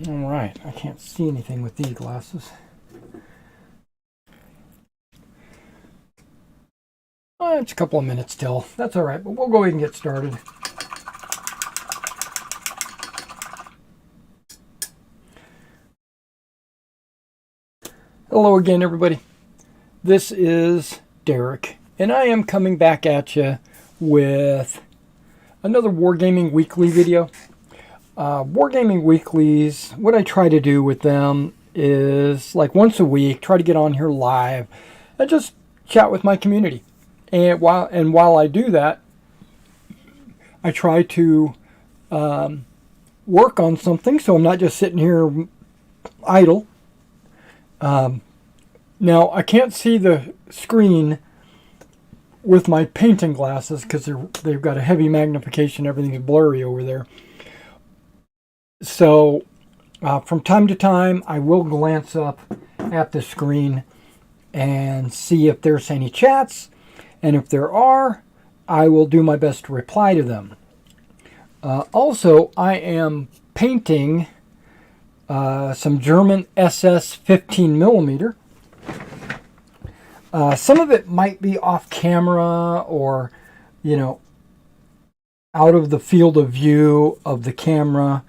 All right, I can't see anything with these glasses. It's a couple of minutes till. That's all right, but we'll go ahead and get started. Hello again, everybody. This is Derek, and I am coming back at you with another Wargaming Weekly video. Wargaming Weeklies, what I try to do with them is like once a week, try to get on here live and just chat with my community. And while I do that, I try to work on something, so I'm not just sitting here idle. Now, I can't see the screen with my painting glasses because they've got a heavy magnification. Everything's blurry over there. So, from time to time, I will glance up at the screen and see if there's any chats. And if there are, I will do my best to reply to them. Also, I am painting some German SS 15 millimeter. Some of it might be off camera or, out of the field of view of the camera.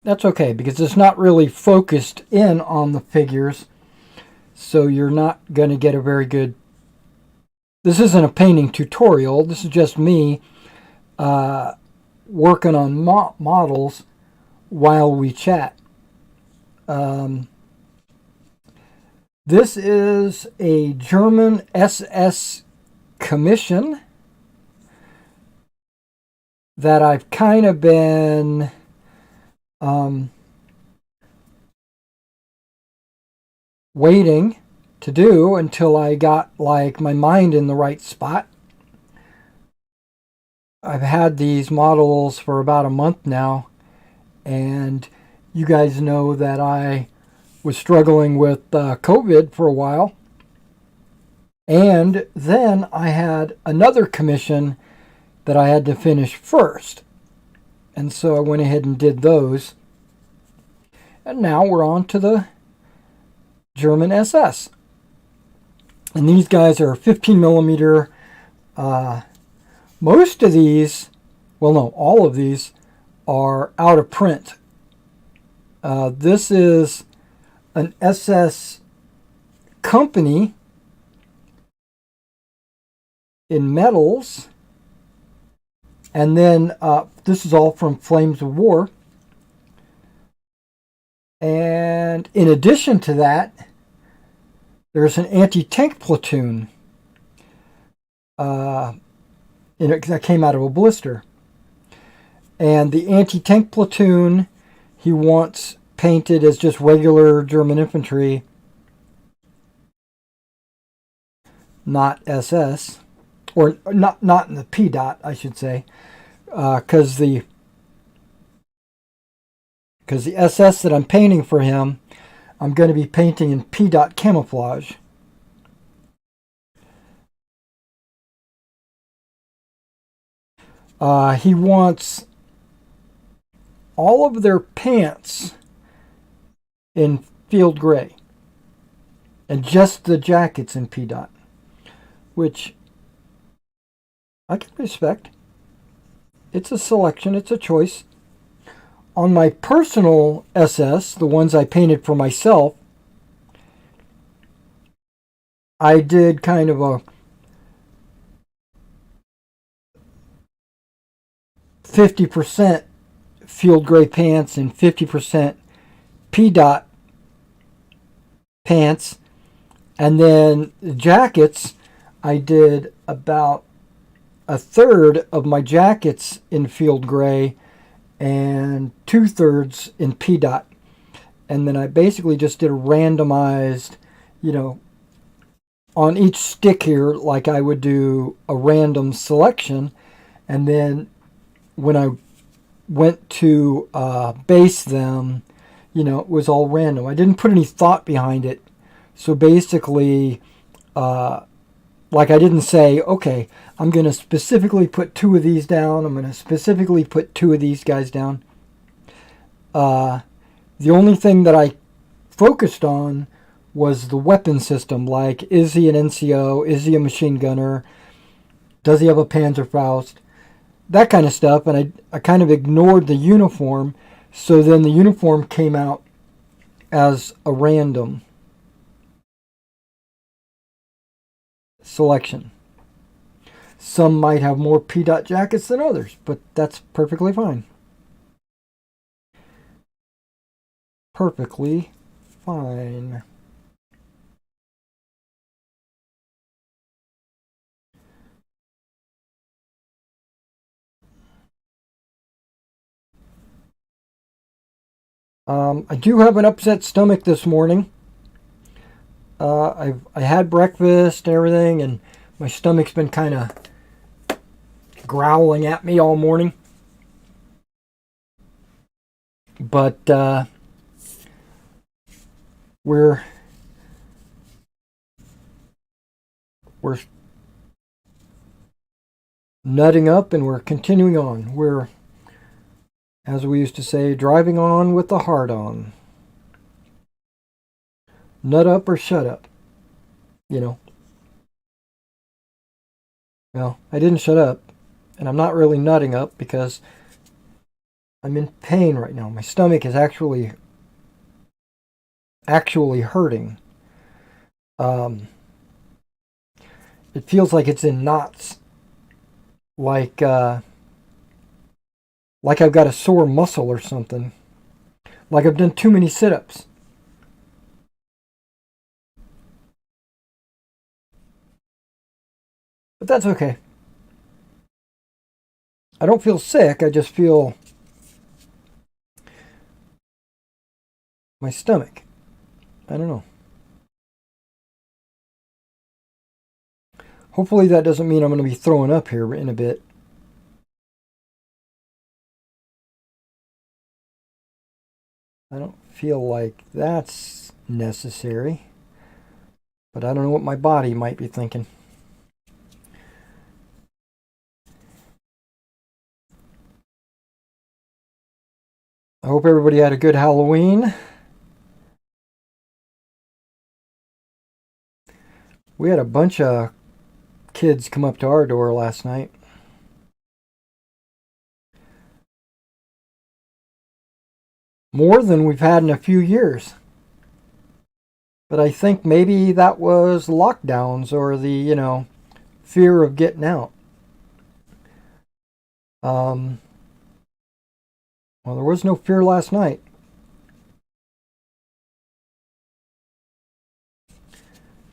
That's okay because it's not really focused in on the figures. So you're not going to get a very good... This isn't a painting tutorial. This is just me working on models while we chat. This is a German SS commission that I've kind of been waiting to do until I got like my mind in the right spot. I've had these models for about a month now, and you guys know that I was struggling with COVID for a while. And then I had another commission that I had to finish first. And so I went ahead and did those. And now we're on to the German SS. And these guys are 15 millimeter. Most of these, well, no, all of these are out of print. This is an SS company in metals. And then this is all from Flames of War. And in addition to that, there's an anti-tank platoon that came out of a blister. And the anti-tank platoon, he wants painted as just regular German infantry, not SS, or not in the P dot, I should say, because the SS that I'm painting for him, I'm going to be painting in P dot camouflage. He wants all of their pants in field gray and just the jackets in P dot, which I can respect. It's a selection, it's a choice. On my personal SS, the ones I painted for myself, I did kind of a 50% field gray pants and 50% P dot pants. And then the jackets, I did about a third of my jackets in field gray and 2/3 in P dot. And then I basically just did a randomized, on each stick here, like I would do a random selection. And then when I went to base them, it was all random. I didn't put any thought behind it. So basically, Like, I didn't say, okay, I'm going to specifically put 2 of these down. I'm going to specifically put 2 of these guys down. The only thing that I focused on was the weapon system. Like, is he an NCO? Is he a machine gunner? Does he have a Panzerfaust? That kind of stuff. And I kind of ignored the uniform. So then the uniform came out as a random selection. Some might have more P-dot jackets than others, but that's perfectly fine. Perfectly fine. I do have an upset stomach this morning. I had breakfast and everything, and my stomach's been kind of growling at me all morning. But we're nutting up and we're continuing on. We're, as we used to say, driving on with the heart on. Nut up or shut up, you know. Well, I didn't shut up, and I'm not really nutting up because I'm in pain right now. My stomach is actually hurting. It feels like it's in knots, like I've got a sore muscle or something, like I've done too many sit-ups. But that's okay. I don't feel sick, I just feel my stomach. I don't know. Hopefully that doesn't mean I'm going to be throwing up here in a bit. I don't feel like that's necessary. But I don't know what my body might be thinking. I hope everybody had a good Halloween. We had a bunch of kids come up to our door last night. More than we've had in a few years. But I think maybe that was lockdowns or the, fear of getting out. Well, there was no fear last night.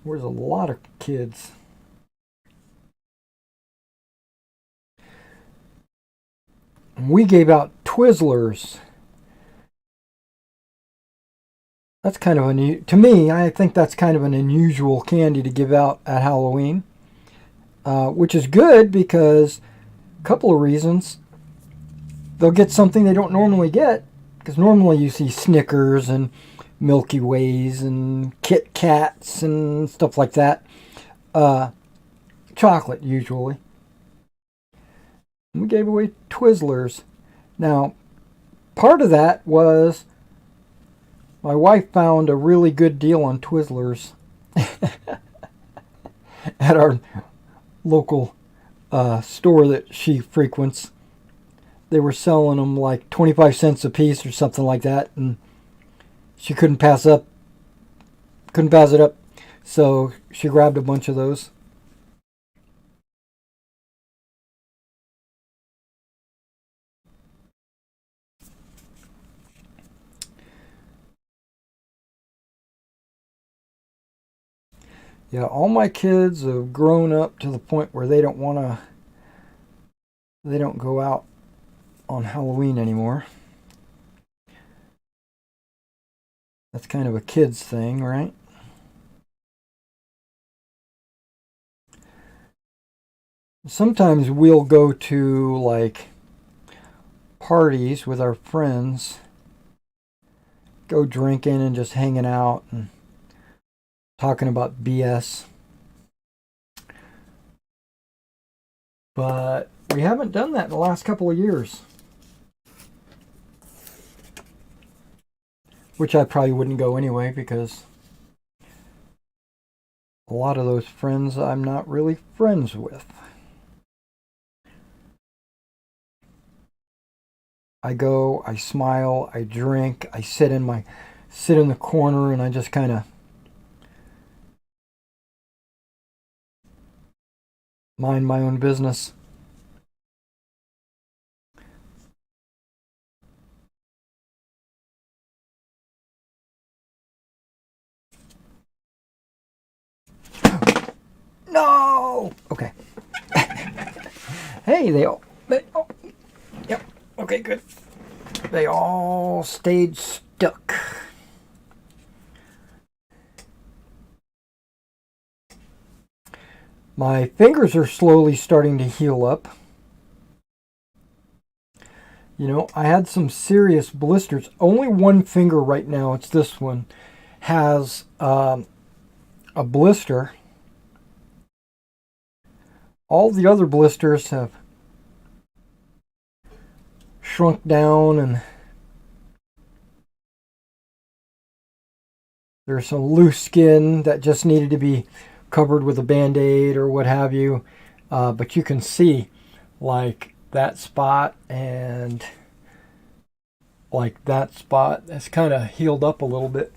There was a lot of kids. And we gave out Twizzlers. That's kind of to me, I think that's kind of an unusual candy to give out at Halloween. Which is good because a couple of reasons. They'll get something they don't normally get. Because normally you see Snickers and Milky Ways and Kit Kats and stuff like that. Chocolate, usually. And we gave away Twizzlers. Now, part of that was my wife found a really good deal on Twizzlers at our local store that she frequents. They were selling them like 25 cents a piece or something like that, and she couldn't pass it up, so she grabbed a bunch of those. Yeah, all my kids have grown up to the point where they don't go out on Halloween anymore. That's kind of a kid's thing, right? Sometimes we'll go to like parties with our friends, go drinking and just hanging out and talking about BS. But we haven't done that in the last couple of years. Which I probably wouldn't go anyway, because a lot of those friends I'm not really friends with. I go, I smile, I drink, I sit in the corner, and I just kind of mind my own business. No! Okay. Hey, yep. Okay, good. They all stayed stuck. My fingers are slowly starting to heal up. You know, I had some serious blisters. Only one finger right now, it's this one, has a blister. All the other blisters have shrunk down, and there's some loose skin that just needed to be covered with a band-aid or what have you. But you can see like that spot and like that spot that's kind of healed up a little bit.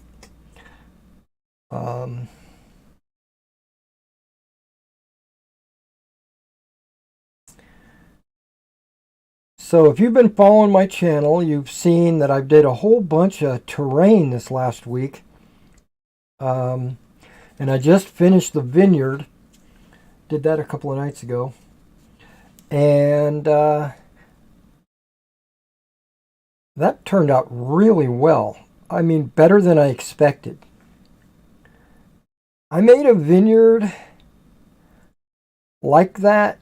So if you've been following my channel, you've seen that I did a whole bunch of terrain this last week. And I just finished the vineyard. Did that a couple of nights ago. And that turned out really well. I mean, better than I expected. I made a vineyard like that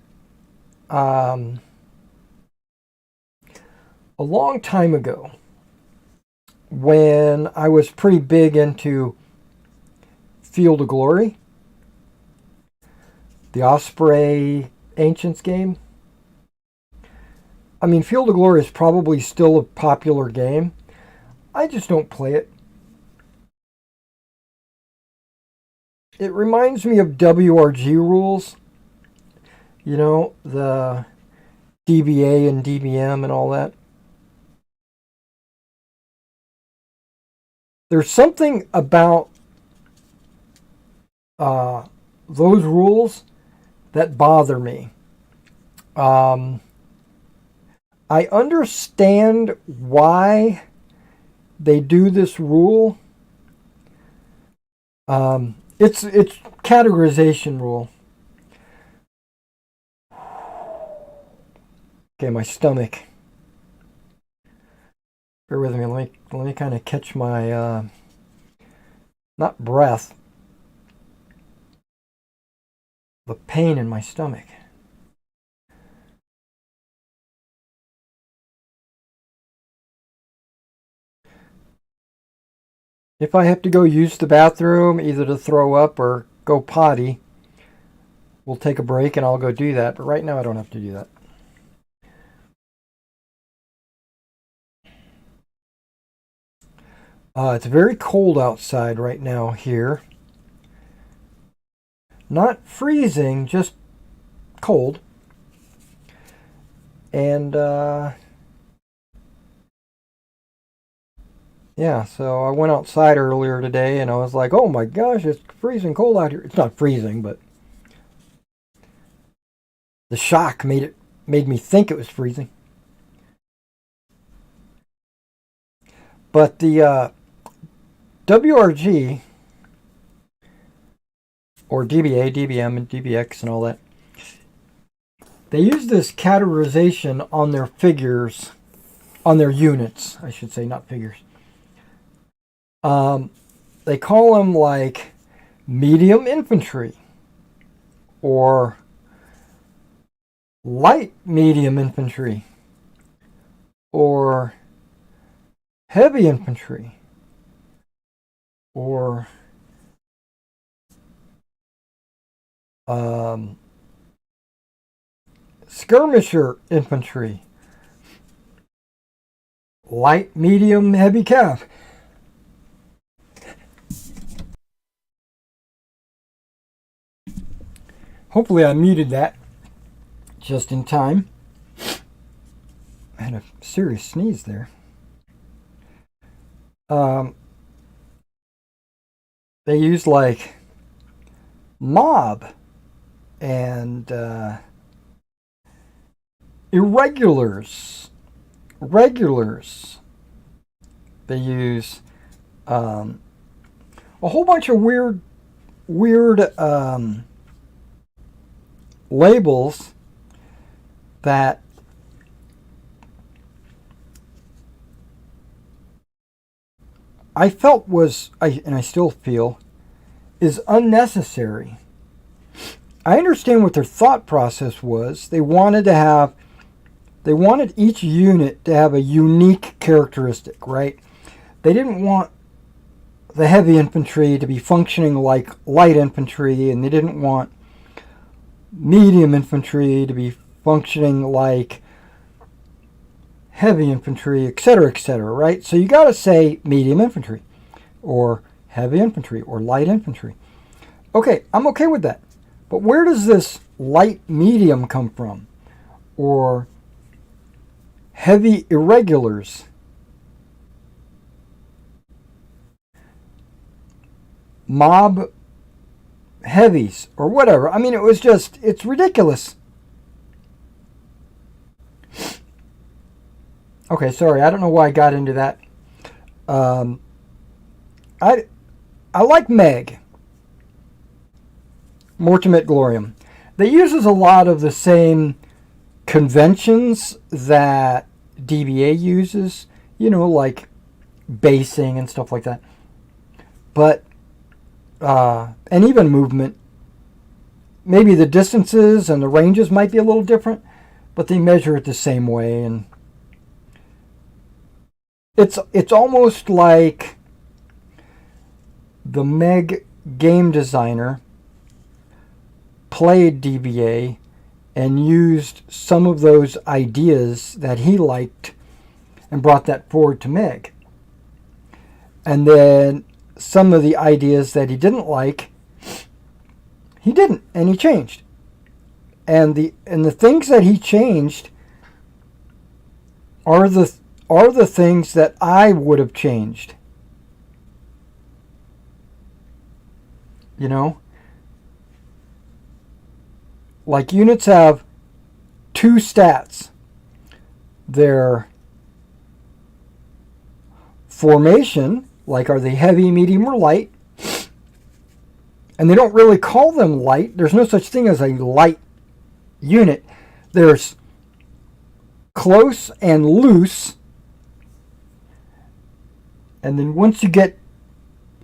a long time ago, when I was pretty big into Field of Glory, the Osprey Ancients game. I mean, Field of Glory is probably still a popular game. I just don't play it. It reminds me of WRG rules. You know, the DBA and DBM and all that. There's something about those rules that bother me. I understand why they do this rule. It's categorization rule. Okay, my stomach. Bear with me. Let me kind of catch my not breath, the pain in my stomach. If I have to go use the bathroom, either to throw up or go potty, we'll take a break and I'll go do that. But right now I don't have to do that. It's very cold outside right now here. Not freezing, just cold. And yeah, so I went outside earlier today and I was like, oh my gosh, it's freezing cold out here. It's not freezing, but the shock made me think it was freezing. But the WRG, or DBA, DBM, and DBX and all that, they use this categorization on their figures, on their units, I should say, not figures. They call them like medium infantry or light medium infantry or heavy infantry or skirmisher infantry, light, medium, heavy cav. Hopefully I muted that just in time. I had a serious sneeze there. They use like mob and irregulars, regulars. They use a whole bunch of weird labels that I felt was, and I still feel, is unnecessary. I understand what their thought process was. They wanted each unit to have a unique characteristic, right? They didn't want the heavy infantry to be functioning like light infantry, and they didn't want medium infantry to be functioning like heavy infantry, etc., right? So you got to say medium infantry or heavy infantry or light infantry. Okay, I'm okay with that. But where does this light medium come from? Or heavy irregulars? Mob heavies or whatever. I mean, it's ridiculous. Okay, sorry, I don't know why I got into that. I like Meg, Mortem et Gloriam. They uses a lot of the same conventions that DBA uses, like basing and stuff like that. But and even movement. Maybe the distances and the ranges might be a little different, but they measure it the same way, and it's almost like the Meg game designer played DBA and used some of those ideas that he liked and brought that forward to Meg. And then some of the ideas that he didn't like, he didn't, and he changed. And the things that he changed are the things that I would have changed. Like units have two stats. Their formation, like are they heavy, medium, or light? And they don't really call them light. There's no such thing as a light unit. There's close and loose. And then once you get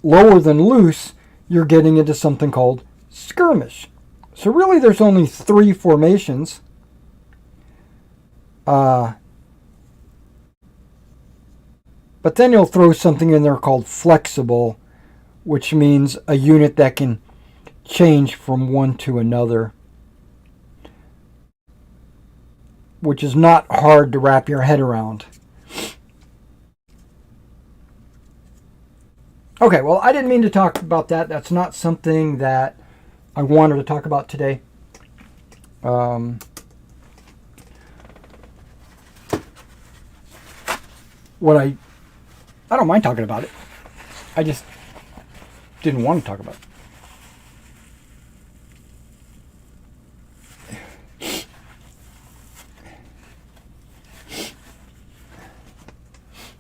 lower than loose, you're getting into something called skirmish. So really there's only 3 formations. But then you'll throw something in there called flexible, which means a unit that can change from one to another, which is not hard to wrap your head around. Okay, well, I didn't mean to talk about that. That's not something that I wanted to talk about today. I don't mind talking about it. I just didn't want to talk about it.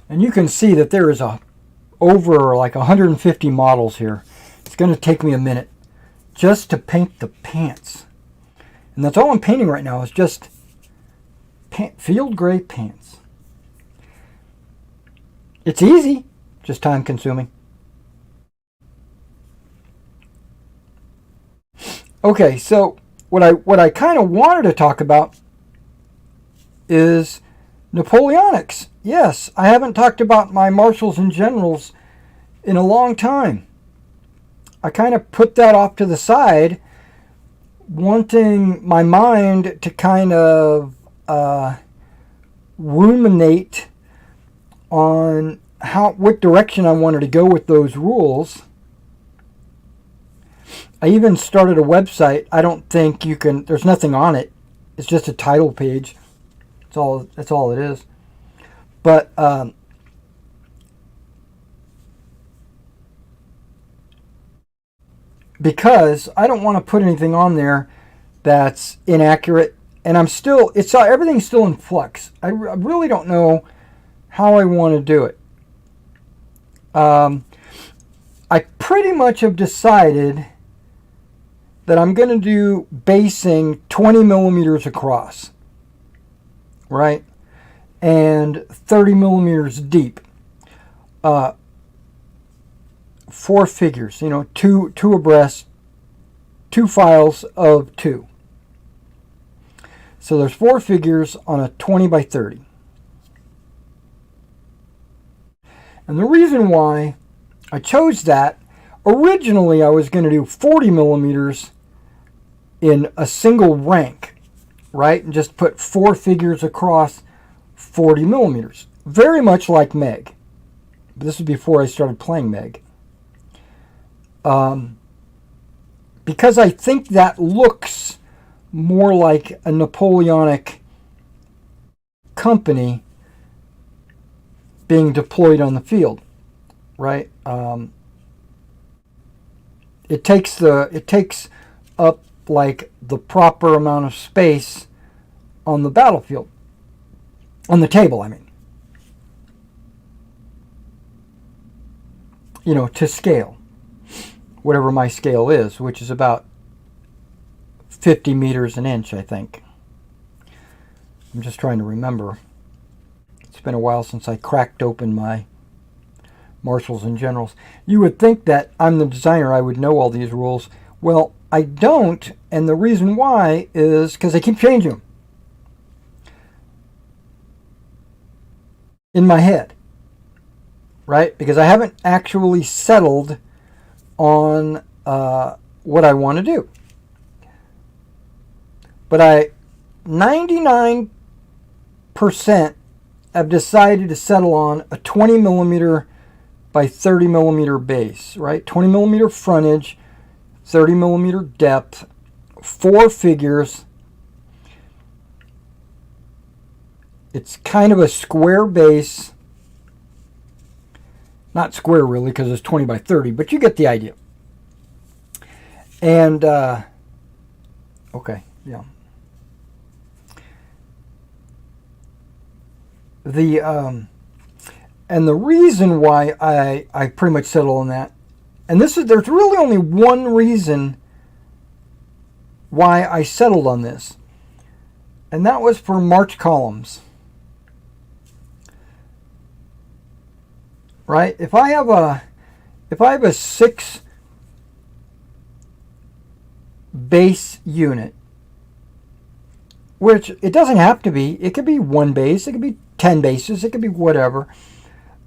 And you can see that there is over like 150 models here. It's going to take me a minute just to paint the pants. And that's all I'm painting right now is just field gray pants. It's easy, just time consuming. Okay, so what I kind of wanted to talk about is Napoleonics. Yes, I haven't talked about my marshals and generals in a long time. I kind of put that off to the side wanting my mind to kind of ruminate on what direction I wanted to go with those rules. I even started a website. I don't think you can, there's nothing on it. It's just a title page. That's all it is. But because I don't want to put anything on there that's inaccurate, and everything's still in flux. I really don't know how I want to do it. I pretty much have decided that I'm going to do basing 20 millimeters across, right? And 30 millimeters deep. 4 figures, two abreast, 2 files of 2. So there's 4 figures on a 20 by 30. And the reason why I chose that, originally I was going to do 40 millimeters in a single rank, right? And just put 4 figures across 40 millimeters. Very much like Meg. But this was before I started playing Meg. Because I think that looks more like a Napoleonic company being deployed on the field, right? It takes up like the proper amount of space on the battlefield, on the table, I mean, to scale, whatever my scale is, which is about 50 meters an inch, I think. I'm just trying to remember. It's been a while since I cracked open my Marshals and Generals. You would think that I'm the designer, I would know all these rules. Well, I don't, and the reason why is because I keep changing them in my head, right? Because I haven't actually settled on what I want to do. But I 99% have decided to settle on a 20 millimeter by 30 millimeter base, right? 20 millimeter frontage, 30 millimeter depth, 4 figures. It's kind of a square base. Not square really, because it's 20 by 30, but you get the idea. And, okay, yeah. And the reason why I pretty much settle on that, and there's really only one reason why I settled on this, and that was for march columns. Right? If I have a 6 base unit, which it doesn't have to be, it could be 1 base, it could be 10 bases, it could be whatever.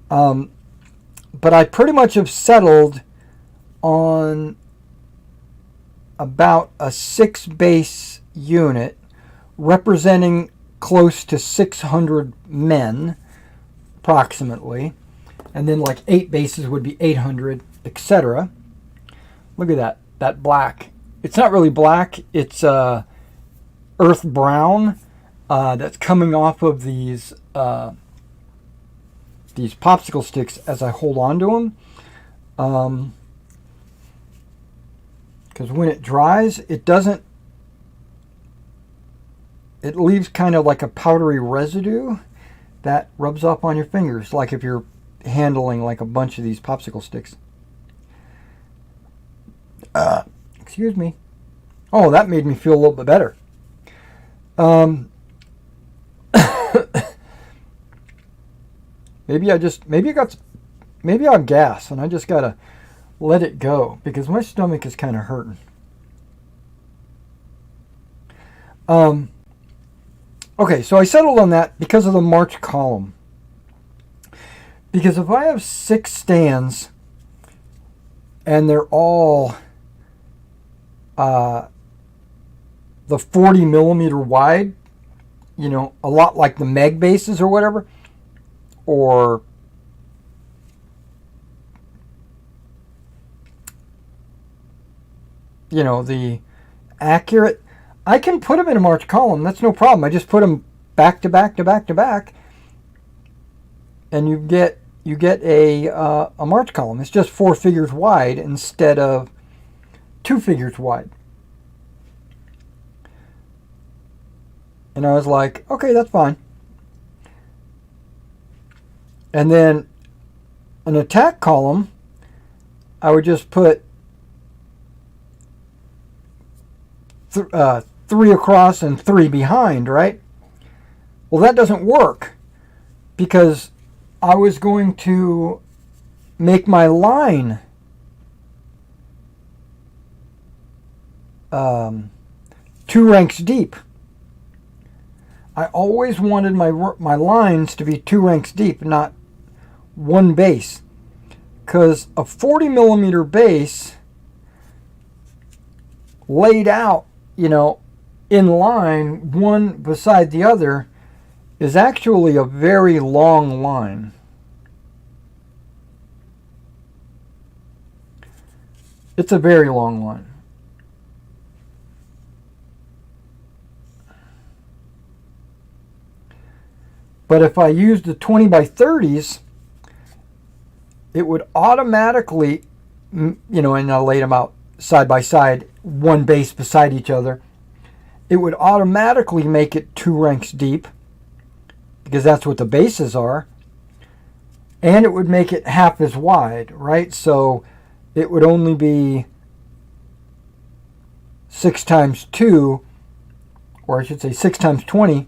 But I pretty much have settled on about a 6 base unit representing close to 600 men, approximately. And then like 8 bases would be 800, etc. Look at that black. It's not really black, it's earth brown that's coming off of these popsicle sticks as I hold on to them. Because when it dries, it leaves kind of like a powdery residue that rubs off on your fingers, like if you're handling like a bunch of these popsicle sticks. Excuse me. Oh, that made me feel a little bit better. Maybe I have gas and I just gotta let it go because my stomach is kind of hurting. Okay, so I settled on that because of the march column. Because if I have 6 stands and they're all the 40 millimeter wide, you know, a lot like the Meg bases or whatever, or you know, the accurate, I can put them in a March column. That's no problem. I just put them back to back to back to back, and you get a March column. It's just 4 figures wide instead of 2 figures wide. And I was like, okay, that's fine. And then an attack column, I would just put 3 across and 3 behind, right? Well, that doesn't work because I was going to make my line 2 ranks deep. I always wanted my lines to be 2 ranks deep, not 1 base, because a 40 millimeter base laid out, you know, in line, one beside the other, is actually a very long line. It's a very long line. But if I used the 20 by 30s, it would automatically, you know, and I laid them out side by side, 1 base beside each other, it would automatically make it 2 ranks deep, because that's what the bases are, and it would make it half as wide, right? So it would only be 6 times 2, or I should say 6 times 20,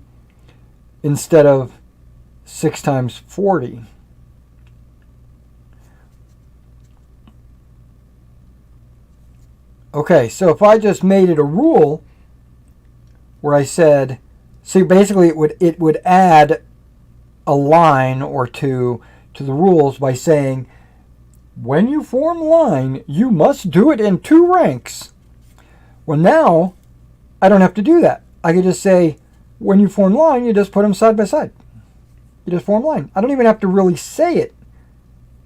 instead of 6 times 40. Okay, so if I just made it a rule where I said, see, basically it would add a line or two to the rules by saying, when you form line, you must do it in 2 ranks. Well, now I don't have to do that. I can just say, when you form line, you just put them side by side. You just form line. I don't even have to really say it.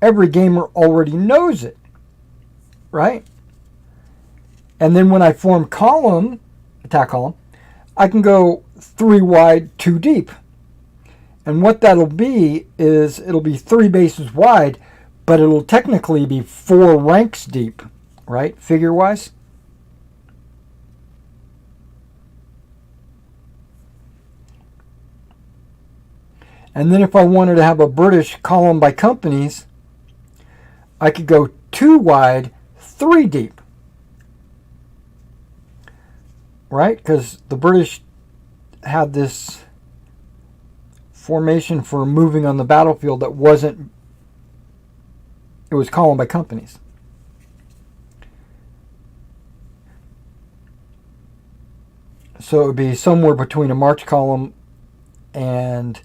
Every gamer already knows it, right? And then when I form column, attack column, I can go 3 wide, 2 deep. And what that'll be is it'll be 3 bases wide, but it'll technically be 4 ranks deep, right? Figure-wise. And then if I wanted to have a British column by companies, I could go 2 wide, 3 deep. Right? Because the British had this formation for moving on the battlefield that wasn't, it was column by companies. So it would be somewhere between a march column and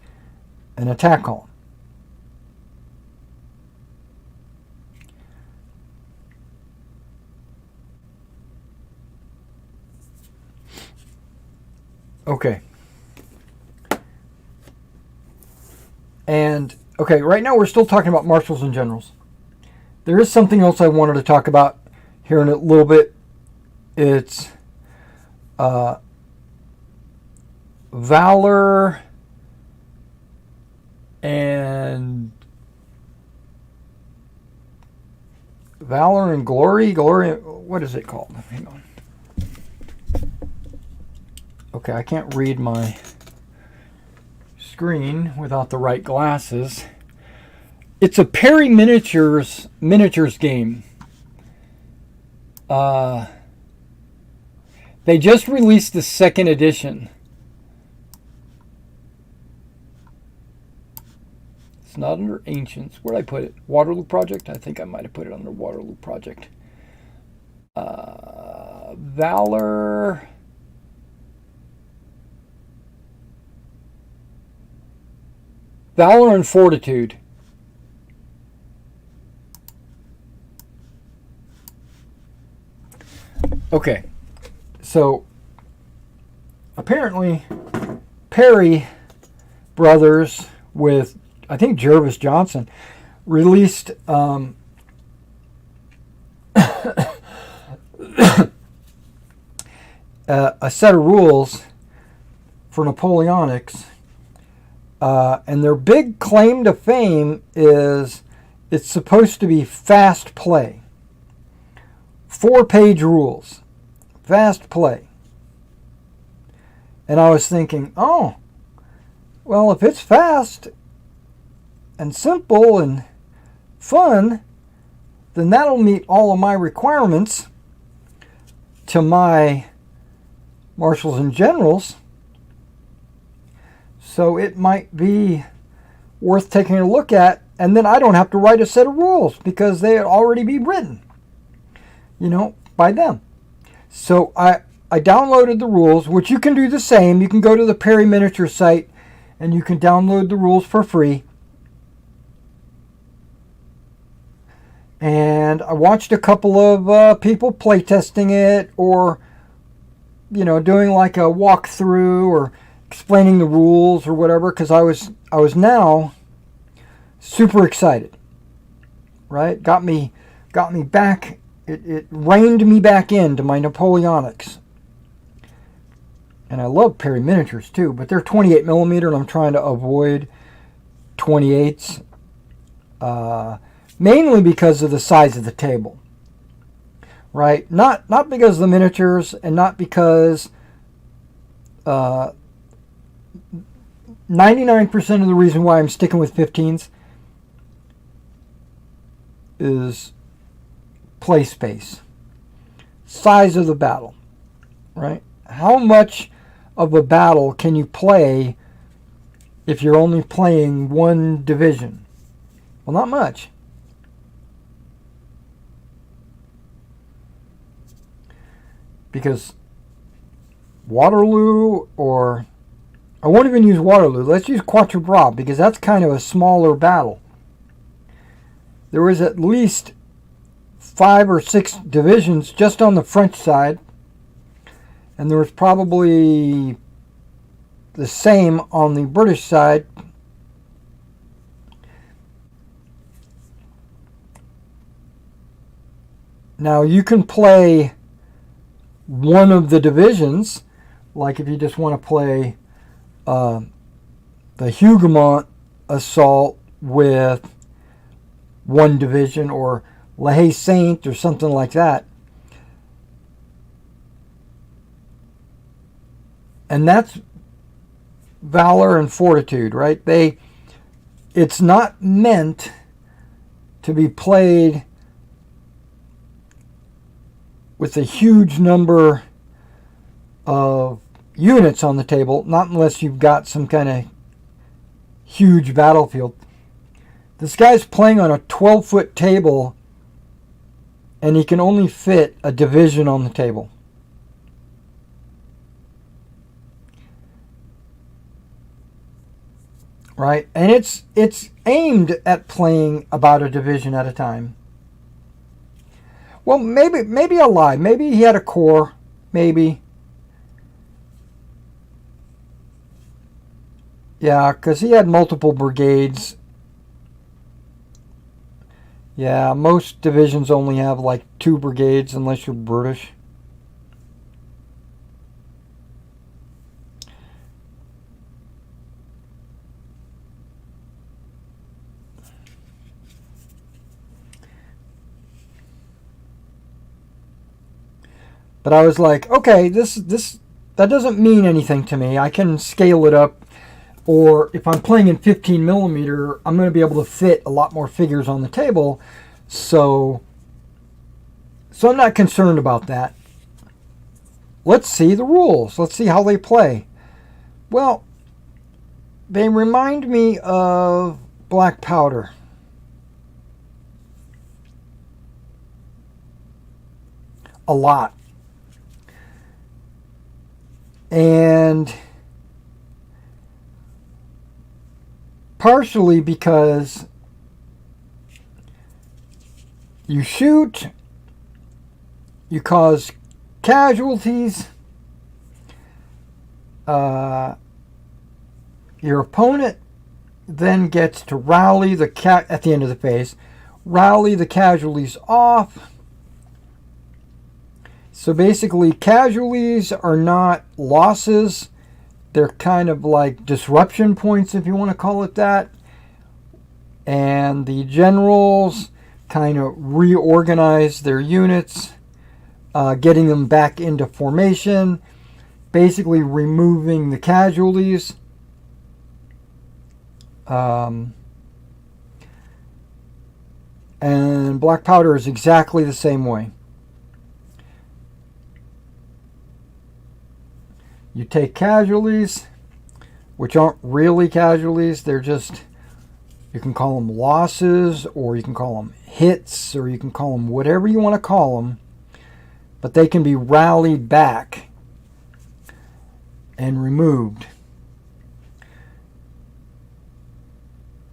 an attack column. Okay. And, okay, right now we're still talking about marshals and generals. There is something else I wanted to talk about here in a little bit. It's valor and glory. What is it called? Hang on. Okay, I can't read my screen without the right glasses. It's a Perry miniatures game. They just released the 2nd edition. It's not under Ancients. Where'd I put it? Waterloo Project? I think I might have put it under Waterloo Project. Valor. Valor and Fortitude. Okay, so apparently Perry Brothers with, I think, Jervis Johnson released a set of rules for Napoleonics, and their big claim to fame is it's supposed to be fast play. 4-page rules. Fast play. And I was thinking, oh, well, if it's fast and simple and fun, then that'll meet all of my requirements to my marshals and generals. So it might be worth taking a look at, and then I don't have to write a set of rules because they'd already be written, by them. So I downloaded the rules, which you can do the same. You can go to the Perry Miniature site and you can download the rules for free. And I watched a couple of people playtesting it, or doing like a walkthrough or explaining the rules or whatever, because I was now super excited. Right? Got me back. It reined me back into my Napoleonics. And I love Perry Miniatures too, but they're 28 millimeter, and I'm trying to avoid 28s. Mainly because of the size of the table. Right? Not because of the miniatures, and not because 99% of the reason why I'm sticking with 15s is play space. Size of the battle. Right? How much of a battle can you play if you're only playing one division? Well, not much. Because Waterloo, or I won't even use Waterloo. Let's use Quatre Bras, because that's kind of a smaller battle. There was at least 5 or 6 divisions just on the French side, and there was probably the same on the British side. Now you can play one of the divisions, like if you just want to play the Hougoumont assault with one division, or La Haye Saint or something like that. And that's valor and fortitude, right? It's not meant to be played with a huge number of units on the table, not unless you've got some kind of huge battlefield. This guy's playing on a 12-foot table, and he can only fit a division on the table. Right? And it's aimed at playing about a division at a time. Well, maybe I lie. Maybe he had a corps. Maybe. Yeah, because he had multiple brigades. Yeah, most divisions only have like 2 brigades unless you're British. But I was like, okay, that doesn't mean anything to me. I can scale it up. Or if I'm playing in 15 millimeter, I'm going to be able to fit a lot more figures on the table. So I'm not concerned about that. Let's see the rules. Let's see how they play. Well, they remind me of Black Powder. A lot. And partially because you shoot, you cause casualties, your opponent then gets to rally at the end of the phase, rally the casualties off. So basically, casualties are not losses. They're kind of like disruption points, if you want to call it that. And the generals kind of reorganize their units, getting them back into formation, basically removing the casualties. And black powder is exactly the same way. You take casualties, which aren't really casualties. They're just, you can call them losses, or you can call them hits, or you can call them whatever you want to call them. But they can be rallied back and removed.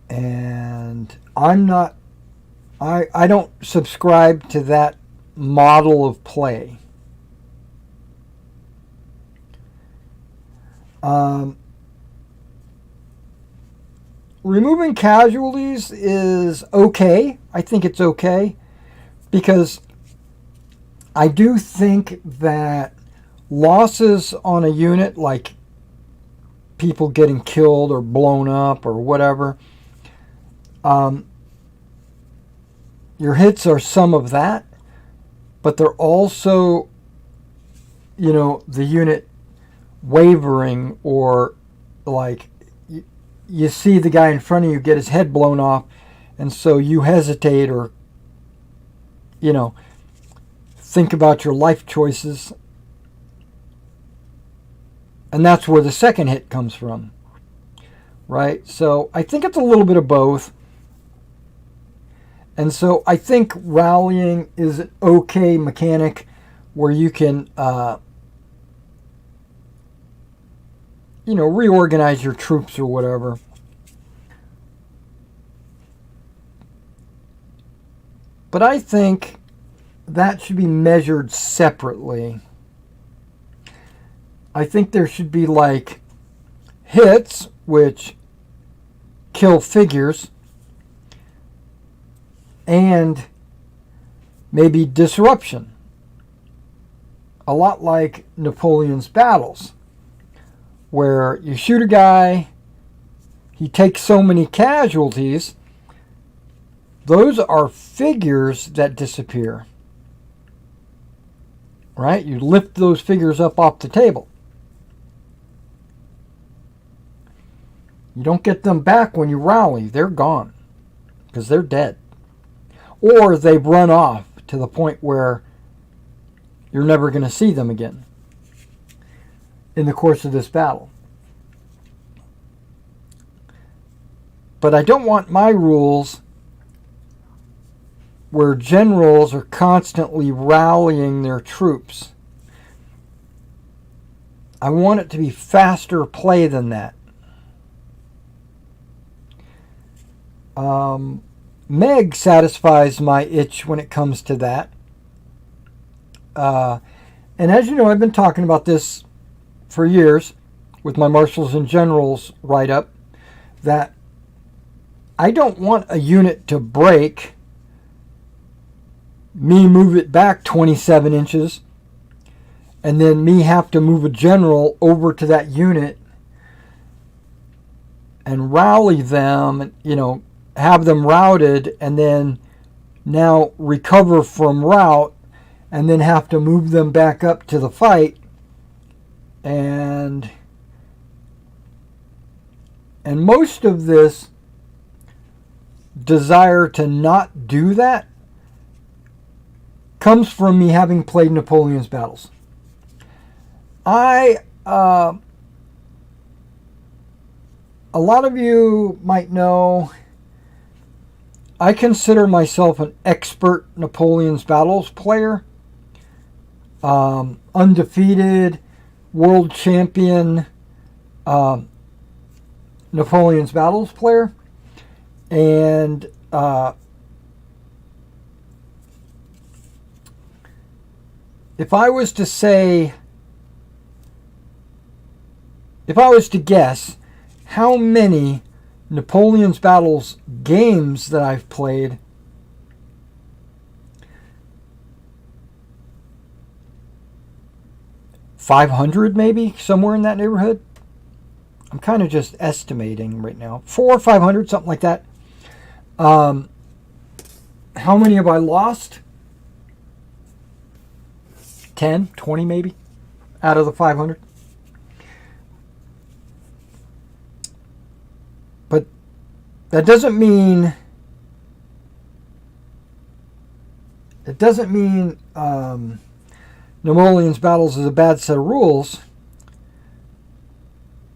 And I don't subscribe to that model of play. Removing casualties is okay. I think it's okay, because I do think that losses on a unit, like people getting killed or blown up or whatever, your hits are some of that, but they're also, the unit wavering, or like you see the guy in front of you get his head blown off, and so you hesitate, or think about your life choices, and that's where the second hit comes from, right? So I think it's a little bit of both. And so I think rallying is an okay mechanic where you can reorganize your troops or whatever. But I think that should be measured separately. I think there should be like hits, which kill figures, and maybe disruption. A lot like Napoleon's battles, where you shoot a guy, he takes so many casualties, those are figures that disappear. Right? You lift those figures up off the table. You don't get them back when you rally. They're gone, because they're dead. Or they've run off to the point where you're never going to see them again in the course of this battle. But I don't want my rules where generals are constantly rallying their troops. I want it to be faster play than that. Meg satisfies my itch when it comes to that. And as you know, I've been talking about this for years with my Marshals and Generals write-up, that I don't want a unit to break, me move it back 27 inches, and then me have to move a general over to that unit and rally them, have them routed, and then now recover from rout, and then have to move them back up to the fight, and most of this desire to not do that comes from me having played Napoleon's battles. A lot of you might know I consider myself an expert Napoleon's battles player. Undefeated, world champion Napoleon's battles player. And if I was to say if I was to guess how many Napoleon's Battles games that I've played, $500 maybe, somewhere in that neighborhood. I'm kind of just estimating right now. 400 or 500, something like that. How many have I lost? 10, 20 maybe, out of the 500. But that doesn't mean Napoleon's Battles is a bad set of rules.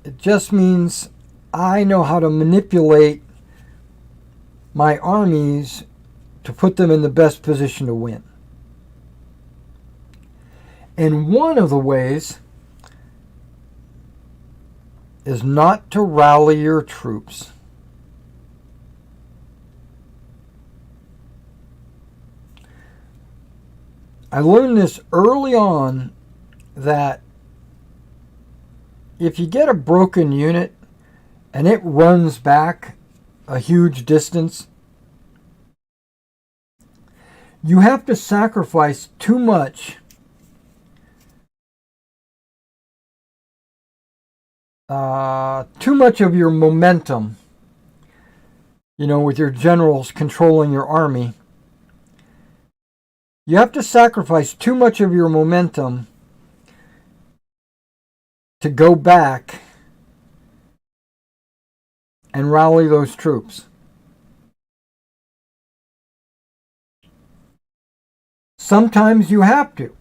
It just means I know how to manipulate my armies to put them in the best position to win. And one of the ways is not to rally your troops. I learned this early on, that if you get a broken unit and it runs back a huge distance, you have to sacrifice too much of your momentum, with your generals controlling your army. You have to sacrifice too much of your momentum to go back and rally those troops. Sometimes you have to,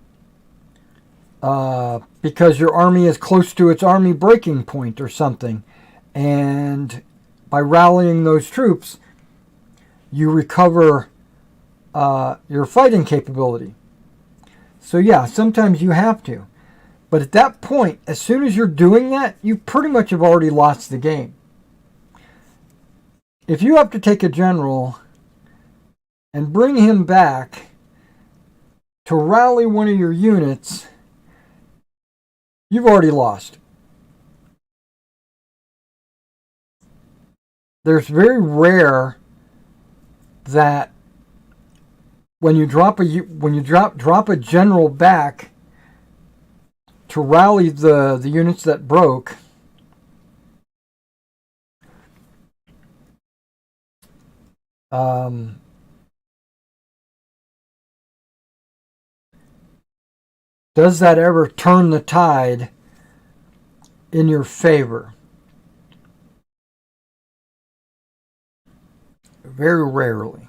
because your army is close to its army breaking point or something, and by rallying those troops, you recover your fighting capability. So yeah, sometimes you have to. But at that point, as soon as you're doing that, you pretty much have already lost the game. If you have to take a general and bring him back to rally one of your units, you've already lost. There's very rare that when you drop a general back to rally the units that broke, does that ever turn the tide in your favor? Very rarely.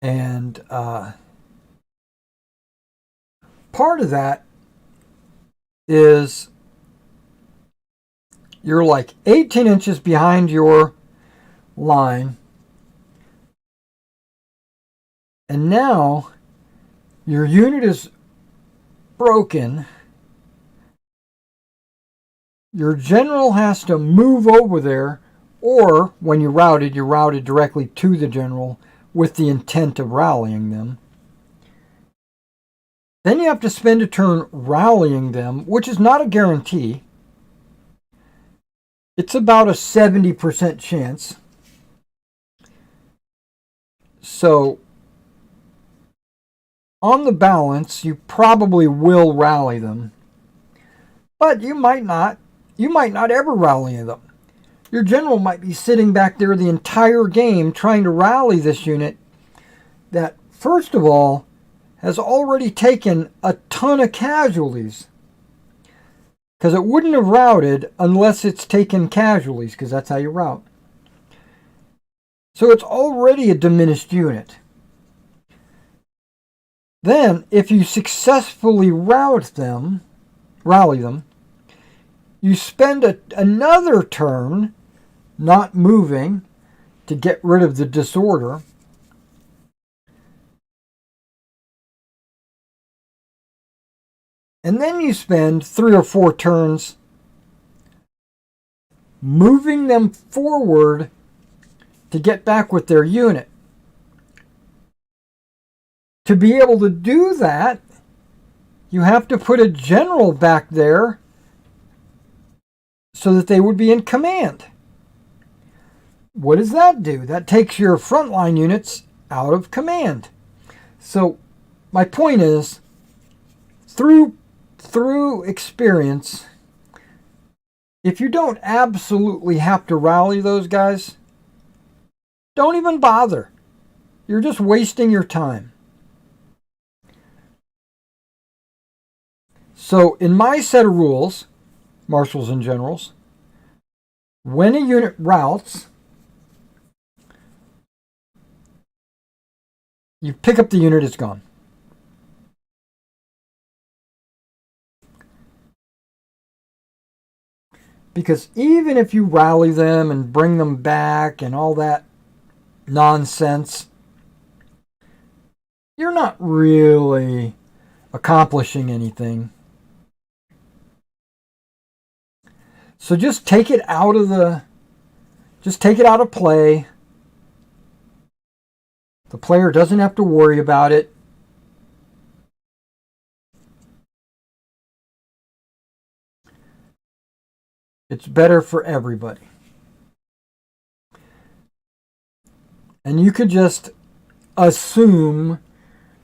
And part of that is you're like 18 inches behind your line, and now your unit is broken. Your general has to move over there, or when you routed directly to the general with the intent of rallying them. Then you have to spend a turn rallying them, which is not a guarantee. It's about a 70% chance. So, on the balance, you probably will rally them. But you might not. You might not ever rally them. Your general might be sitting back there the entire game trying to rally this unit that, first of all, has already taken a ton of casualties. Because it wouldn't have routed unless it's taken casualties, because that's how you rout. So it's already a diminished unit. Then, if you successfully rally them, you spend another turn not moving to get rid of the disorder. And then you spend 3 or 4 turns moving them forward to get back with their unit. To be able to do that, you have to put a general back there so that they would be in command. What does that do? That takes your frontline units out of command. So my point is, through experience, if you don't absolutely have to rally those guys, don't even bother. You're just wasting your time. So in my set of rules, marshals and generals, when a unit routs, you pick up the unit, it's gone. Because even if you rally them and bring them back and all that nonsense, you're not really accomplishing anything. So just take it out of play. The player doesn't have to worry about it. It's better for everybody. And you could just assume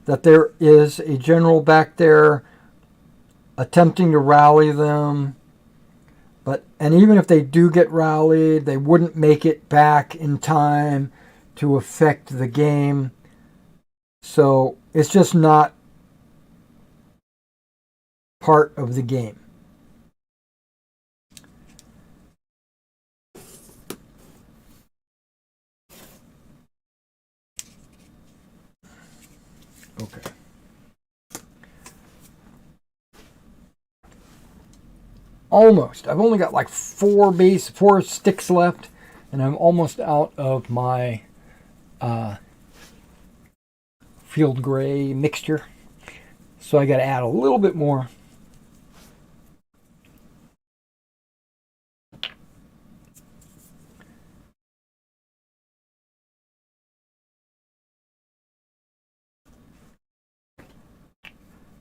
that there is a general back there attempting to rally them. And even if they do get rallied, they wouldn't make it back in time to affect the game. So it's just not part of the game. Okay. Almost. I've only got like four sticks left, and I'm almost out of my field gray mixture. So I got to add a little bit more.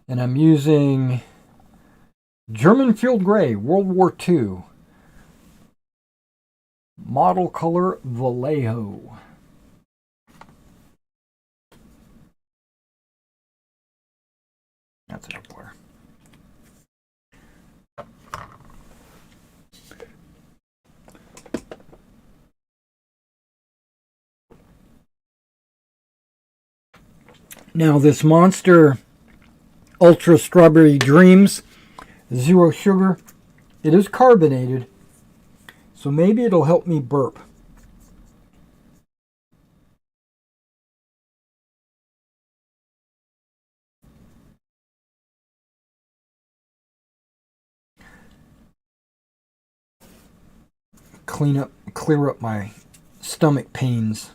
And I'm using German Field Gray, World War II. Model color Vallejo. That's it up there. Now this monster Ultra Strawberry Dreams, 0 sugar. It is carbonated, so maybe it'll help me burp. Clear up my stomach pains.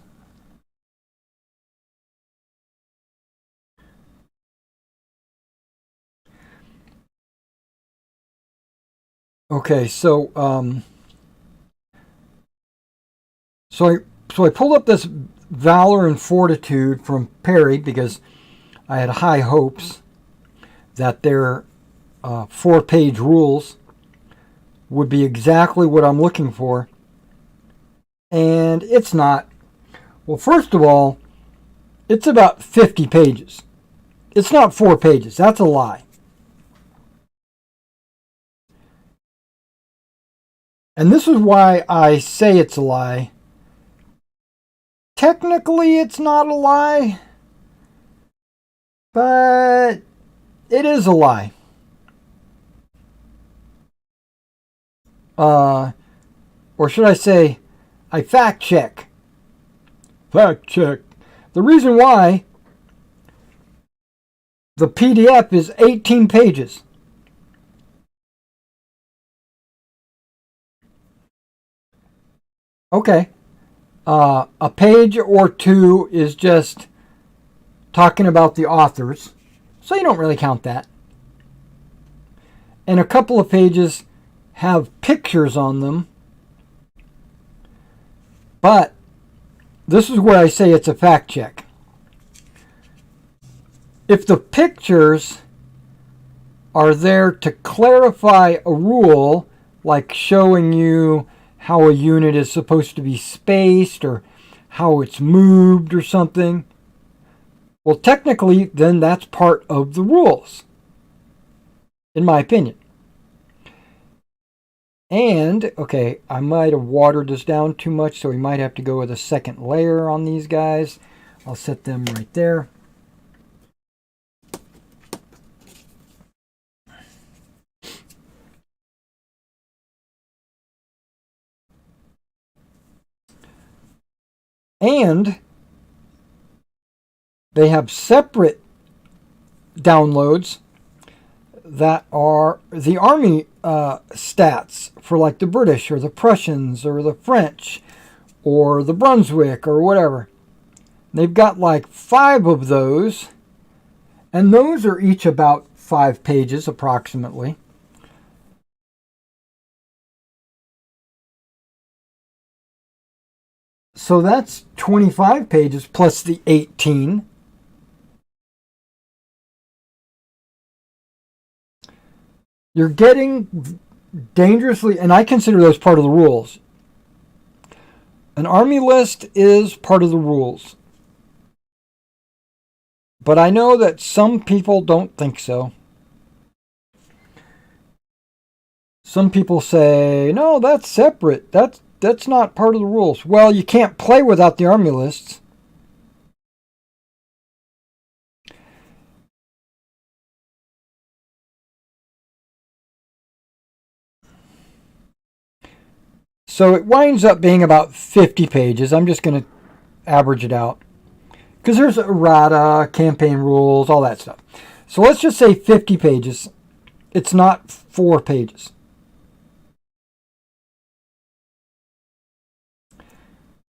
Okay, so I pulled up this Valor and Fortitude from Perry because I had high hopes that their 4-page rules would be exactly what I'm looking for, and it's not. Well, first of all, it's about 50 pages. It's not 4 pages. That's a lie. And this is why I say it's a lie. Technically, it's not a lie, but it is a lie. Or should I say, I fact check. Fact check. The reason why the PDF is 18 pages. Okay. A page or two is just talking about the authors, so you don't really count that. And a couple of pages have pictures on them, but this is where I say it's a fact check. If the pictures are there to clarify a rule like showing you how a unit is supposed to be spaced or how it's moved or something. Well, technically, then that's part of the rules, in my opinion. And, okay, I might have watered this down too much, so we might have to go with a second layer on these guys. I'll set them right there. And they have separate downloads that are the army stats for like the British or the Prussians or the French or the Brunswick or whatever. They've got like 5 of those, and those are each about 5 pages approximately. So that's 25 pages plus the 18. You're getting dangerously, and I consider those part of the rules. An army list is part of the rules. But I know that some people don't think so. Some people say, no, that's separate. That's not part of the rules. Well, you can't play without the army lists. So it winds up being about 50 pages. I'm just going to average it out. Because there's errata, campaign rules, all that stuff. So let's just say 50 pages. It's not 4 pages.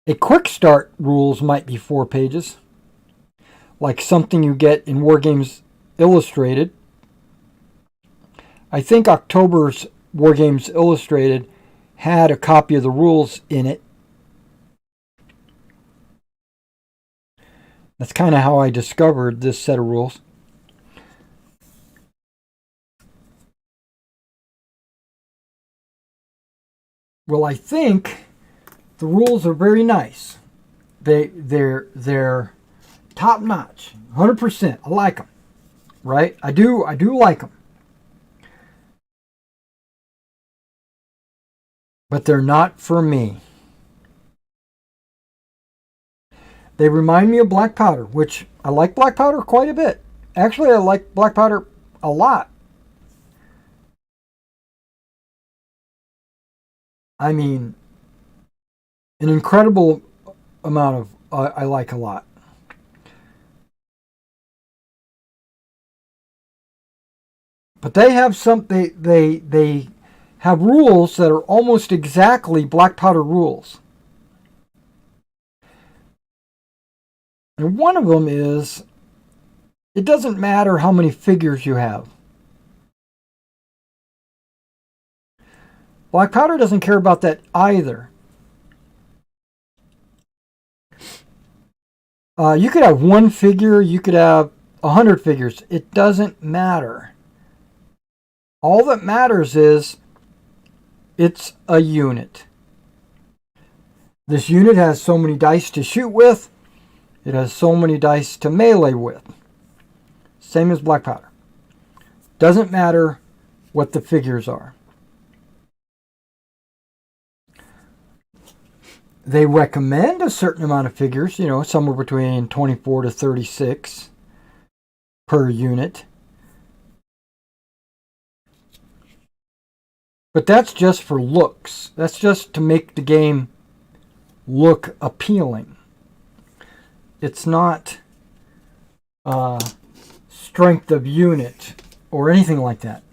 A quick start rules might be 4 pages. Like something you get in Wargames Illustrated. I think October's Wargames Illustrated had a copy of the rules in it. That's kind of how I discovered this set of rules. Well, I think the rules are very nice. They're top notch, 100%. I like them, right? I do like them. But they're not for me. They remind me of black powder, which I like black powder quite a bit. Actually, I like black powder a lot. I mean, an incredible amount of I like a lot. But they have they have rules that are almost exactly black powder rules. And one of them is, it doesn't matter how many figures you have. Black powder doesn't care about that either. You could have 1 figure, you could have 100 figures. It doesn't matter. All that matters is it's a unit. This unit has so many dice to shoot with. It has so many dice to melee with. Same as black powder. Doesn't matter what the figures are. They recommend a certain amount of figures, somewhere between 24 to 36 per unit. But that's just for looks. That's just to make the game look appealing. It's not strength of unit or anything like that.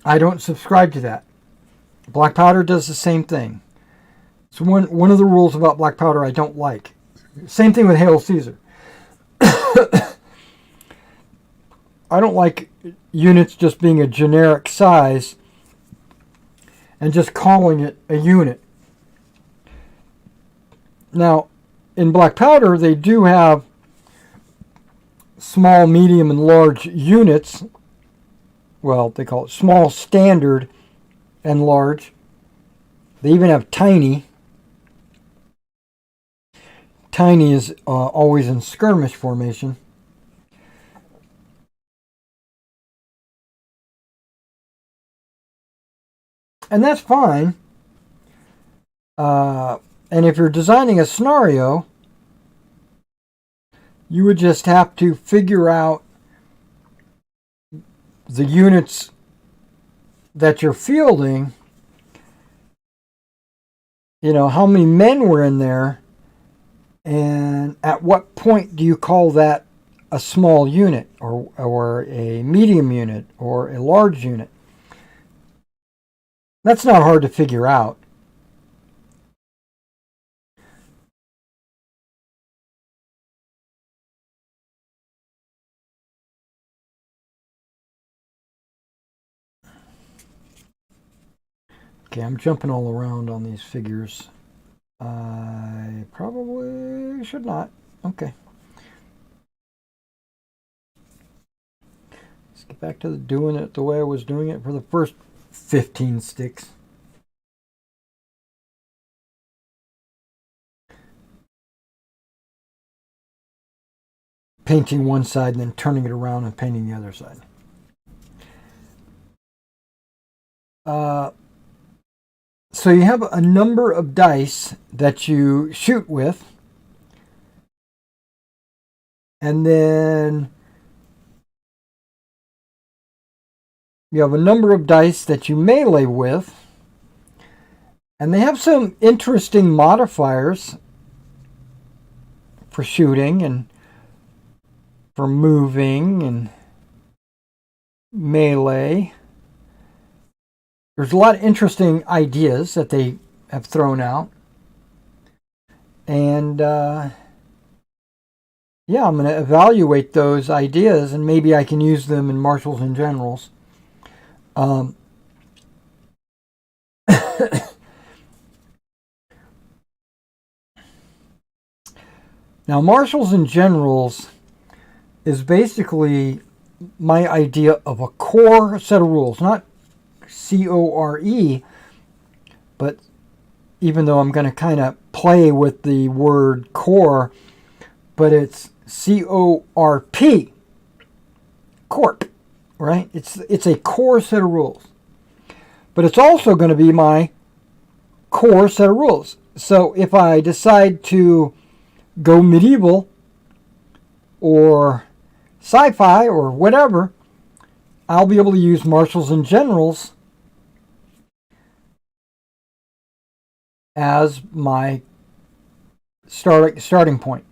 I don't subscribe to that. Black powder does the same thing. It's one of the rules about black powder I don't like. Same thing with Hail Caesar. I don't like units just being a generic size and just calling it a unit. Now, in black powder, they do have small, medium, and large units. Well, they call it small, standard, and large. They even have tiny. Tiny is always in skirmish formation. And that's fine. And if you're designing a scenario, you would just have to figure out the units that you're fielding, you know, how many men were in there, and at what point do you call that a small unit or a medium unit or a large unit. That's not hard to figure out. Okay, I'm jumping all around on these figures. I probably should not. Okay. Let's get back to doing it the way I was doing it for the first 15 sticks. Painting one side and then turning it around and painting the other side. So you have a number of dice that you shoot with, and then you have a number of dice that you melee with, and they have some interesting modifiers for shooting and for moving and melee. There's a lot of interesting ideas that they have thrown out. And yeah, I'm going to evaluate those ideas, and maybe I can use them in Marshals and Generals. Now, Marshals and Generals is basically my idea of a core set of rules, not C-O-R-E, but even though I'm going to kind of play with the word core, but it's C-O-R-P, corp, right? It's a core set of rules, but it's also going to be my core set of rules. So if I decide to go medieval or sci-fi or whatever, I'll be able to use Marshals and Generals as my starting point.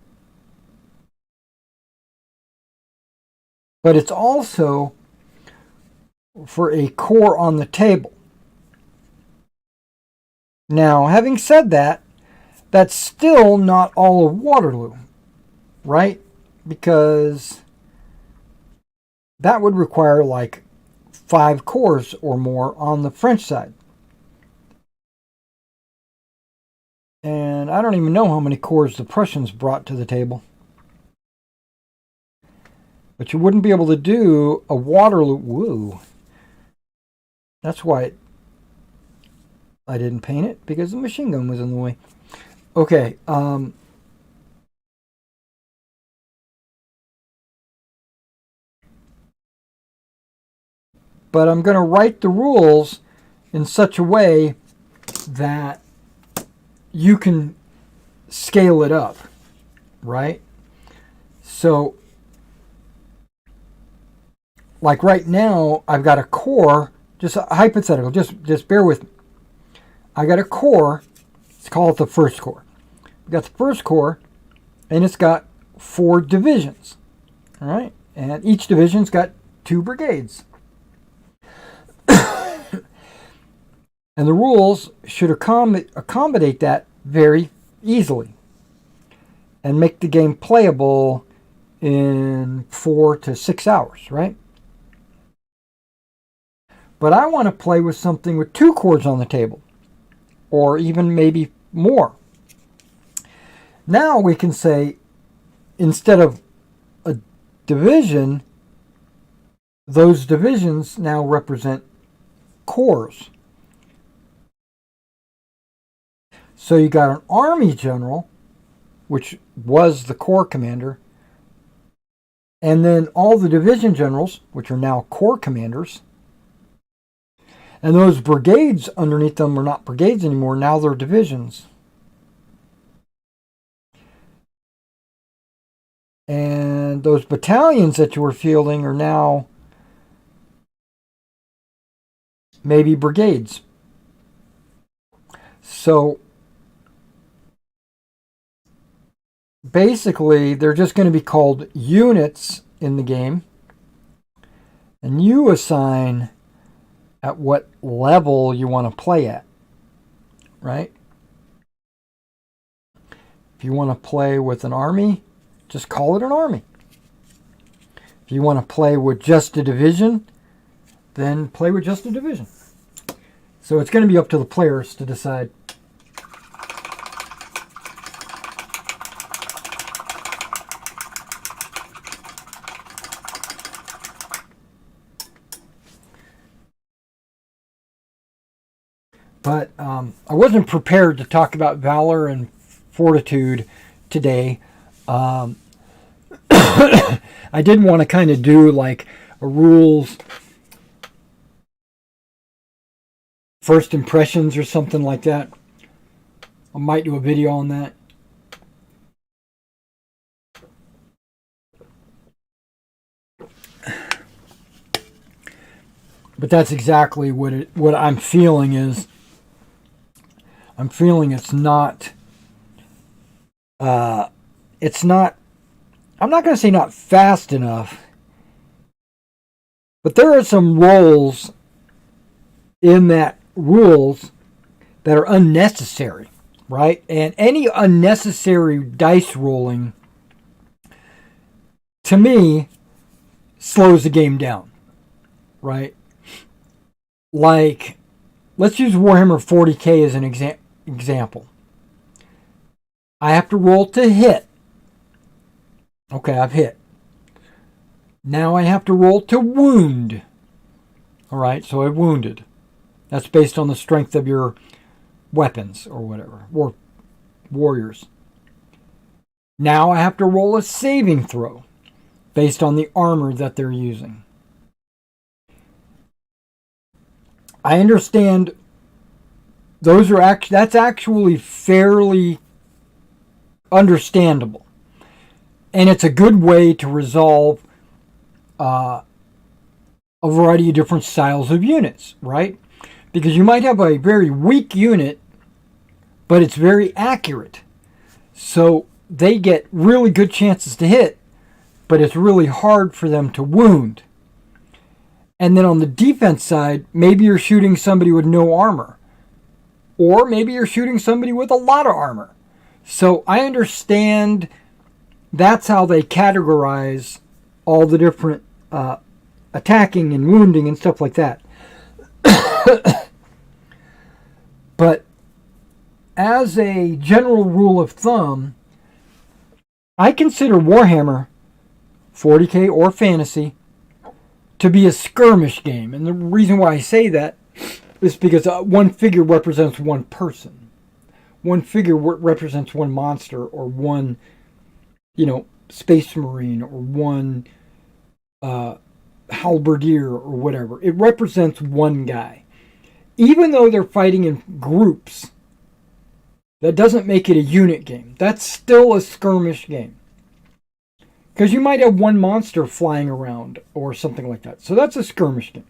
But it's also for a core on the table. Now, having said that, that's still not all of Waterloo, right? Because that would require like 5 cores or more on the French side. And I don't even know how many cores the Prussians brought to the table. But you wouldn't be able to do a Waterloo. Woo. That's why I didn't paint it, because the machine gun was in the way. Okay. But I'm going to write the rules in such a way that you can scale it up, right? So, like right now, I've got a core, just a hypothetical, just bear with me. I got a core, let's call it the first core. I've got the first core, and it's got 4 divisions, all right? And each division's got 2 brigades. And the rules should accommodate that very easily and make the game playable in 4 to 6 hours, right? But I want to play with something with 2 cores on the table, or even maybe more. Now we can say, instead of division, those divisions now represent corps. So you got an army general, which was the corps commander, and then all the division generals, which are now corps commanders. And those brigades underneath them are not brigades anymore. Now they're divisions. And those battalions that you were fielding are now maybe brigades. So basically, they're just going to be called units in the game. And you assign at what level you want to play at, right? If you want to play with an army, just call it an army. If you want to play with just a division, then play with just a division. So it's going to be up to the players to decide. But I wasn't prepared to talk about valor and fortitude today. I did want to kind of do like a rules first impressions or something like that. I might do a video on that. But that's exactly what I'm feeling is. I'm feeling it's not, I'm not going to say not fast enough, but there are some roles in that rules that are unnecessary, right? And any unnecessary dice rolling, to me, slows the game down, right? Like, let's use Warhammer 40k as an example. I have to roll to hit. Okay, I've hit. Now I have to roll to wound. Alright, so I wounded. That's based on the strength of your weapons or whatever. Or warriors. Now I have to roll a saving throw based on the armor that they're using. I understand that's actually fairly understandable. And it's a good way to resolve a variety of different styles of units, right? Because you might have a very weak unit, but it's very accurate. So they get really good chances to hit, but it's really hard for them to wound. And then on the defense side, maybe you're shooting somebody with no armor. Or maybe you're shooting somebody with a lot of armor. So I understand that's how they categorize all the different attacking and wounding and stuff like that. But as a general rule of thumb, I consider Warhammer 40k or fantasy to be a skirmish game. And the reason why I say that is because one figure represents one person. One figure represents one monster or one, space marine or one halberdier or whatever. It represents one guy. Even though they're fighting in groups, that doesn't make it a unit game. That's still a skirmish game. Because you might have one monster flying around or something like that. So that's a skirmish game.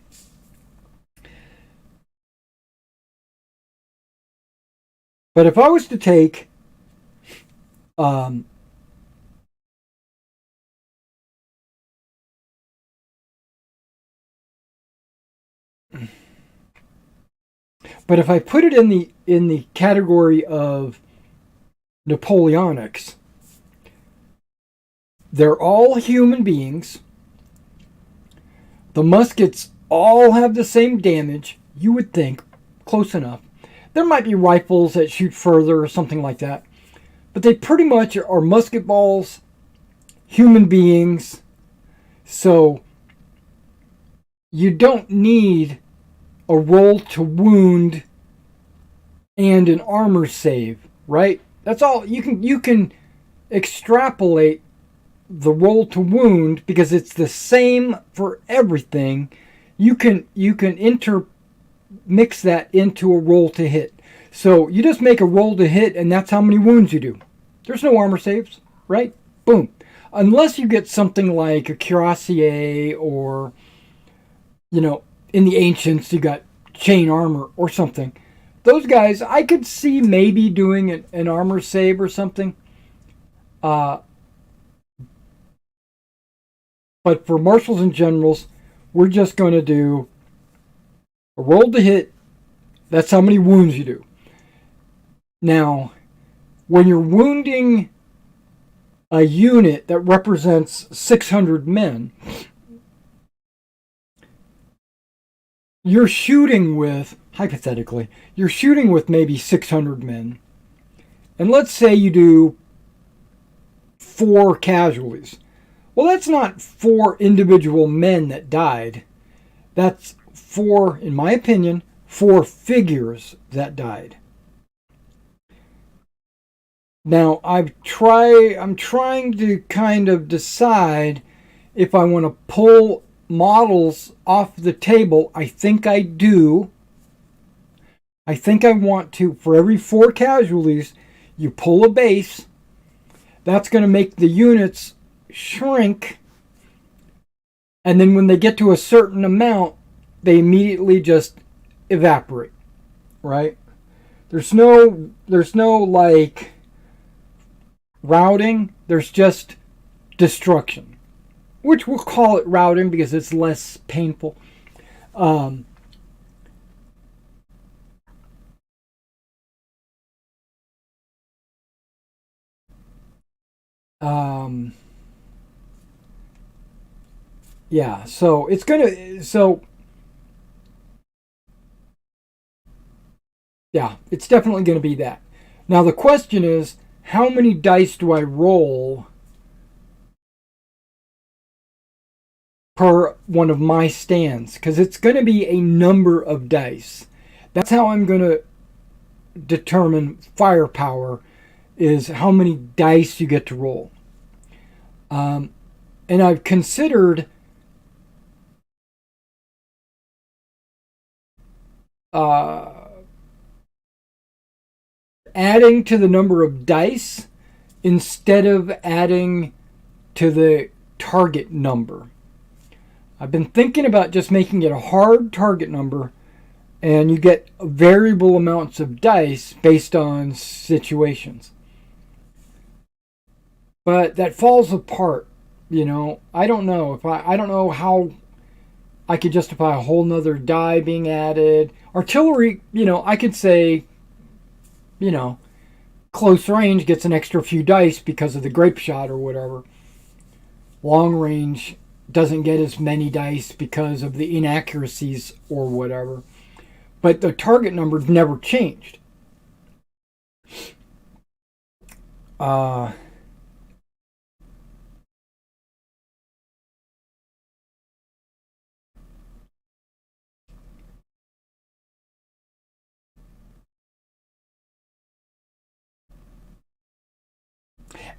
But if I was to take but if I put it in the category of Napoleonics, they're all human beings. The muskets all have the same damage, you would think, close enough. There might be rifles that shoot further or something like that. But they pretty much are musket balls, human beings, So you don't need a roll to wound and an armor save, right? That's all. You can extrapolate the roll to wound because it's the same for everything. You can intermix that into a roll to hit. So you just make a roll to hit, and that's how many wounds you do. There's no armor saves, right? Boom. Unless you get something like a cuirassier, or, in the Ancients you got chain armor or something. Those guys, I could see maybe doing an armor save or something. But for marshals and generals, we're just going to do a roll to hit. That's how many wounds you do. Now, when you're wounding a unit that represents 600 men, you're shooting with, hypothetically, you're shooting with maybe 600 men. And let's say you do 4 casualties. Well, that's not 4 individual men that died. That's 4, in my opinion, 4 figures that died. Now, I'm trying to kind of decide if I want to pull models off the table. I think I do. I think I want to, for every 4 casualties, you pull a base. That's going to make the units shrink. And then when they get to a certain amount, they immediately just evaporate. Right? There's no like routing. There's just destruction, which we'll call it routing because it's less painful. Yeah, so it's definitely gonna be that. Now the question is, how many dice do I roll per one of my stands? Because it's going to be a number of dice. That's how I'm going to determine firepower, is how many dice you get to roll. And I've considered adding to the number of dice instead of adding to the target number. I've been thinking about just making it a hard target number, and you get variable amounts of dice based on situations. But that falls apart, I don't know I don't know how I could justify a whole nother die being added. Artillery, I could say, close range gets an extra few dice because of the grape shot or whatever. Long range doesn't get as many dice because of the inaccuracies or whatever. But the target numbers never changed.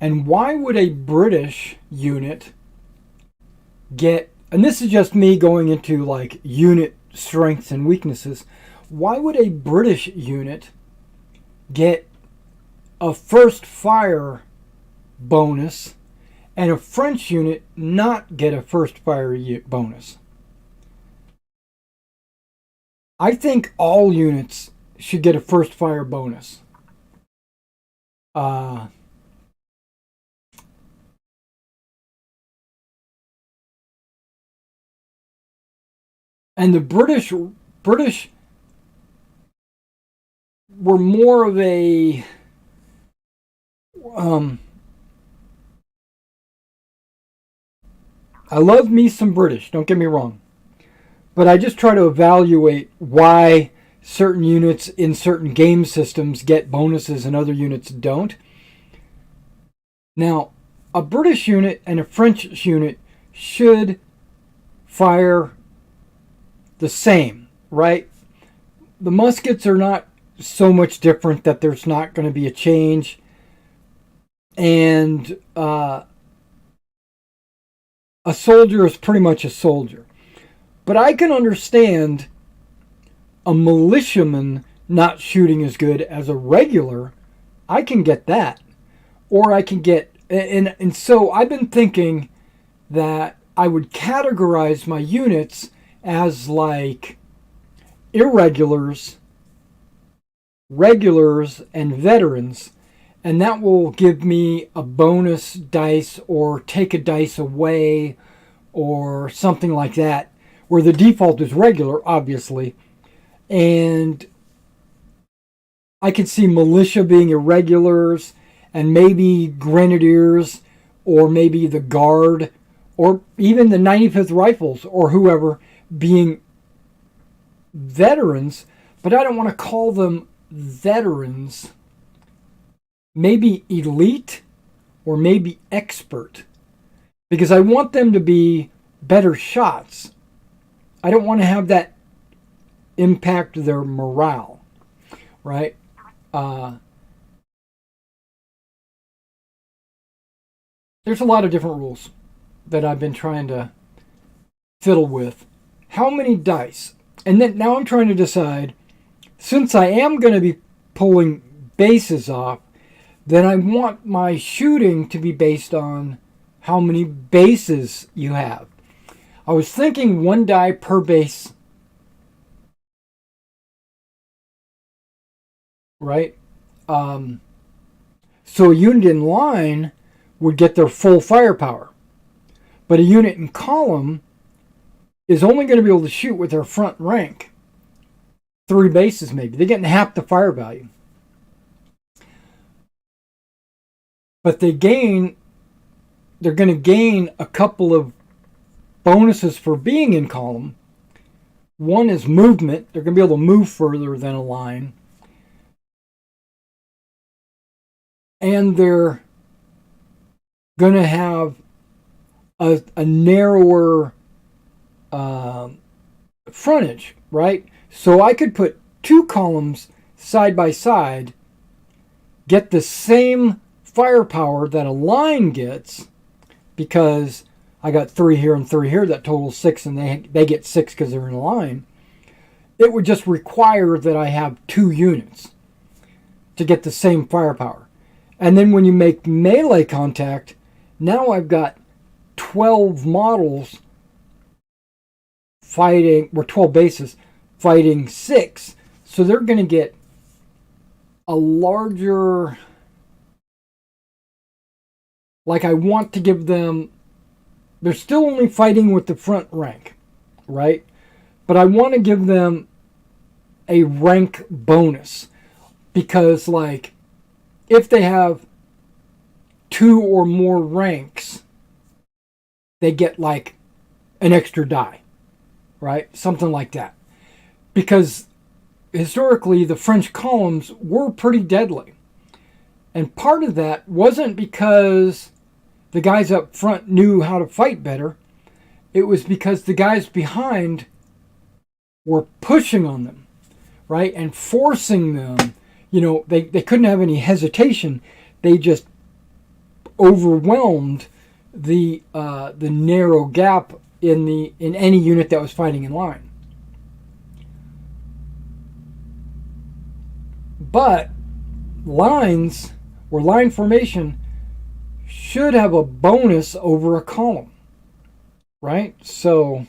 And why would a British unit get, and this is just me going into like unit strengths and weaknesses, why would a British unit get a first fire bonus and a French unit not get a first fire bonus? I think all units should get a first fire bonus. And the British were more of a I love me some British, don't get me wrong. But I just try to evaluate why certain units in certain game systems get bonuses and other units don't. Now, a British unit and a French unit should fire the same, right? The muskets are not so much different that there's not going to be a change. And a soldier is pretty much a soldier. But I can understand a militiaman not shooting as good as a regular. I can get that. Or I can get... And so I've been thinking that I would categorize my units as like irregulars, regulars, and veterans. And that will give me a bonus dice or take a dice away or something like that, where the default is regular, obviously. And I could see militia being irregulars and maybe grenadiers or maybe the guard or even the 95th Rifles or whoever being veterans, but I don't want to call them veterans. Maybe elite or maybe expert, because I want them to be better shots. I don't want to have that impact their morale, right? There's a lot of different rules that I've been trying to fiddle with. How many dice? And then now I'm trying to decide, since I am going to be pulling bases off, then I want my shooting to be based on how many bases you have. I was thinking 1 die per base, right? So a unit in line would get their full firepower. But a unit in column is only going to be able to shoot with their front rank. 3 bases maybe. They're getting half the fire value. But they're going to gain a couple of bonuses for being in column. One is movement. They're going to be able to move further than a line. And they're going to have a narrower frontage, right? So I could put 2 columns side by side, get the same firepower that a line gets, because I got 3 here and 3 here, that totals 6, and they get 6 because they're in a line. It would just require that I have 2 units to get the same firepower. And then when you make melee contact, now I've got 12 models fighting, or 12 bases fighting 6. So they're going to get a larger... Like, I want to give them... They're still only fighting with the front rank, right? But I want to give them a rank bonus. Because, like, if they have 2 or more ranks, they get, like, an extra die, right? Something like that. Because, historically, the French columns were pretty deadly. And part of that wasn't because the guys up front knew how to fight better. It was because the guys behind were pushing on them, right? And forcing them. You know, they couldn't have any hesitation. They just overwhelmed the narrow gap in any unit that was fighting in line. But lines, or line formation, should have a bonus over a column, right? So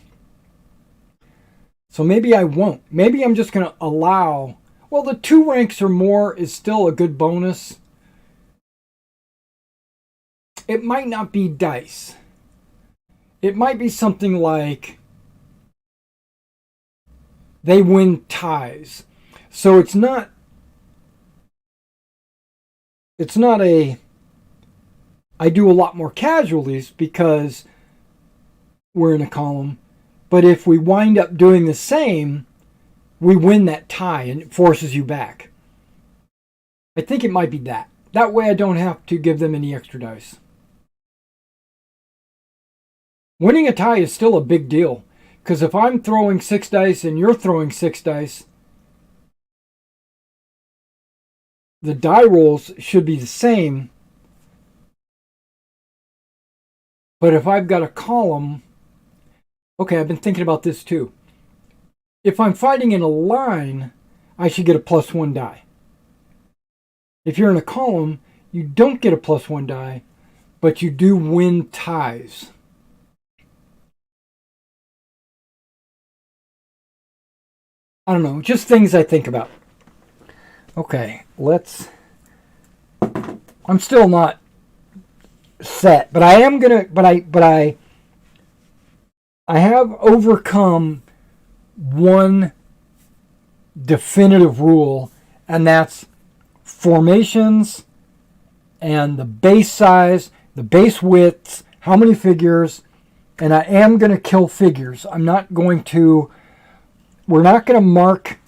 maybe I won't. Maybe I'm just going to allow... Well, the 2 ranks or more is still a good bonus. It might not be dice. It might be something like they win ties. So it's not a... I do a lot more casualties because we're in a column. But if we wind up doing the same, we win that tie and it forces you back. I think it might be that. That way I don't have to give them any extra dice. Winning a tie is still a big deal. Because if I'm throwing 6 dice and you're throwing 6 dice, the die rolls should be the same. But if I've got a column, okay, I've been thinking about this too. If I'm fighting in a line, I should get a +1 die. If you're in a column, you don't get a +1 die, but you do win ties. I don't know, just things I think about. Okay, I'm still not set, but I am gonna, I have overcome one definitive rule, and that's formations and the base size, the base widths, how many figures, and I am going to kill figures. We're not going to mark,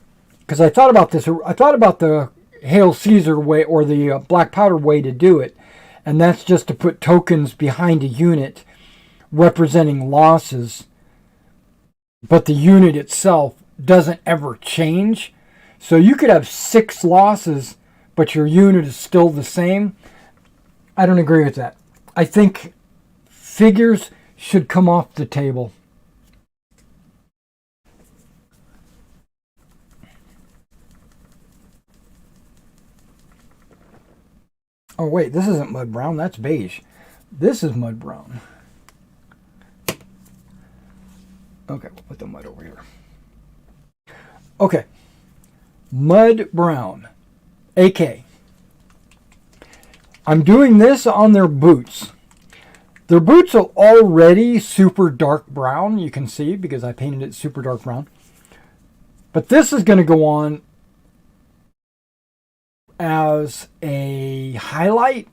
because I thought about this. I thought about the Hail Caesar way or the black powder way to do it, and that's just to put tokens behind a unit representing losses, but the unit itself doesn't ever change. So you could have 6 losses, but your unit is still the same. I don't agree with that. I think figures should come off the table. Oh wait, this isn't mud brown, that's beige. This is mud brown. Okay, we'll put the mud over here. Okay, mud brown, AK. I'm doing this on their boots. Their boots are already super dark brown, you can see, because I painted it super dark brown. But this is going to go on as a highlight,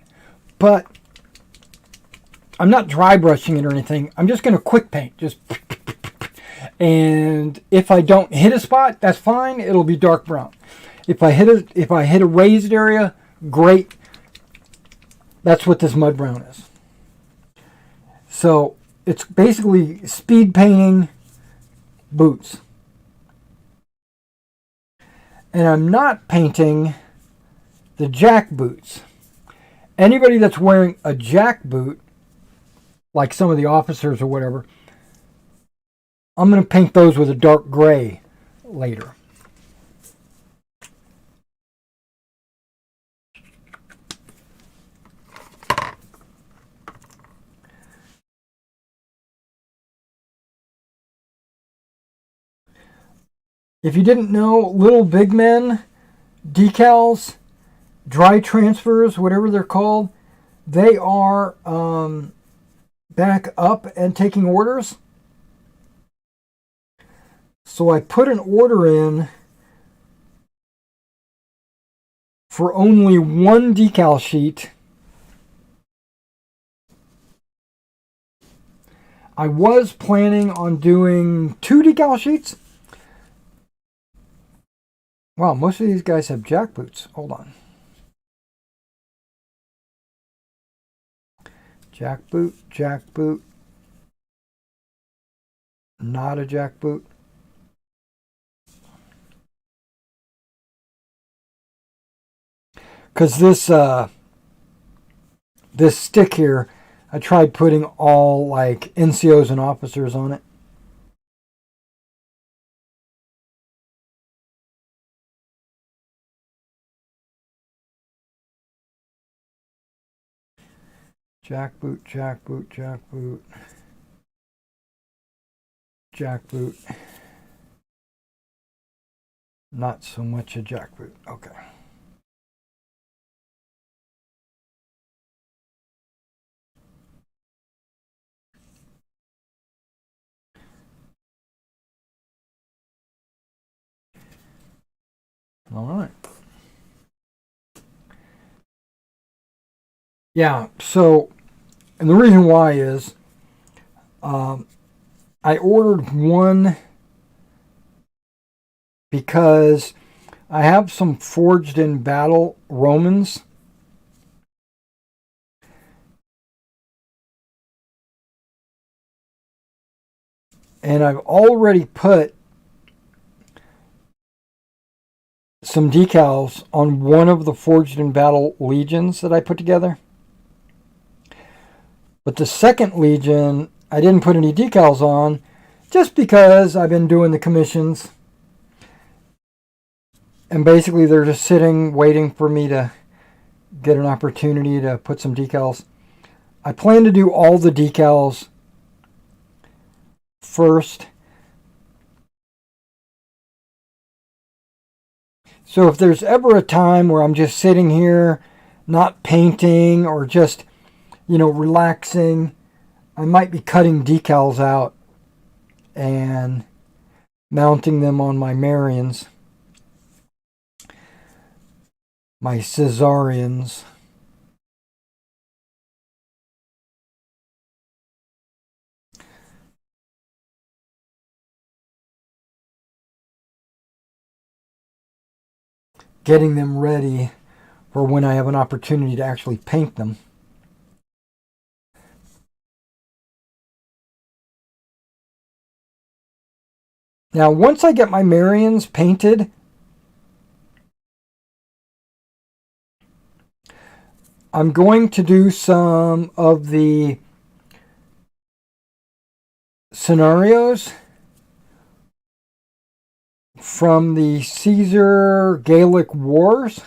but I'm not dry brushing it or anything. I'm just going to quick paint, and if I don't hit a spot, that's fine. It'll be dark brown. If I hit a raised area, great. That's what this mud brown is. So it's basically speed painting boots. And I'm not painting the jack boots. Anybody that's wearing a jack boot, like some of the officers or whatever, I'm going to paint those with a dark gray later. If you didn't know, Little Big Men decals, dry transfers, whatever they're called, they are back up and taking orders. So I put an order in for only 1 decal sheet. I was planning on doing 2 decal sheets. Wow, most of these guys have jack boots. Hold on. Jack boot, not a jack boot. Because this stick here, I tried putting all like NCOs and officers on it. Jack boot, jack boot, jack boot, jack boot. Not so much a jack boot. Okay. All right. Yeah, so, and the reason why is I ordered 1 because I have some forged in battle Romans. And I've already put some decals on one of the Forged in Battle Legions that I put together. But the second Legion, I didn't put any decals on just because I've been doing the commissions. And basically they're just sitting, waiting for me to get an opportunity to put some decals. I plan to do all the decals first. So if there's ever a time where I'm just sitting here, not painting or just, relaxing, I might be cutting decals out and mounting them on my Marians, my Caesarians. Getting them ready for when I have an opportunity to actually paint them. Now, once I get my Marians painted, I'm going to do some of the scenarios from the Caesar Gaelic Wars.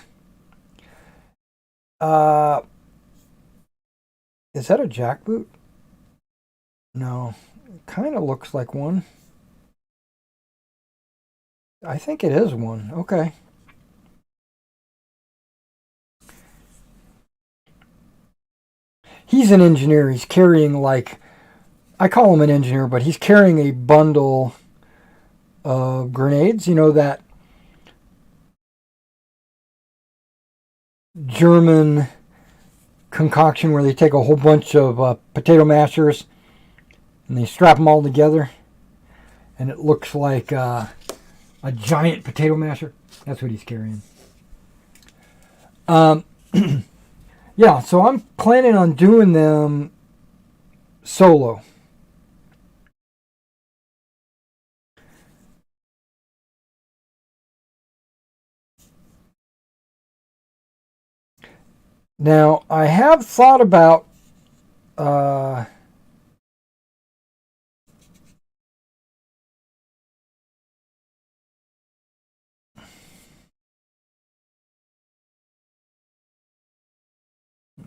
Is that a jackboot? No, it kind of looks like one. I think it is one. Okay. He's an engineer. He's carrying I call him an engineer, but he's carrying a bundle of grenades. You know, that German concoction where they take a whole bunch of potato mashers and they strap them all together and it looks like a giant potato masher. That's what he's carrying. Yeah, so I'm planning on doing them solo. Now, I have thought about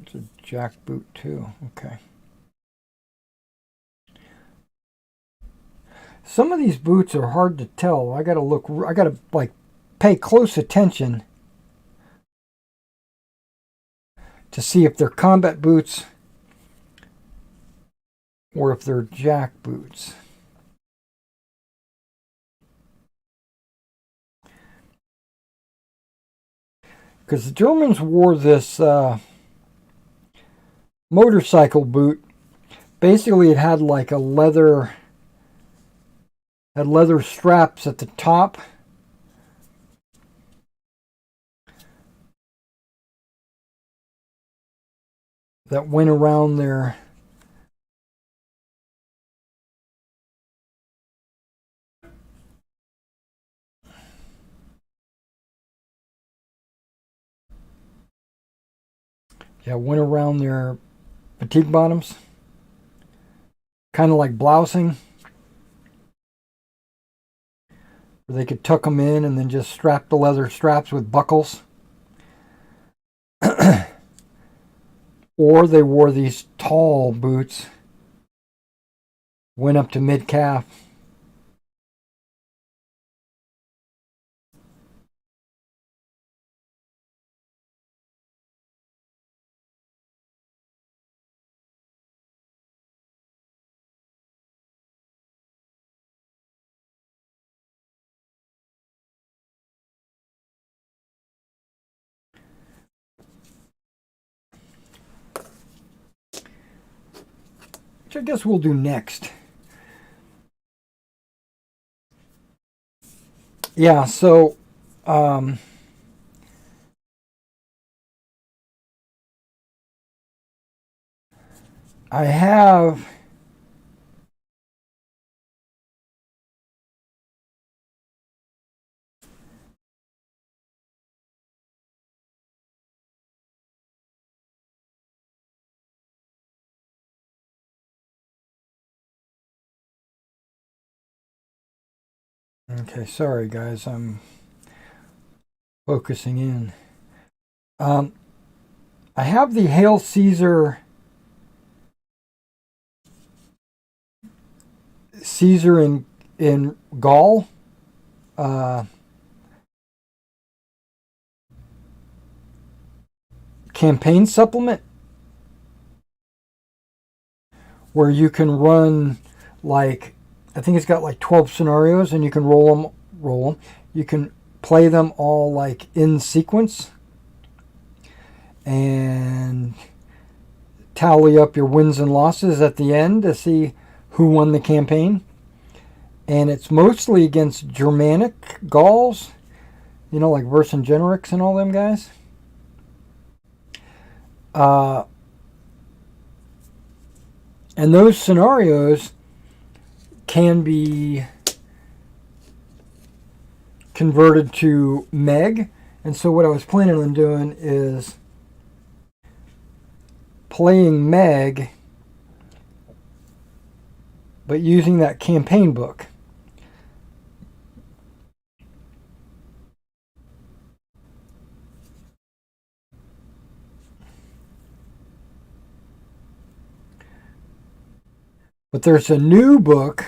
it's a jackboot too. Okay. Some of these boots are hard to tell. I gotta pay close attention to see if they're combat boots or if they're jack boots. Because the Germans wore this motorcycle boot. Basically, it had like had leather straps at the top. That went around their fatigue bottoms, kind of like blousing, where they could tuck them in and then just strap the leather straps with buckles. Or they wore these tall boots, went up to mid-calf. Which I guess we'll do next. Yeah, so I have Okay, sorry guys, I'm focusing in. I have the Hail Caesar in Gaul. Campaign supplement where you can run, like, I think it's got like 12 scenarios and you can roll them. You can play them all like in sequence and tally up your wins and losses at the end to see who won the campaign. And it's mostly against Germanic Gauls, you know, like Vercingetorix and all them guys. And those scenarios can be converted to Meg. And so what I was planning on doing is playing Meg, but using that campaign book. But there's a new book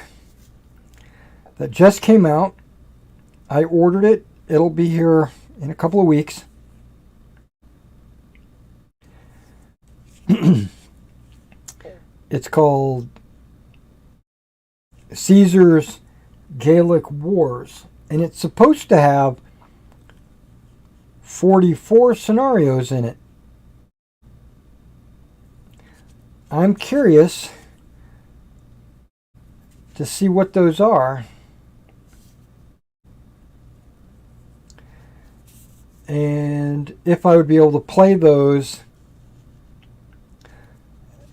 that just came out. I ordered it. It'll be here in a couple of weeks. It's called Caesar's Gallic Wars. And it's supposed to have 44 scenarios in it. I'm curious to see what those are. And if I would be able to play those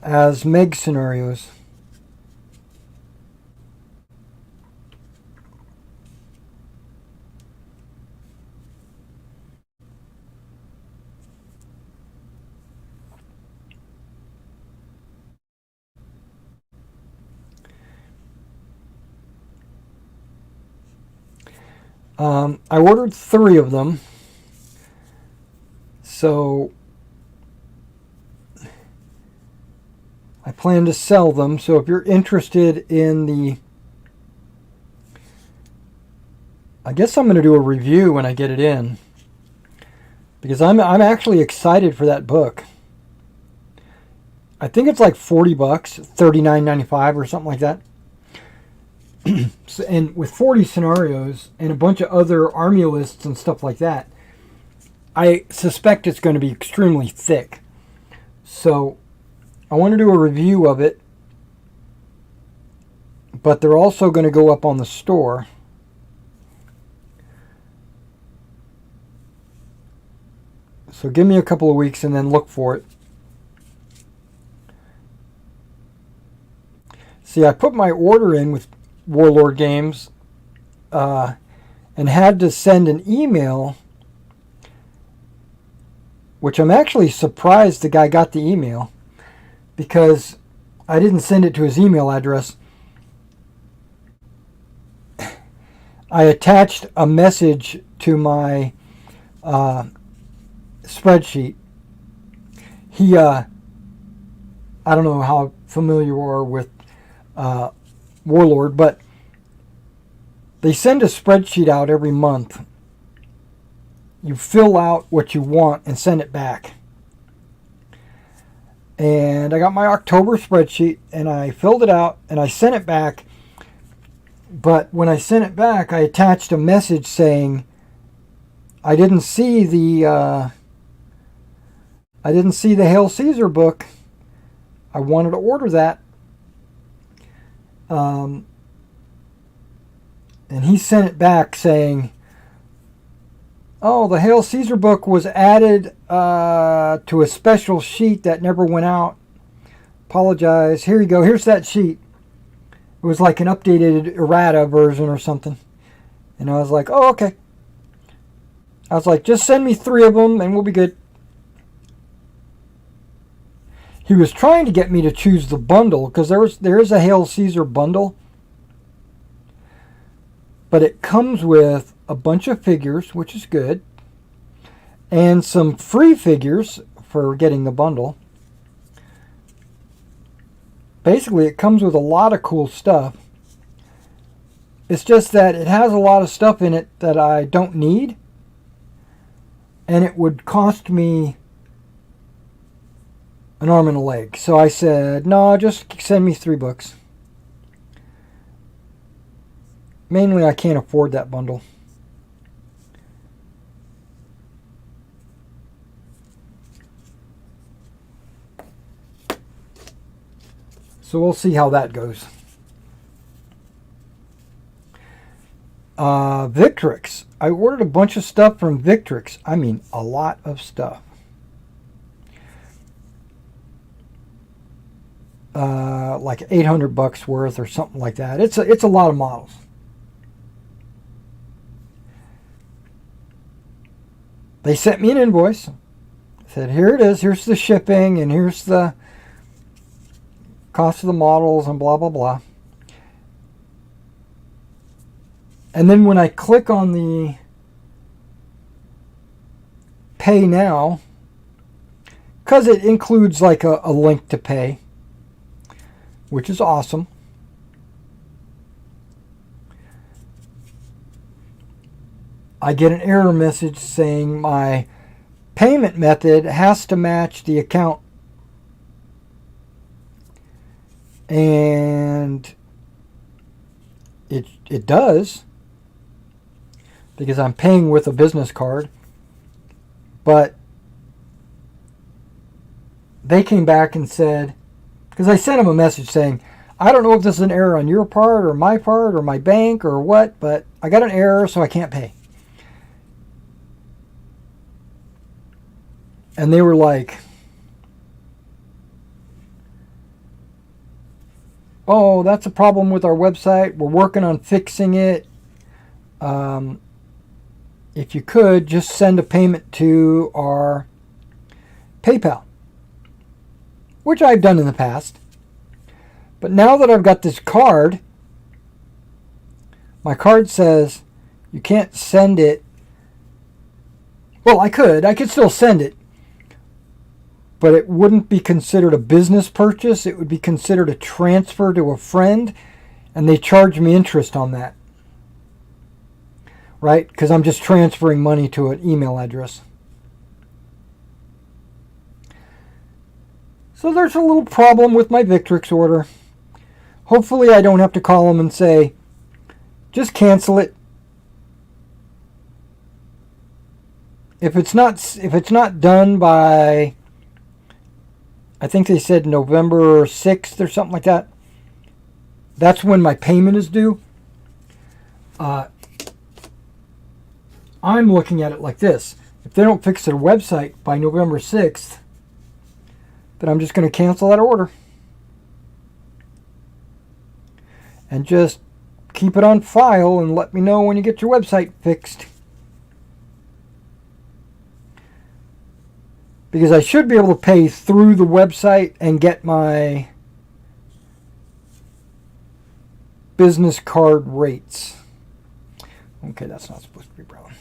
as Meg scenarios. I ordered 3 of them. So I plan to sell them. So if you're interested in the... I guess I'm going to do a review when I get it in. Because I'm actually excited for that book. I think it's like $40, $39.95 or something like that. And with 40 scenarios and a bunch of other army lists and stuff like that, I suspect it's going to be extremely thick. So I want to do a review of it, but they're also going to go up on the store. So give me a couple of weeks and then look for it. See, I put my order in with Warlord Games and had to send an email, which I'm actually surprised the guy got the email because I didn't send it to his email address. I attached a message to my spreadsheet. He, I don't know how familiar you are with Warlord, but they send a spreadsheet out every month. You fill out what you want and send it back. And I got my October spreadsheet and I filled it out and I sent it back. But when I sent it back, I attached a message saying I didn't see the Hail Caesar book. I wanted to order that. And he sent it back saying, oh, the Hail Caesar book was added to a special sheet that never went out. Apologize. Here you go. Here's that sheet. It was like an updated errata version or something. And I was like, oh, okay. I was like, just send me 3 of them and we'll be good. He was trying to get me to choose the bundle because there is a Hail Caesar bundle. but it comes with a bunch of figures, which is good, and some free figures for getting the bundle. Basically, it comes with a lot of cool stuff. It's just that it has a lot of stuff in it that I don't need, and it would cost me an arm and a leg. So I said, no, just send me 3 books. Mainly, I can't afford that bundle. So we'll see how that goes. Victrix. I ordered a bunch of stuff from Victrix. I mean, a lot of stuff. Like $800 worth or something like that. It's a lot of models. They sent me an invoice. Said, here it is. Here's the shipping, and here's the cost of the models, and blah, blah, blah. And then when I click on the pay now, because it includes like a link to pay, which is awesome. I get an error message saying my payment method has to match the account. And it does, because I'm paying with a business card. But they came back and said, because I sent them a message saying, I don't know if this is an error on your part or my bank or what, but I got an error, so I can't pay. And they were like, oh, that's a problem with our website. We're working on fixing it. If you could, just send a payment to our PayPal, which I've done in the past. But now that I've got this card, my card says you can't send it. Well, I could still send it, but it wouldn't be considered a business purchase. It would be considered a transfer to a friend, and they charge me interest on that. Right? Because I'm just transferring money to an email address. So there's a little problem with my Victrix order. Hopefully I don't have to call them and say, just cancel it. If it's not done by, I think they said November 6th or something like that, that's when my payment is due. I'm looking at it like this. If they don't fix their website by November 6th, then I'm just going to cancel that order. And just keep it on file and let me know when you get your website fixed. Because I should be able to pay through the website and get my business card rates. Okay, that's not supposed to be brown.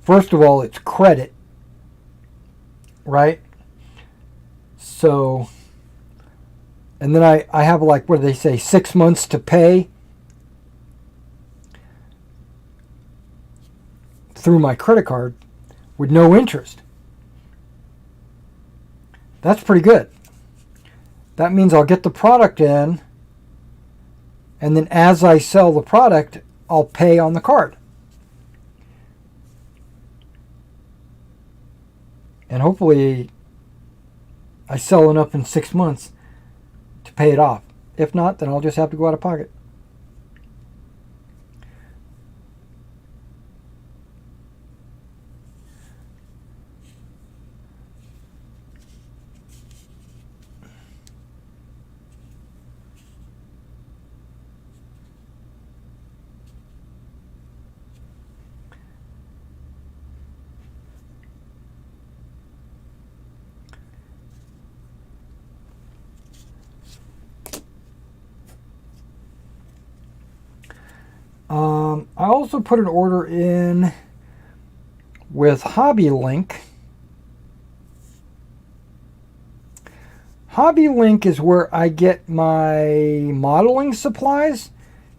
First of all, it's credit, right? So, and then I have like, what do they say, 6 months to pay through my credit card with no interest. That's pretty good. That means I'll get the product in, and then as I sell the product, I'll pay on the card. And hopefully I sell enough in 6 months to pay it off. If not, then I'll just have to go out of pocket. also put an order in with Hobby Link. Hobby Link is where I get my modeling supplies,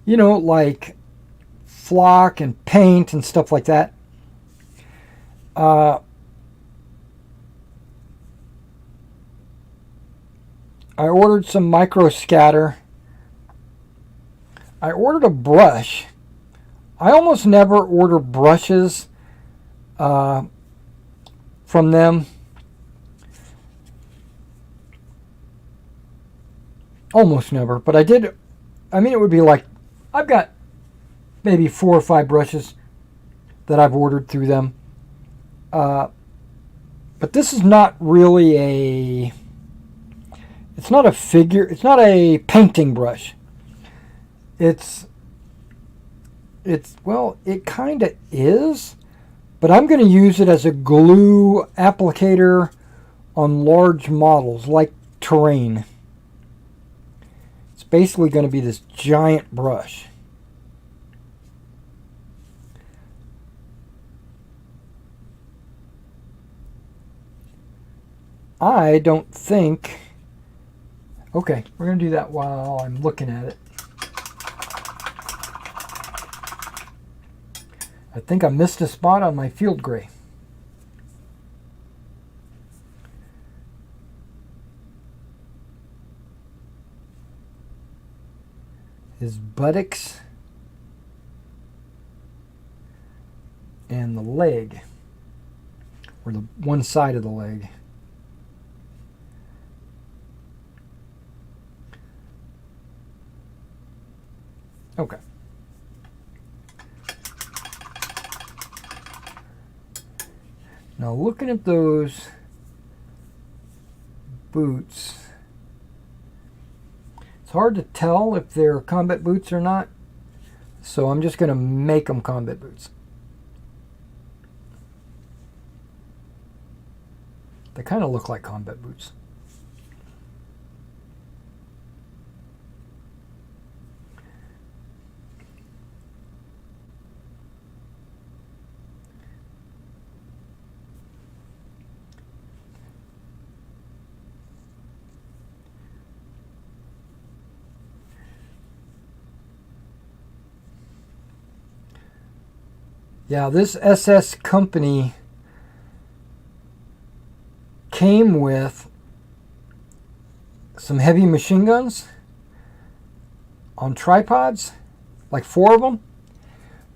you know, like flock and paint and stuff like that. I ordered some micro scatter. I ordered a brush. I almost never order brushes from them. Almost never, but I did. I mean, it would be like, I've got maybe 4 or 5 brushes that I've ordered through them. But this is not really a, it's not a figure, it's not a painting brush. Well, it kind of is, but I'm going to use it as a glue applicator on large models like terrain. It's basically going to be this giant brush. I don't think... Okay, we're going to do that while I'm looking at it. I think I missed a spot on my field gray. His buttocks and the leg, or the one side of the leg. Okay. Now looking at those boots, it's hard to tell if they're combat boots or not, so I'm just going to make them combat boots. They kind of look like combat boots. Yeah, this SS company came with some heavy machine guns on tripods, like 4 of them,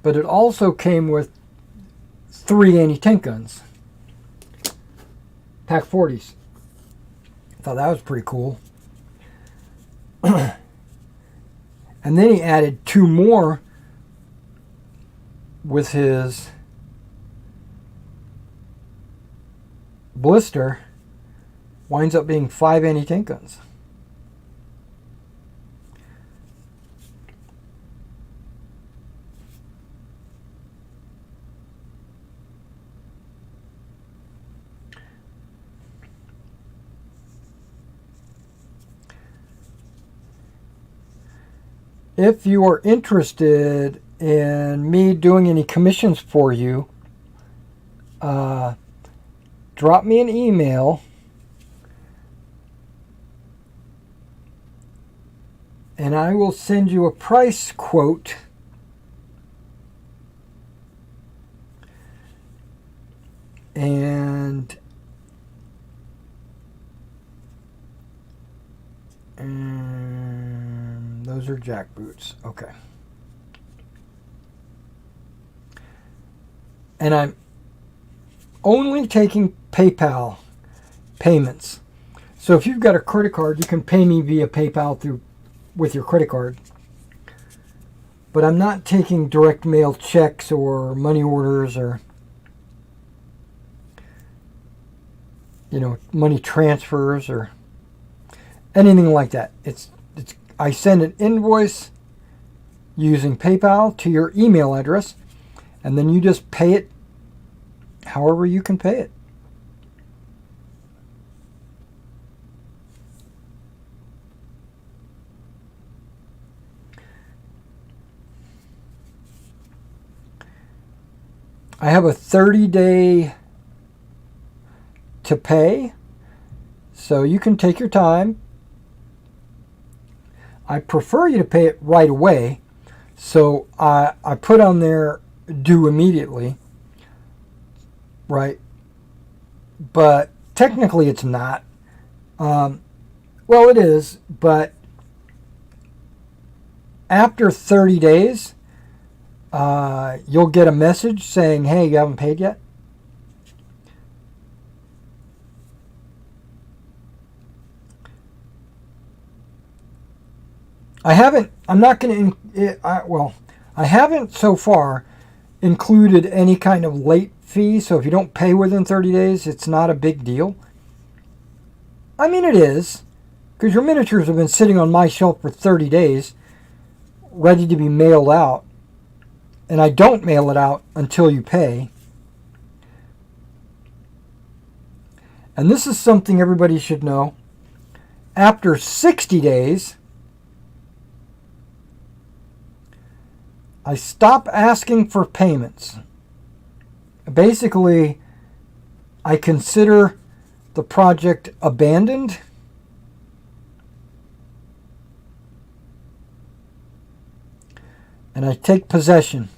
but it also came with 3 anti-tank guns, Pack 40s. I thought that was pretty cool. And then he added 2 more with his blister. Winds up being 5 anti-tank guns. If you are interested in me doing any commissions for you, drop me an email and I will send you a price quote and those are jack boots. Okay. And I'm only taking PayPal payments. So if you've got a credit card, you can pay me via PayPal with your credit card. But I'm not taking direct mail checks or money orders or, you know, money transfers or anything like that. I send an invoice using PayPal to your email address, and then you just pay it however you can pay it. I have a 30-day to pay, so you can take your time. I prefer you to pay it right away, so I put on there due immediately, right? But technically it's not. Well, it is, but after 30 days, you'll get a message saying, hey, you haven't paid yet. I haven't so far included any kind of late fee, so if you don't pay within 30 days, it's not a big deal. I mean, it is, because your miniatures have been sitting on my shelf for 30 days, ready to be mailed out, and I don't mail it out until you pay. And this is something everybody should know. After 60 days, I stop asking for payments. Basically, I consider the project abandoned. And I take possession.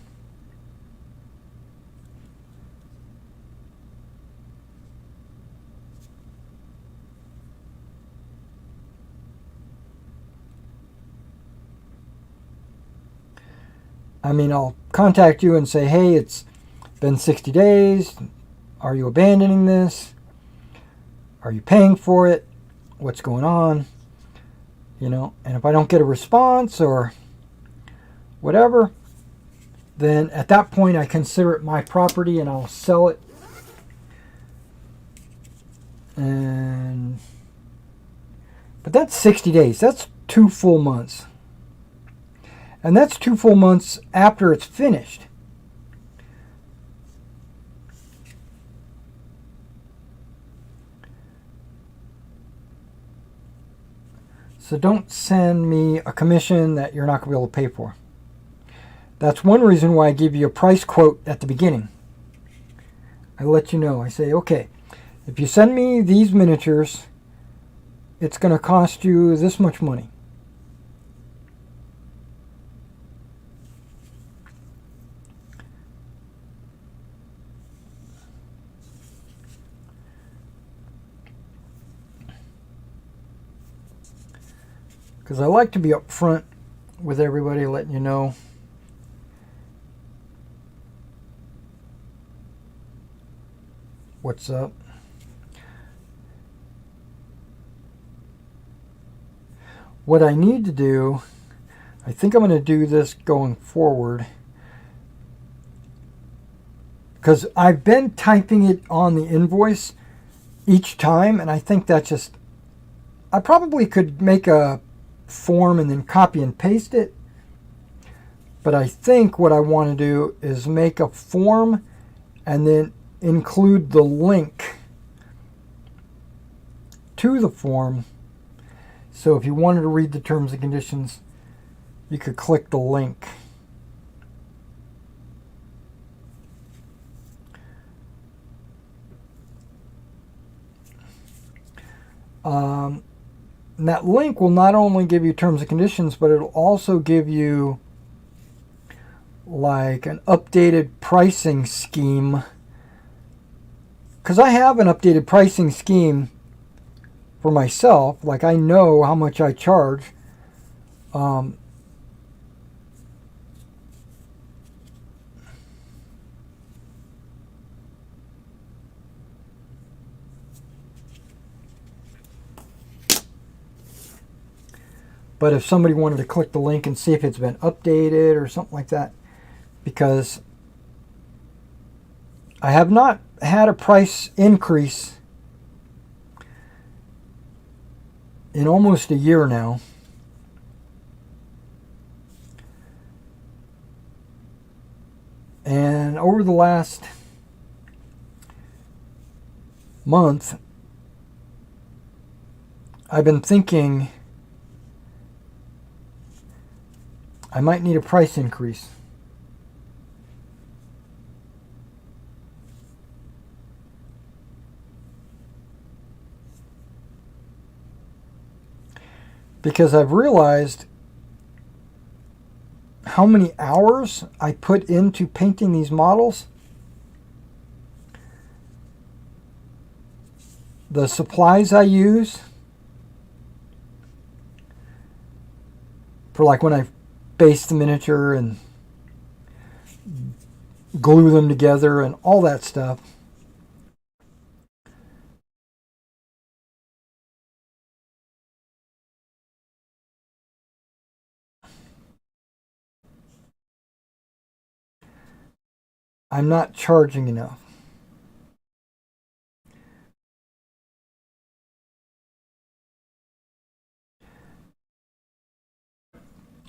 I mean, I'll contact you and say, hey, it's been 60 days. Are you abandoning this? Are you paying for it? What's going on? You know, and if I don't get a response or whatever, then at that point I consider it my property and I'll sell it. But that's 60 days. That's 2 full months. And that's 2 full months after it's finished. So don't send me a commission that you're not going to be able to pay for. That's one reason why I give you a price quote at the beginning. I let you know. I say, okay, if you send me these miniatures, it's going to cost you this much money. Because I like to be upfront with everybody, letting you know what's up. What I need to do, I think I'm going to do this going forward, because I've been typing it on the invoice each time, and I think that just, I probably could make a form and then copy and paste it, but I think what I want to do is make a form and then include the link to the form, so if you wanted to read the terms and conditions, you could click the link. And that link will not only give you terms and conditions, but it'll also give you like an updated pricing scheme. Because I have an updated pricing scheme for myself. Like, I know how much I charge. But if somebody wanted to click the link and see if it's been updated or something like that, because I have not had a price increase in almost a year now. And over the last month, I've been thinking I might need a price increase. because I've realized how many hours I put into painting these models. The supplies I use for, like, when I base the miniature and glue them together and all that stuff. I'm not charging enough.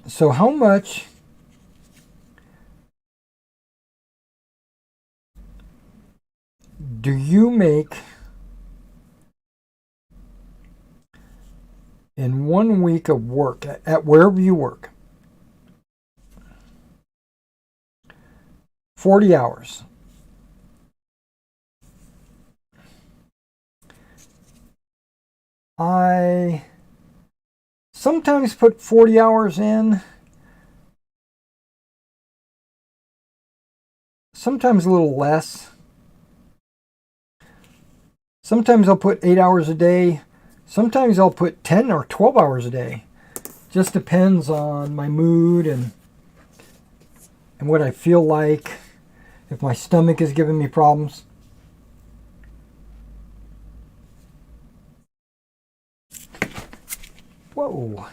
So how much do you make in 1 week of work at wherever you work? 40 hours. I sometimes put 40 hours in, sometimes a little less. Sometimes I'll put 8 hours a day. Sometimes I'll put 10 or 12 hours a day. Just depends on my mood and what I feel like, if my stomach is giving me problems. Whoa.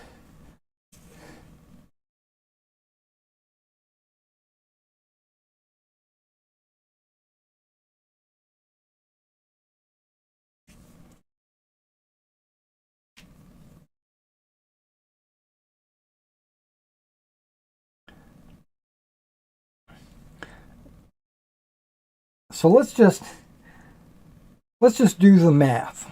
So let's just do the math.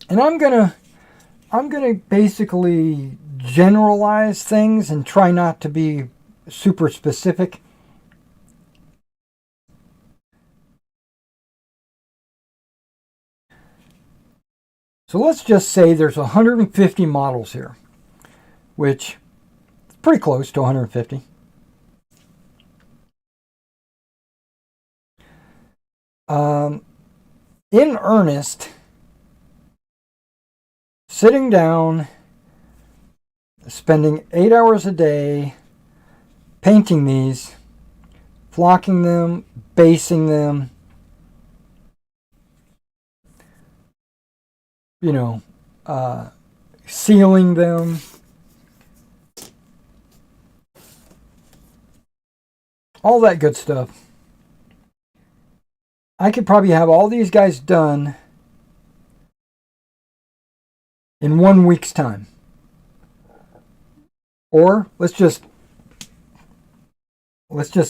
And I'm gonna basically generalize things and try not to be super specific. So let's just say there's 150 models here, which is pretty close to 150. In earnest, sitting down, spending 8 hours a day painting these, flocking them, basing them, you know, sealing them, all that good stuff. I could probably have all these guys done in 1 week's time. Or let's just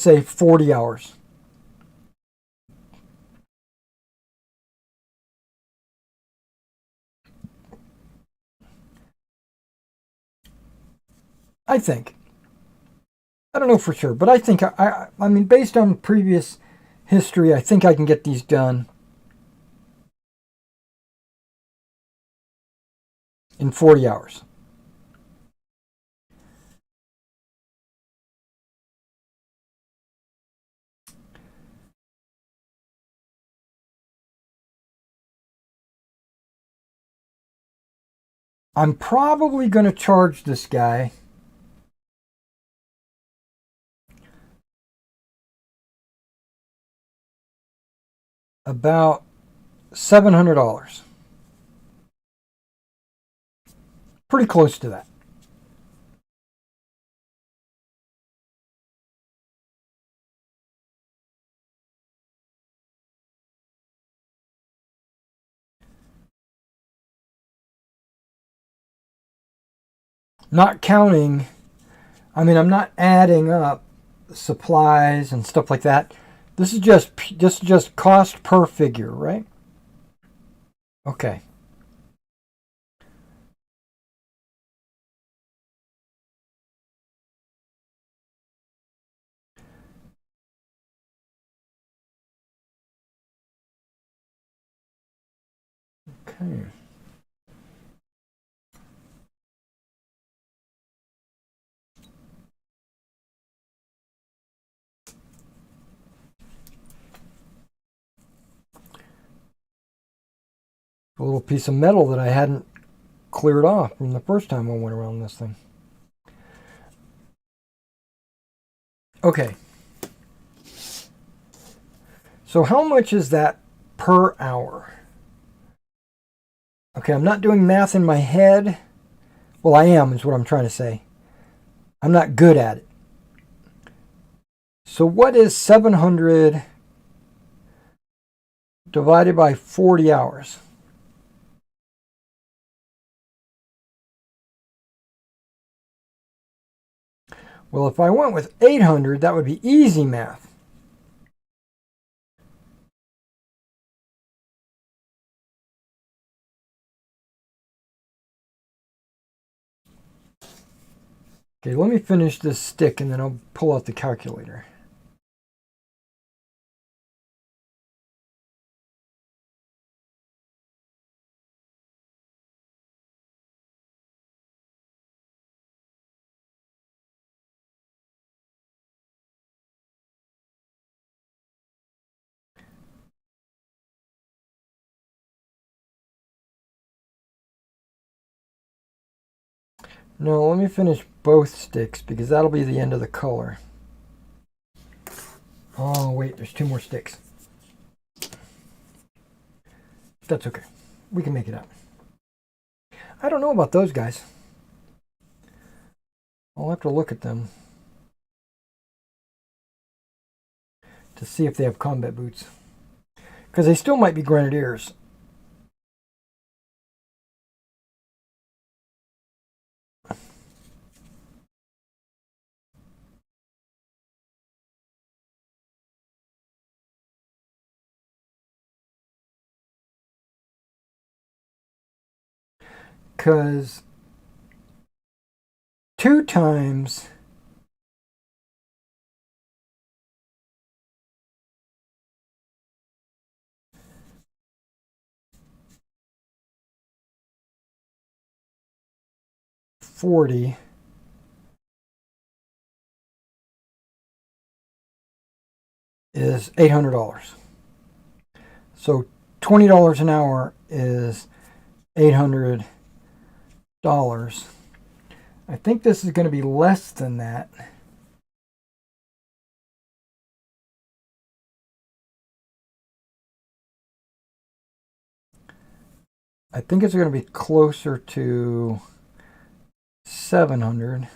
say 40 hours. I think. I don't know for sure, but I think I mean, based on previous history, I think I can get these done in 40 hours. I'm probably going to charge this guy about $700. Pretty close to that. Not counting, I mean, I'm not adding up supplies and stuff like that. This is just cost per figure, right? Okay. Okay. A little piece of metal that I hadn't cleared off from the first time I went around this thing. Okay. So how much is that per hour? Okay, I'm not doing math in my head. Well, I am, is what I'm trying to say. I'm not good at it. So what is 700 divided by 40 hours? Well, if I went with 800, that would be easy math. Okay, let me finish this stick and then I'll pull out the calculator. No, let me finish both sticks because that'll be the end of the color. Oh, wait, there's 2 more sticks. That's okay. We can make it up. I don't know about those guys. I'll have to look at them to see if they have combat boots. Because they still might be grenadiers. Because 2 times $40 is $800. So $20 an hour is $800. I think this is going to be less than that. I think it's going to be closer to 700.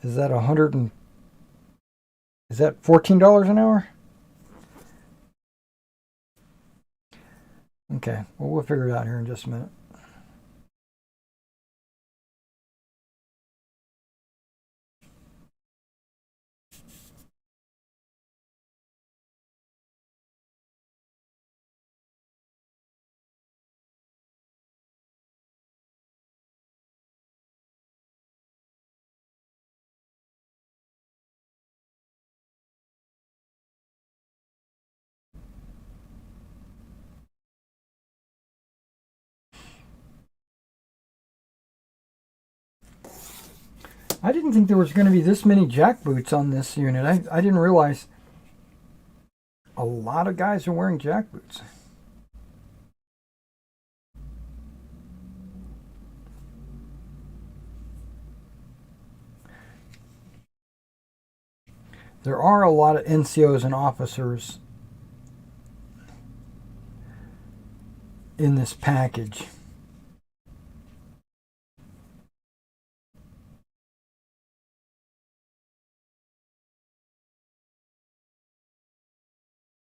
Is that is that $14 an hour? Okay, well, we'll figure it out here in just a minute. I didn't think there was going to be this many jackboots on this unit. I didn't realize a lot of guys are wearing jackboots. There are a lot of NCOs and officers in this package.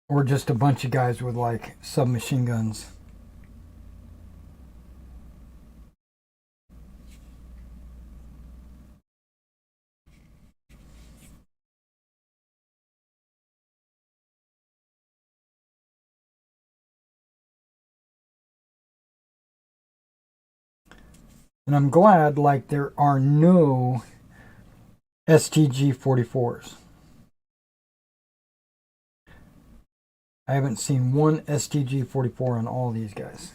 Or just a bunch of guys with like submachine guns. And I'm glad like there are no STG 44s. I haven't seen one STG 44 on all these guys.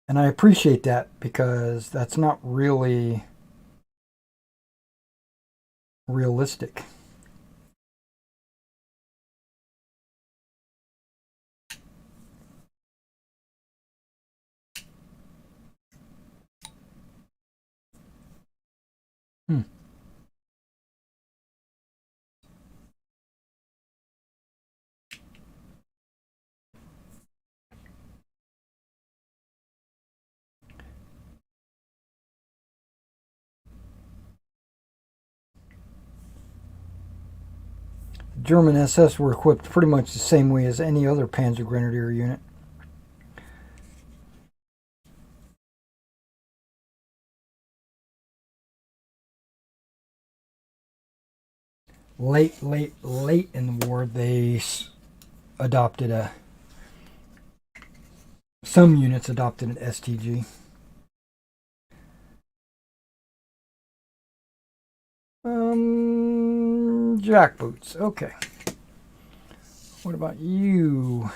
And I appreciate that because that's not really realistic. German SS were equipped pretty much the same way as any other Panzer Grenadier unit. Late in the war, they adopted some units adopted an STG. Jackboots. Okay. What about you?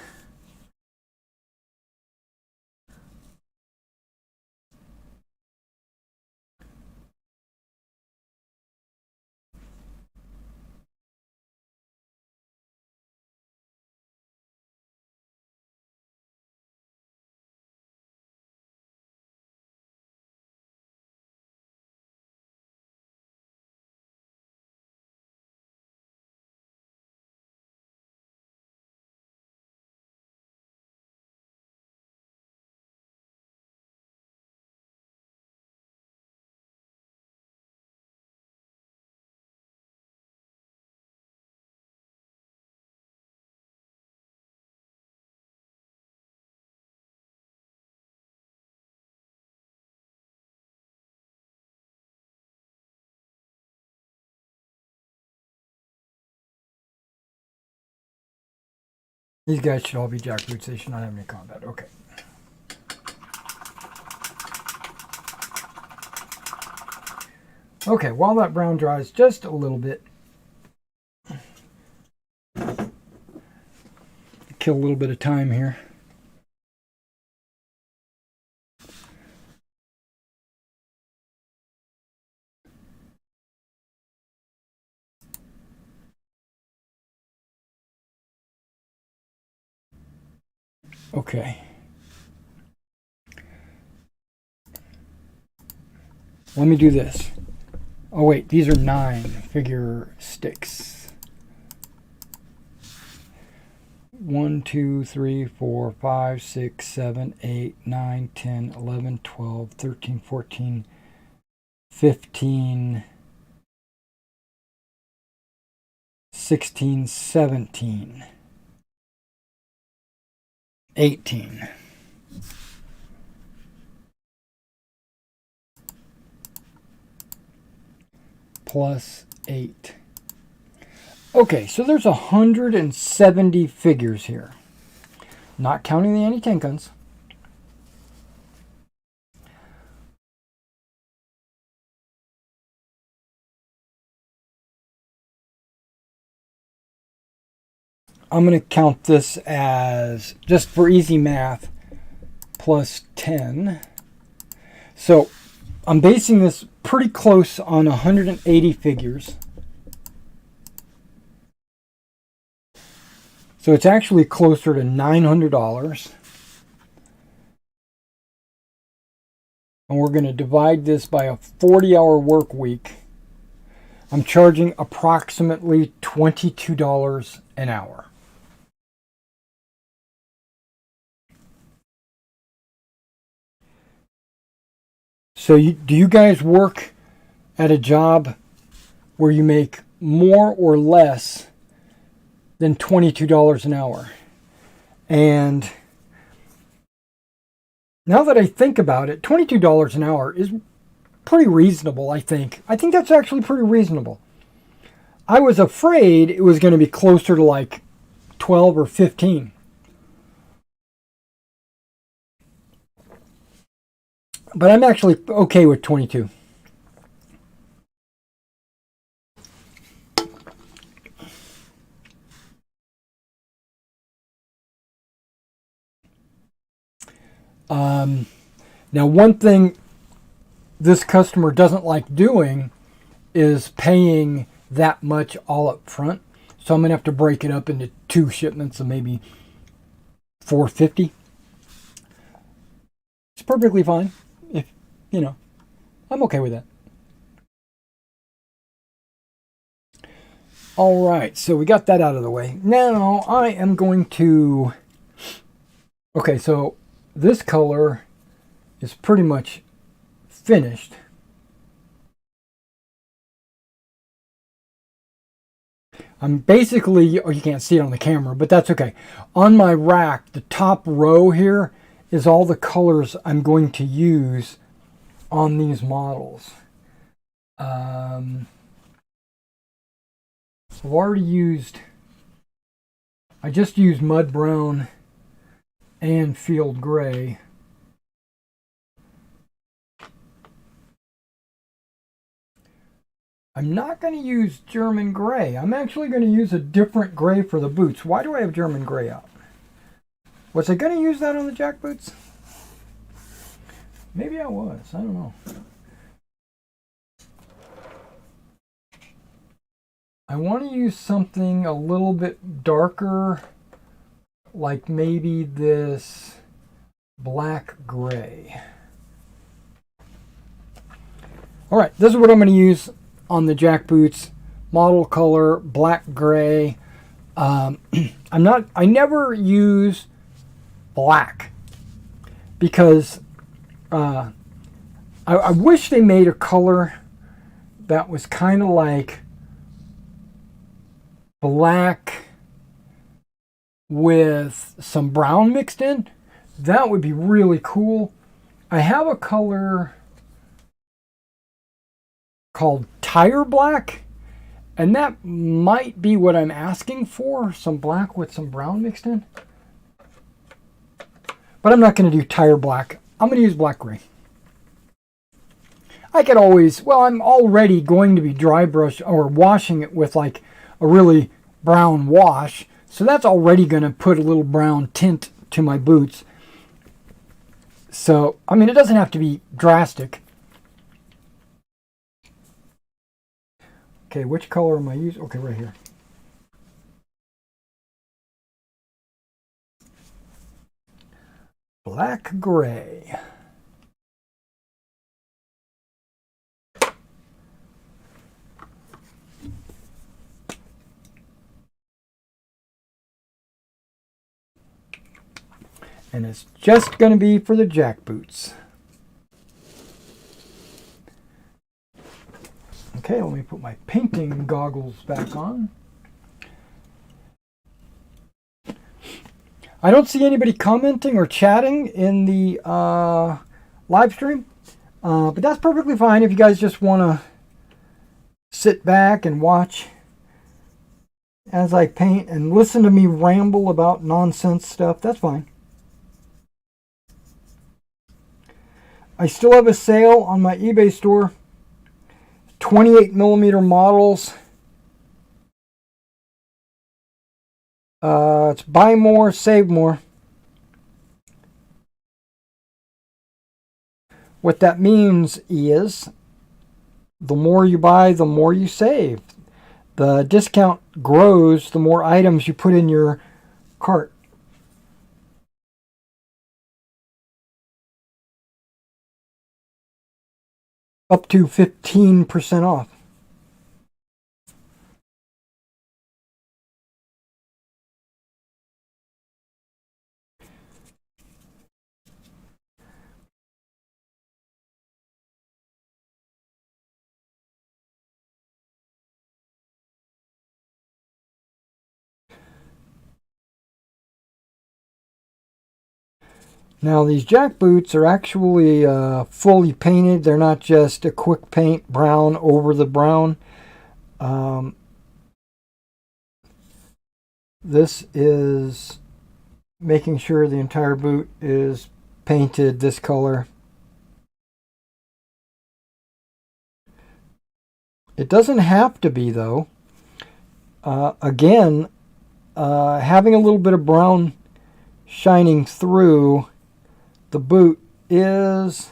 These guys should all be jackboots. They should not have any combat. Okay. Okay, while that brown dries just a little bit, kill a little bit of time here. Okay. Let me do this. Oh wait, these are 9 figure sticks. 1, 2, 3, 4, 5, 6, 7, 8, 9, 10, 11, 12, 13, 14, 15, 16, 17, 18. Plus 8. Okay, so there's 170 figures here. Not counting the anti-tank guns. I'm going to count this as, just for easy math, plus 10. So I'm basing this pretty close on 180 figures. So it's actually closer to $900. And we're going to divide this by a 40-hour work week. I'm charging approximately $22 an hour. So do you guys work at a job where you make more or less than $22 an hour? And now that I think about it, $22 an hour is pretty reasonable, I think. I think that's actually pretty reasonable. I was afraid it was going to be closer to like 12 or 15. But I'm actually okay with 22. Now, one thing this customer doesn't like doing is paying that much all up front. So I'm going to have to break it up into 2 shipments of maybe $450. It's perfectly fine. If, you know, I'm okay with that. All right, so we got that out of the way. Now I am going to... Okay, so this color is pretty much finished. I'm basically, oh, you can't see it on the camera, but that's okay. On my rack, the top row here is all the colors I'm going to use on these models. I've already used, I just used mud brown and field gray. I'm not going to use German gray. I'm actually going to use a different gray for the boots. Why do I have German gray out? Was I going to use that on the jack boots? Maybe I was. I don't know. I want to use something a little bit darker, like maybe this black gray. All right, this is what I'm going to use on the jack boots. Model color, black gray. I never use black because I wish they made a color that was kind of like black with some brown mixed in. That would be really cool. I have a color called tire black, and that might be what I'm asking for, some black with some brown mixed in. But I'm not going to do tire black. I'm going to use black gray. I could always, well, I'm already going to be dry brush or washing it with like a really brown wash, so that's already going to put a little brown tint to my boots. So, I mean, it doesn't have to be drastic. Okay, which color am I using? Okay, right here. Black gray. And it's just going to be for the jack boots. Okay, let me put my painting goggles back on. I don't see anybody commenting or chatting in the live stream, but that's perfectly fine if you guys just want to sit back and watch as I paint and listen to me ramble about nonsense stuff. That's fine. I still have a sale on my eBay store. 28mm models. It's buy more, save more. What that means is the more you buy, the more you save. The discount grows the more items you put in your cart. Up to 15% off. Now these jack boots are actually fully painted. They're not just a quick paint brown over the brown. This is making sure the entire boot is painted this color. It doesn't have to be though. Again, having a little bit of brown shining through the boot is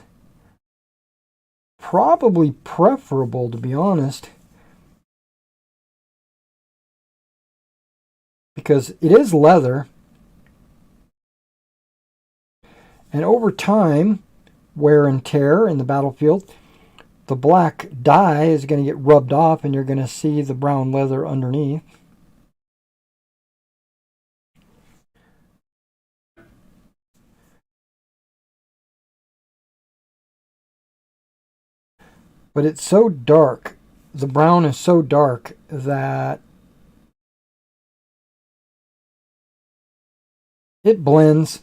probably preferable, to be honest, because it is leather, and over time, wear and tear in the battlefield, the black dye is going to get rubbed off and you're going to see the brown leather underneath. But it's so dark, the brown is so dark that it blends.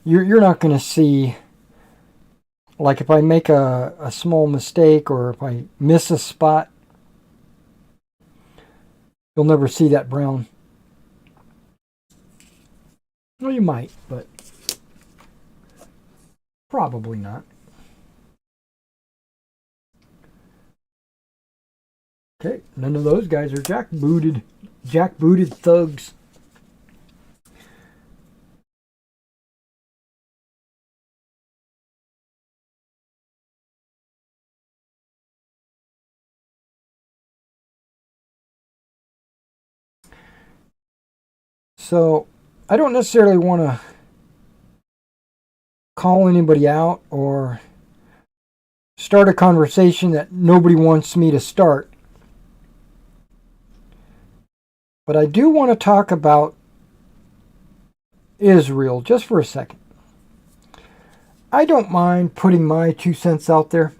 You're not going to see, like if I make a small mistake or if I miss a spot, you'll never see that brown. Well, you might, but probably not. Okay, none of those guys are jackbooted thugs. So, I don't necessarily want to call anybody out or start a conversation that nobody wants me to start. But I do want to talk about Israel just for a second. I don't mind putting my 2 cents out there.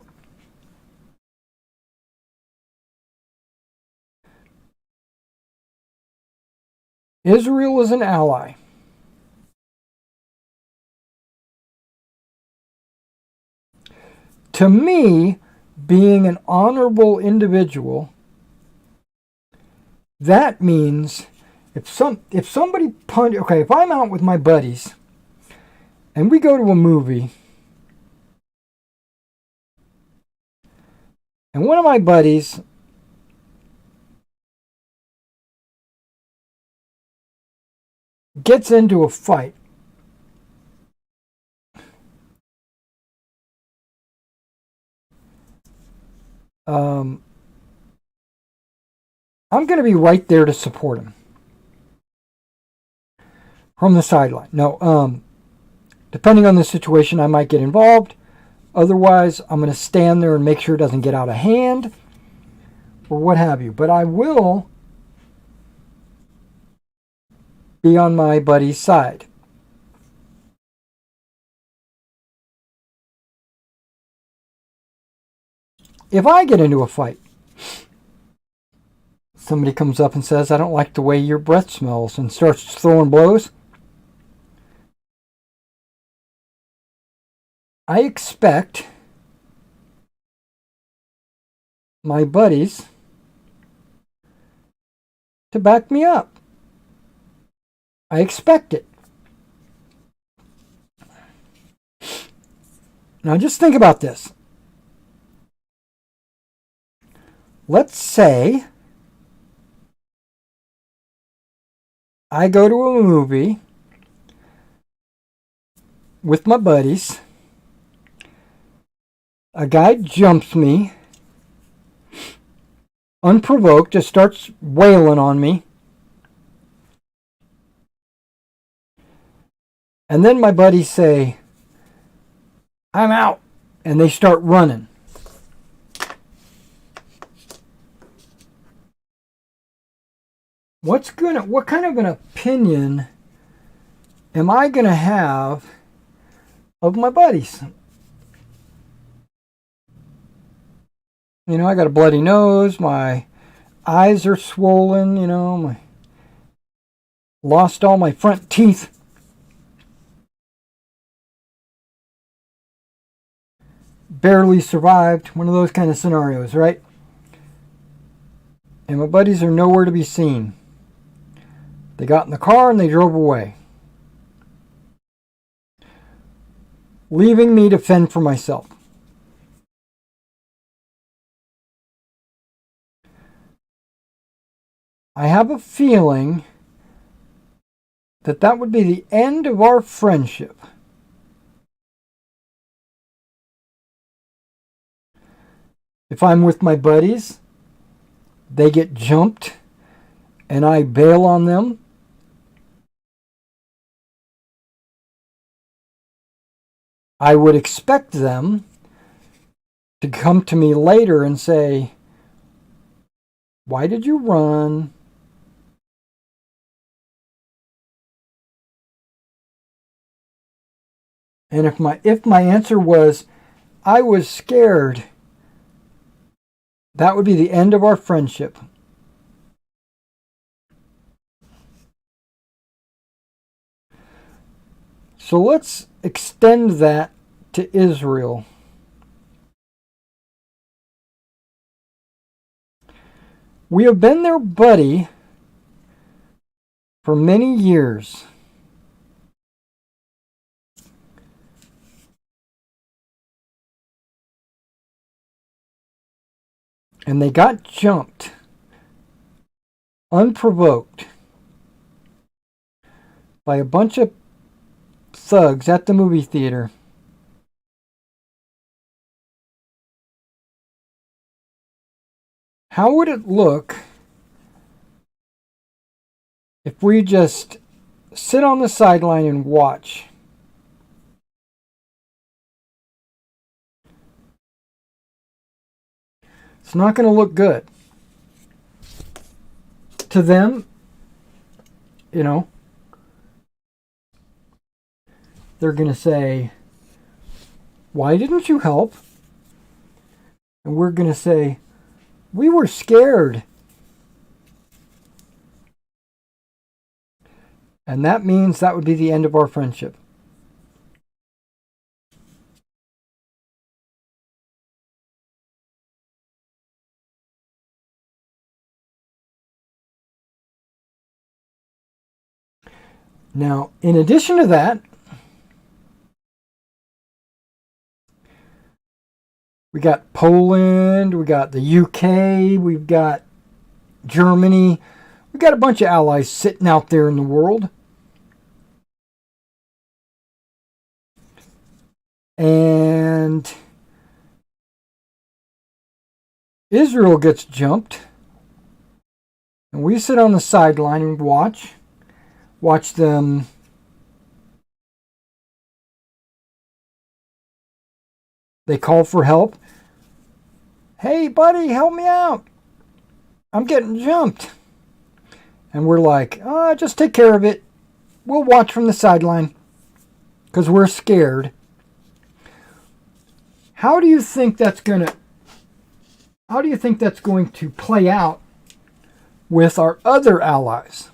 Israel is an ally. To me, being an honorable individual, that means if somebody if I'm out with my buddies and we go to a movie and one of my buddies gets into a fight, I'm going to be right there to support him from the sideline. No, depending on the situation, I might get involved. Otherwise, I'm going to stand there and make sure it doesn't get out of hand or what have you. But I will be on my buddy's side. If I get into a fight, somebody comes up and says, I don't like the way your breath smells, and starts throwing blows, I expect my buddies to back me up. I expect it. Now just think about this. Let's say I go to a movie with my buddies. A guy jumps me, unprovoked, just starts wailing on me. And then my buddies say, I'm out. And they start running. What kind of an opinion am I going to have of my buddies? You know, I got a bloody nose, my eyes are swollen, lost all my front teeth. Barely survived, one of those kind of scenarios, right? And my buddies are nowhere to be seen. They got in the car and they drove away, leaving me to fend for myself. I have a feeling that would be the end of our friendship. If I'm with my buddies, they get jumped and I bail on them, I would expect them to come to me later and say, "Why did you run?" And if my answer was, "I was scared," that would be the end of our friendship. So let's extend that to Israel. We have been their buddy for many years. And they got jumped, unprovoked, by a bunch of thugs at the movie theater. How would it look if we just sit on the sideline and watch? It's not going to look good. To them, you know, they're going to say, "Why didn't you help?" And we're going to say, "We were scared." And that means that would be the end of our friendship. Now, in addition to that, we got Poland, we got the UK, we've got Germany. We've got a bunch of allies sitting out there in the world. And Israel gets jumped. And we sit on the sideline and watch them they call for help. "Hey, buddy, help me out. I'm getting jumped." And we're like, "Oh, just take care of it. We'll watch from the sideline because we're scared." How do you think that's going to play out with our other allies?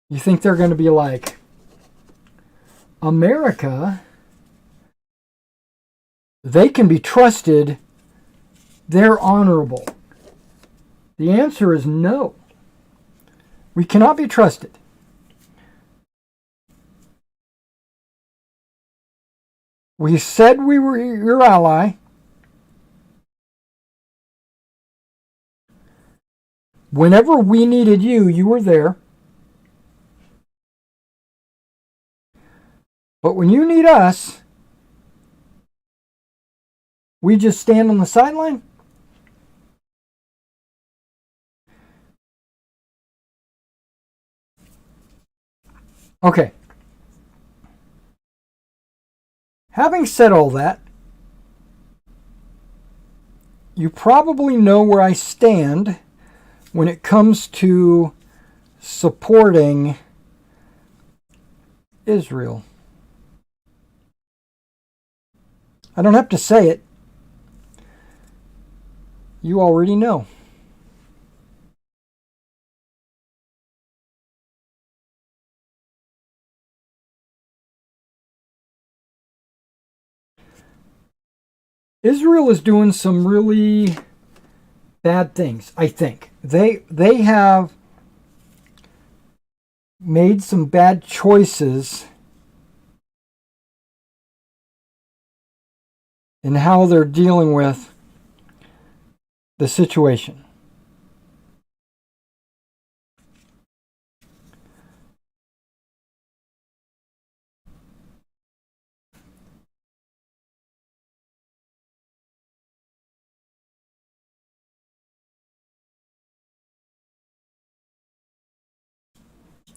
You think they're going to be like, "America, they can be trusted. They're honorable"? The answer is no. We cannot be trusted. We said we were your ally. Whenever we needed you, you were there. But when you need us, we just stand on the sideline? Okay. Having said all that, you probably know where I stand when it comes to supporting Israel. I don't have to say it. You already know. Israel is doing some really bad things, I think. They have made some bad choices in how they're dealing with the situation.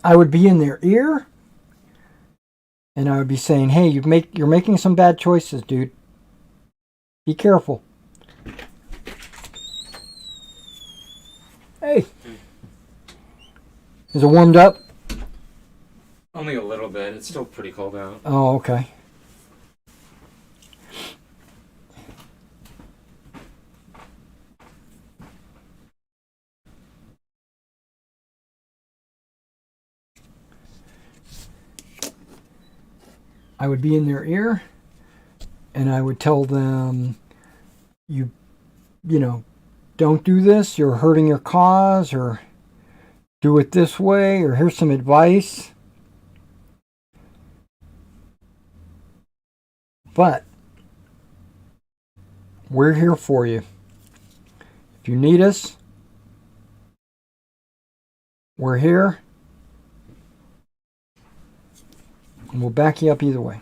I would be in their ear, and I would be saying, hey, you're making some bad choices, dude. Be careful. Hey. Is it warmed up? Only a little bit. It's still pretty cold out. Oh, okay. I would be in their ear, and I would tell them, you know, don't do this, you're hurting your cause, or do it this way, or here's some advice. But we're here for you. If you need us, we're here, and we'll back you up either way.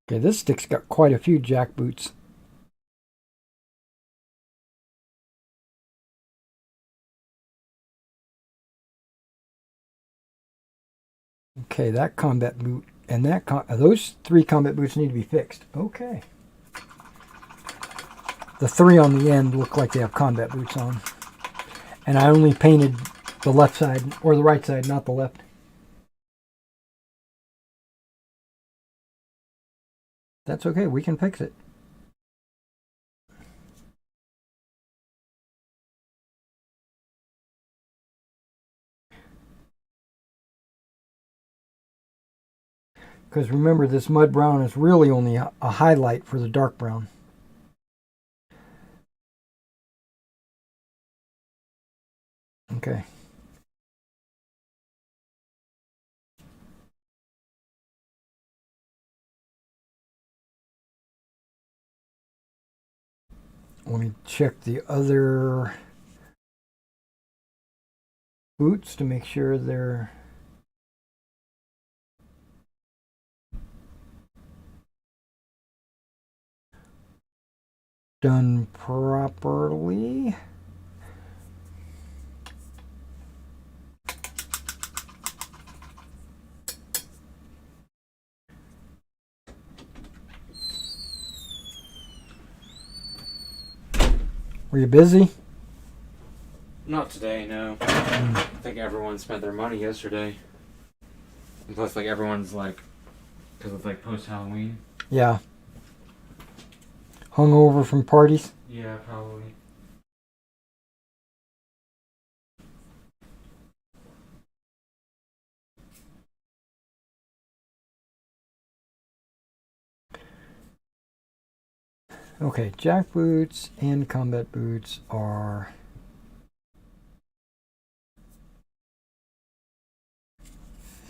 Okay, this stick's got quite a few jackboots. Okay, that combat boot and those 3 combat boots need to be fixed. Okay. The 3 on the end look like they have combat boots on. And I only painted the left side, or the right side, not the left. That's okay, we can fix it. Because remember, this mud brown is really only a highlight for the dark brown. Okay. Let me check the other boots to make sure they're done properly. Were you busy? Not today, no. I think everyone spent their money yesterday. And plus, like, everyone's like, because it's like post-Halloween. Yeah. Hungover from parties? Yeah, probably. Okay, jack boots and combat boots are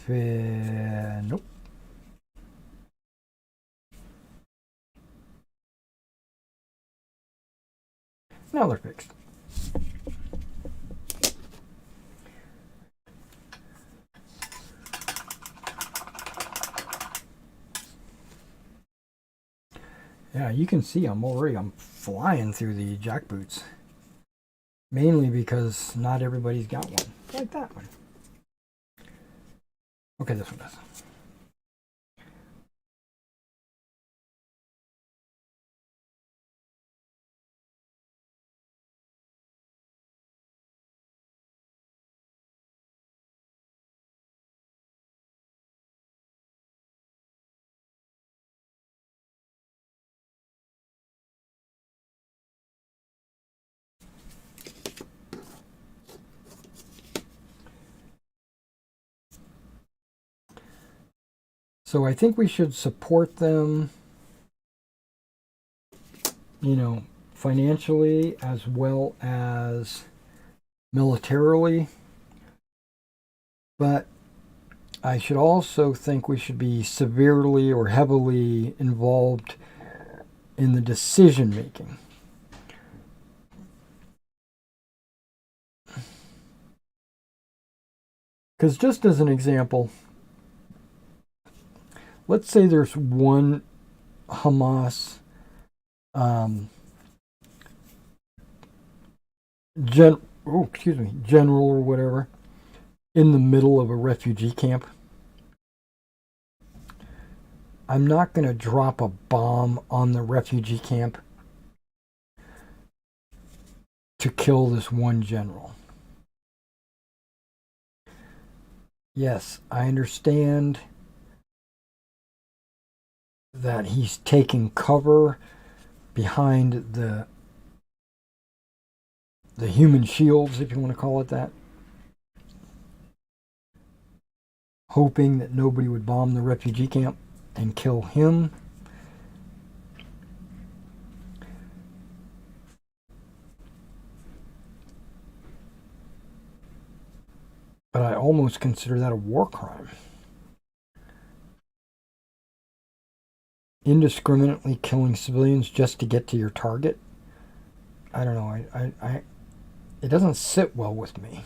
nope. Now they're fixed. Yeah, you can see I'm flying through the jack boots. Mainly because not everybody's got one. Like that one. Okay, this one does. So I think we should support them, financially as well as militarily. But I should also think we should be severely or heavily involved in the decision making. Because just as an example, let's say there's one Hamas general or whatever in the middle of a refugee camp. I'm not going to drop a bomb on the refugee camp to kill this one general. Yes, I understand that he's taking cover behind the human shields, if you want to call it that, hoping that nobody would bomb the refugee camp and kill him. But I almost consider that a war crime. Indiscriminately killing civilians just to get to your target. I don't know. It doesn't sit well with me.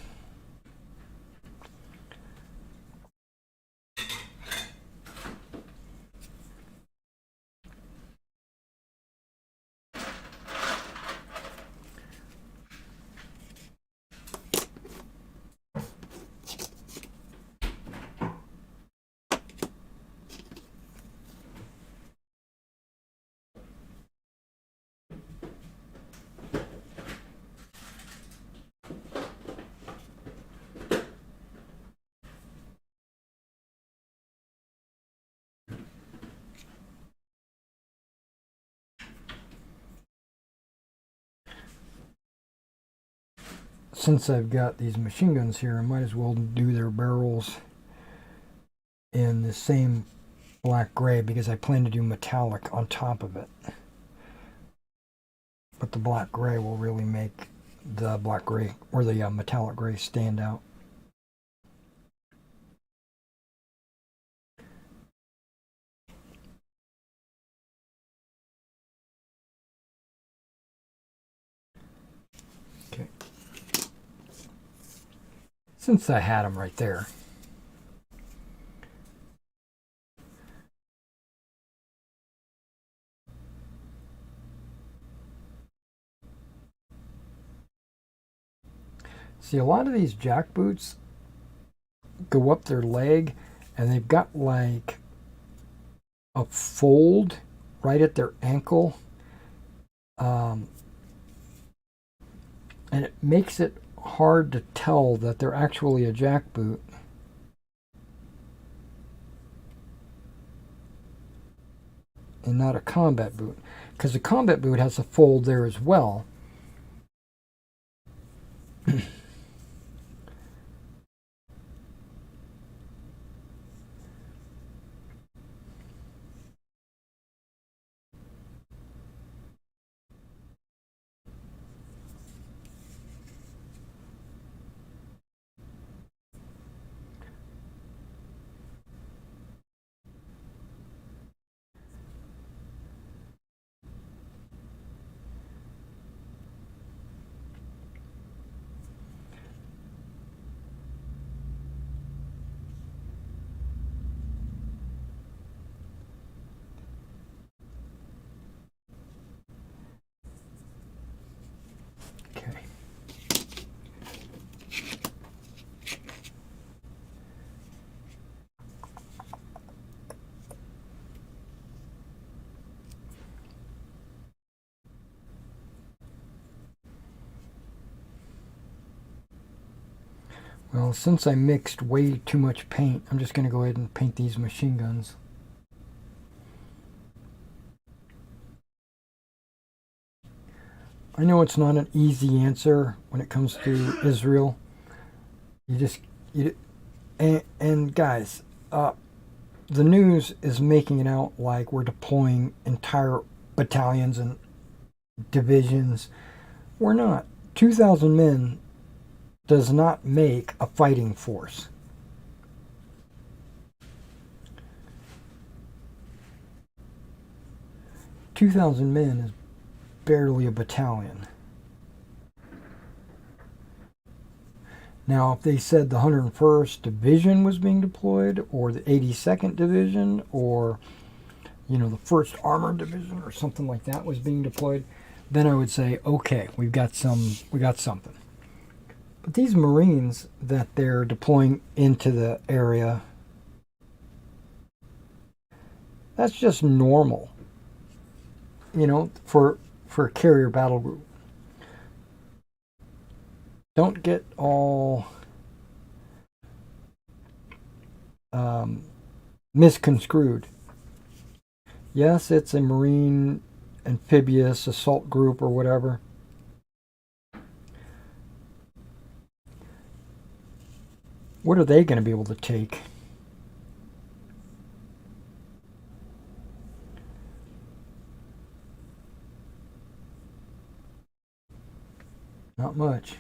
Since I've got these machine guns here, I might as well do their barrels in the same black gray because I plan to do metallic on top of it. But the black gray will really make the black gray or the metallic gray stand out. Okay. Since I had them right there. See, a lot of these jackboots go up their leg and they've got like a fold right at their ankle. And it makes it hard to tell that they're actually a jackboot. And not a combat boot. Because the combat boot has a fold there as well. Okay. Well, since I mixed way too much paint, I'm just going to go ahead and paint these machine guns. I know it's not an easy answer when it comes to Israel. And guys, the news is making it out like we're deploying entire battalions and divisions. We're not. 2,000 men does not make a fighting force. $2,000 men is barely a battalion. Now, if they said the 101st Division was being deployed, or the 82nd Division, or the 1st Armored Division, or something like that was being deployed, then I would say, okay, we got something. But these Marines that they're deploying into the area, that's just normal, for a carrier battle group. Don't get all misconstrued. Yes, it's a Marine amphibious assault group or whatever. What are they going to be able to take? Not much.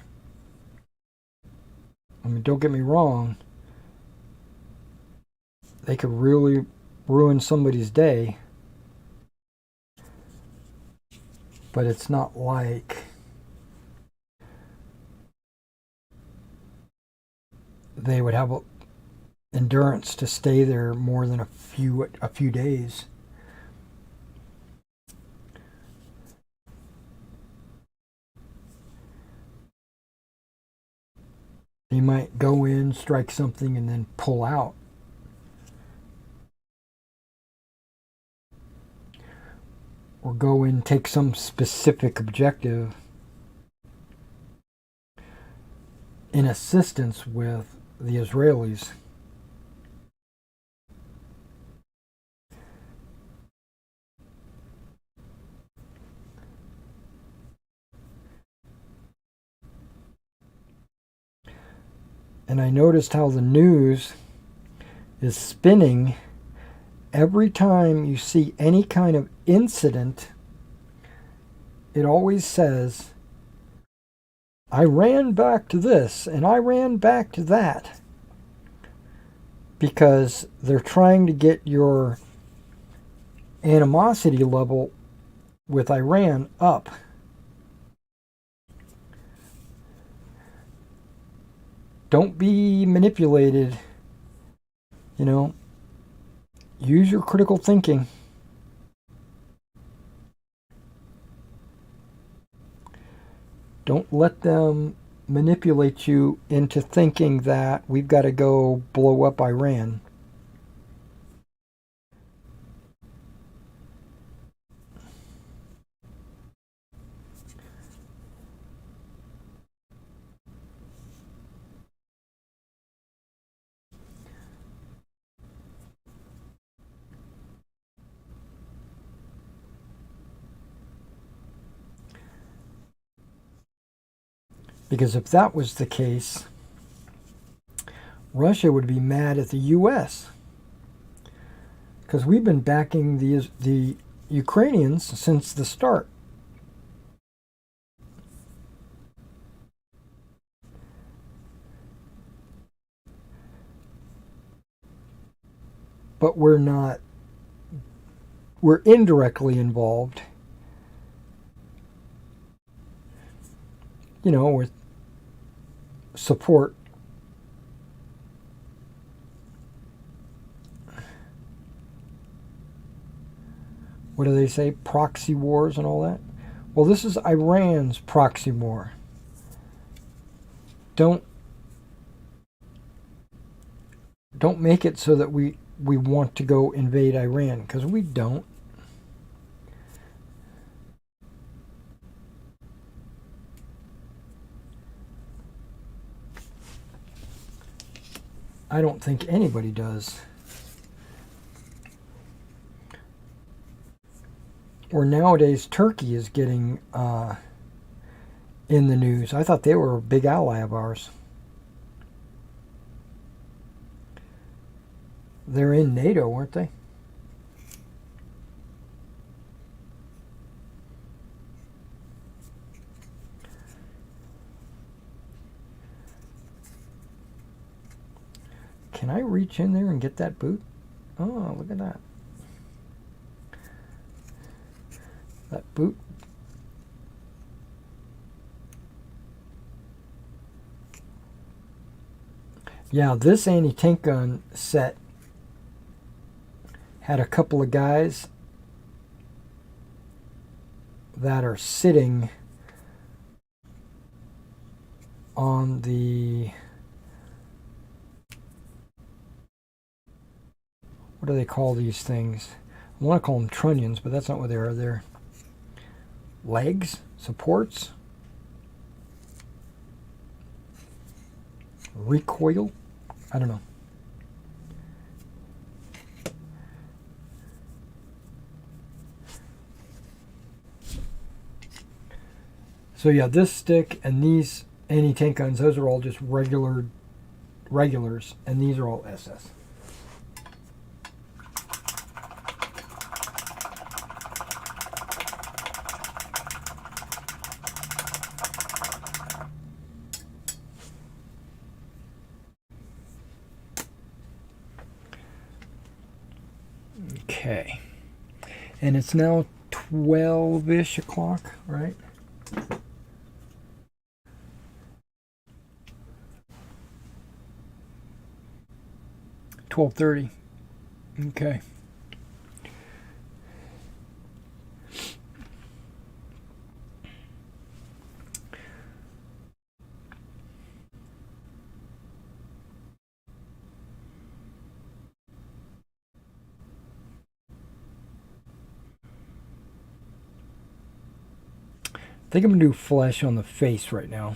I mean, don't get me wrong. They could really ruin somebody's day. But it's not like they would have endurance to stay there more than a few days. They might go in, strike something, and then pull out. Or go in, take some specific objective in assistance with the Israelis. And I noticed how the news is spinning every time you see any kind of incident. It always says, I ran back to this and I ran back to that. Because they're trying to get your animosity level with Iran up. Don't be manipulated. Use your critical thinking. Don't let them manipulate you into thinking that we've got to go blow up Iran. Because if that was the case, Russia would be mad at the U.S. Because we've been backing the Ukrainians since the start. But we're not. We're indirectly involved. With support. What do they say? Proxy wars and all that? Well, this is Iran's proxy war. Don't make it so that we want to go invade Iran, because we don't. I don't think anybody does. Or nowadays, Turkey is getting in the news. I thought they were a big ally of ours. They're in NATO, weren't they? Can I reach in there and get that boot? Oh, look at that. That boot. Yeah, this anti-tank gun set had a couple of guys that are sitting on the, what do they call these things? I want to call them trunnions, but that's not what they are. They're legs, supports, recoil. I don't know. So yeah, this stick and these anti-tank guns, those are all just regulars, and these are all SS. Okay, and it's now 12-ish o'clock, right? $12:30. Okay. I think I'm gonna do flesh on the face right now.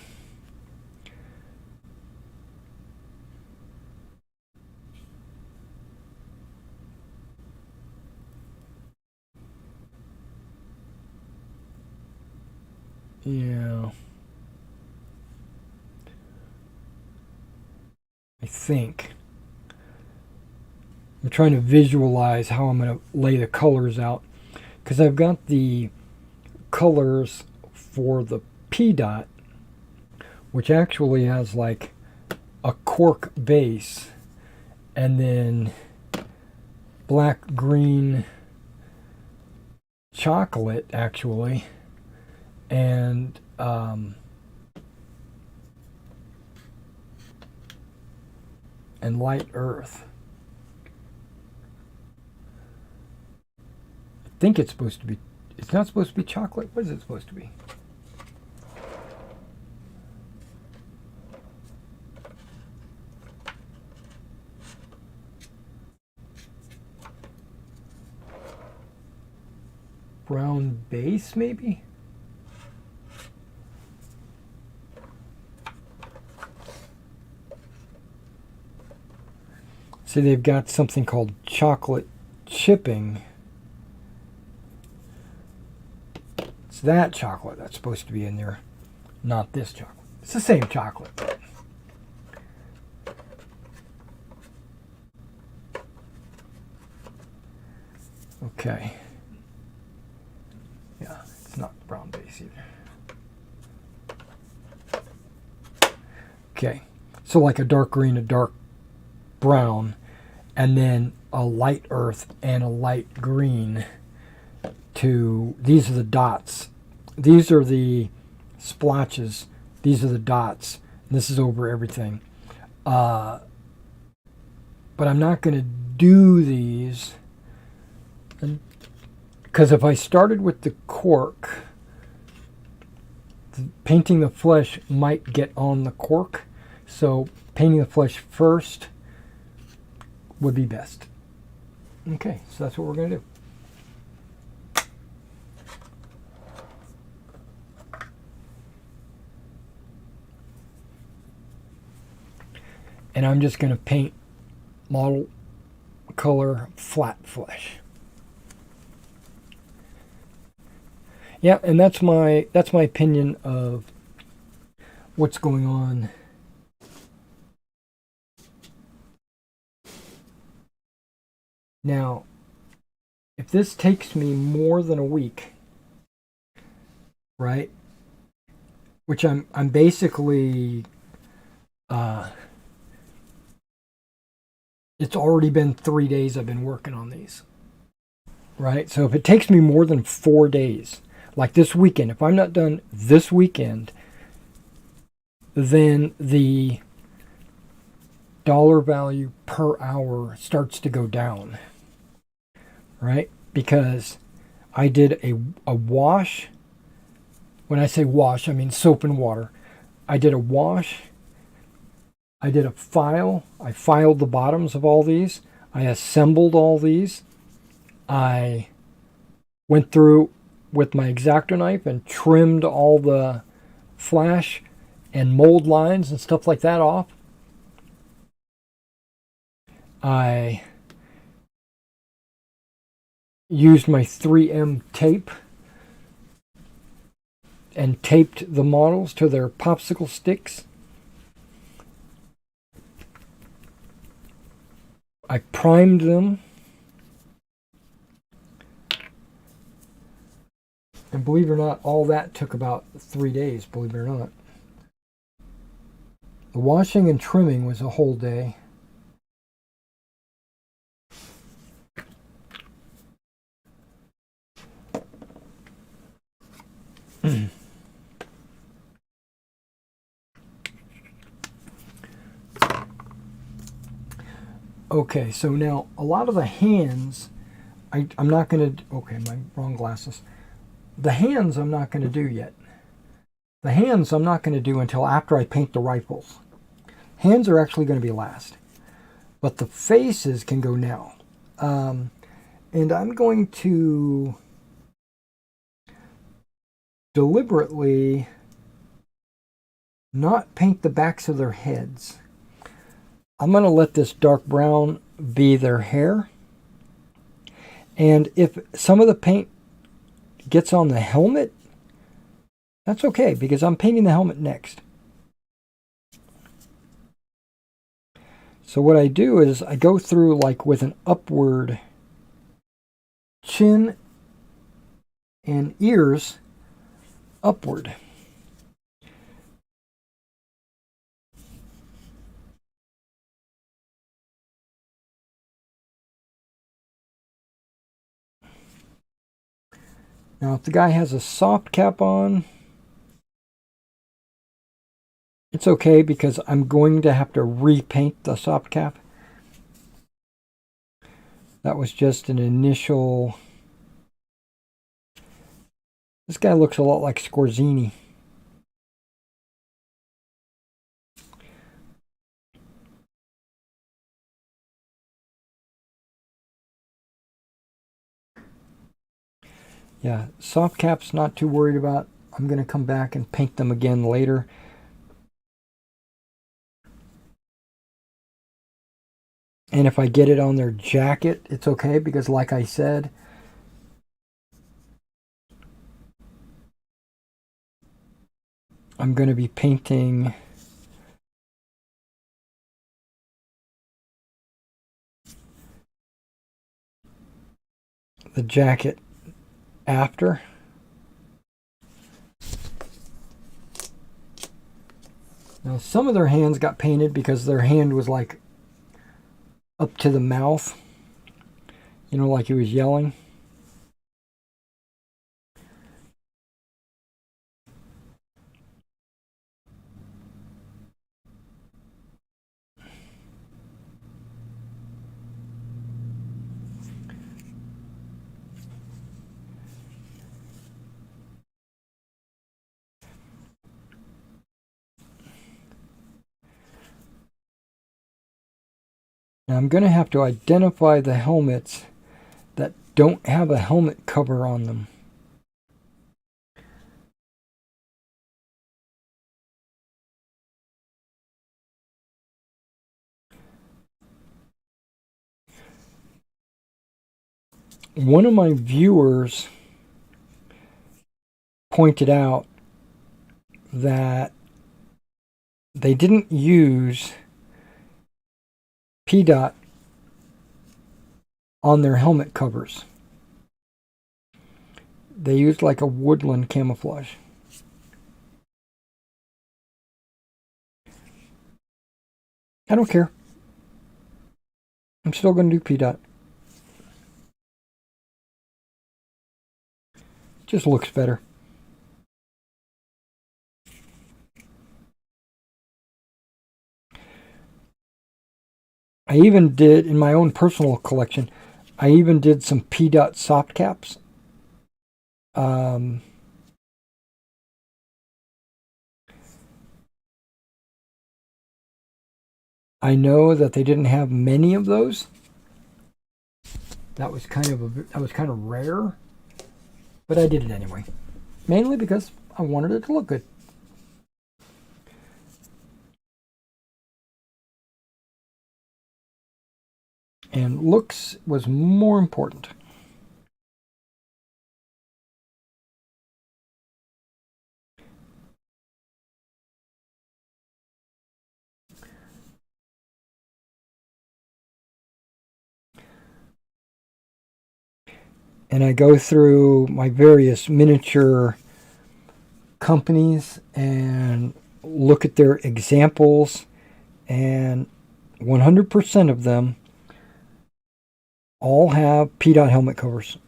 Yeah. I think. I'm trying to visualize how I'm going to lay the colors out, because I've got the colors for the P dot, which actually has like a cork base, and then black, green, chocolate actually, and light earth. I think it's supposed to be, it's not supposed to be chocolate. What is it supposed to be? Brown base, maybe? See, they've got something called chocolate chipping. It's that chocolate that's supposed to be in there, not this chocolate. It's the same chocolate. Okay. Yeah, it's not brown base either. Okay, so like a dark green, a dark brown, and then a light earth and a light green. These are the dots. These are the splotches. These are the dots. This is over everything. But I'm not going to do these, because if I started with the cork, painting the flesh might get on the cork. So painting the flesh first would be best. Okay, so that's what we're going to do. And I'm just going to paint model color flat flesh. Yeah, and that's my opinion of what's going on. Now, if this takes me more than a week, right? Which I'm basically it's already been 3 days I've been working on these. Right? So if it takes me more than 4 days, like this weekend, if I'm not done this weekend, then the dollar value per hour starts to go down, right? Because I did a wash. When I say wash, I mean soap and water. I did a wash. I did a file. I filed the bottoms of all these. I assembled all these. I went through with my X-Acto knife and trimmed all the flash and mold lines and stuff like that off. I used my 3M tape and taped the models to their popsicle sticks. I primed them. And believe it or not, all that took about 3 days, believe it or not. The washing and trimming was a whole day. Okay, so now a lot of the hands, I'm not going to, okay, my wrong glasses. The hands I'm not going to do yet. The hands I'm not going to do until after I paint the rifles. Hands are actually going to be last. But the faces can go now. And I'm going to deliberately not paint the backs of their heads. I'm going to let this dark brown be their hair. And if some of the paint gets on the helmet, that's okay, because I'm painting the helmet next. So what I do is I go through like with an upward chin and ears upward. Now, if the guy has a soft cap on, it's okay because I'm going to have to repaint the soft cap. That was just an initial... This guy looks a lot like Scorzini. Yeah, soft caps not too worried about. I'm going to come back and paint them again later. And if I get it on their jacket, it's okay because like I said, I'm going to be painting the jacket after. Now some of their hands got painted because their hand was like up to the mouth, you know, like he was yelling. Now I'm going to have to identify the helmets that don't have a helmet cover on them. One of my viewers pointed out that they didn't use PDOT on their helmet covers. They used like a woodland camouflage. I don't care. I'm still going to do PDOT. Just looks better. I even did, in my own personal collection, I even did some P-Dot soft caps. I know that they didn't have many of those. That was kind of rare, but I did it anyway. Mainly because I wanted it to look good. And looks was more important. And I go through my various miniature companies and look at their examples, and 100% of them all have P-Dot helmet covers.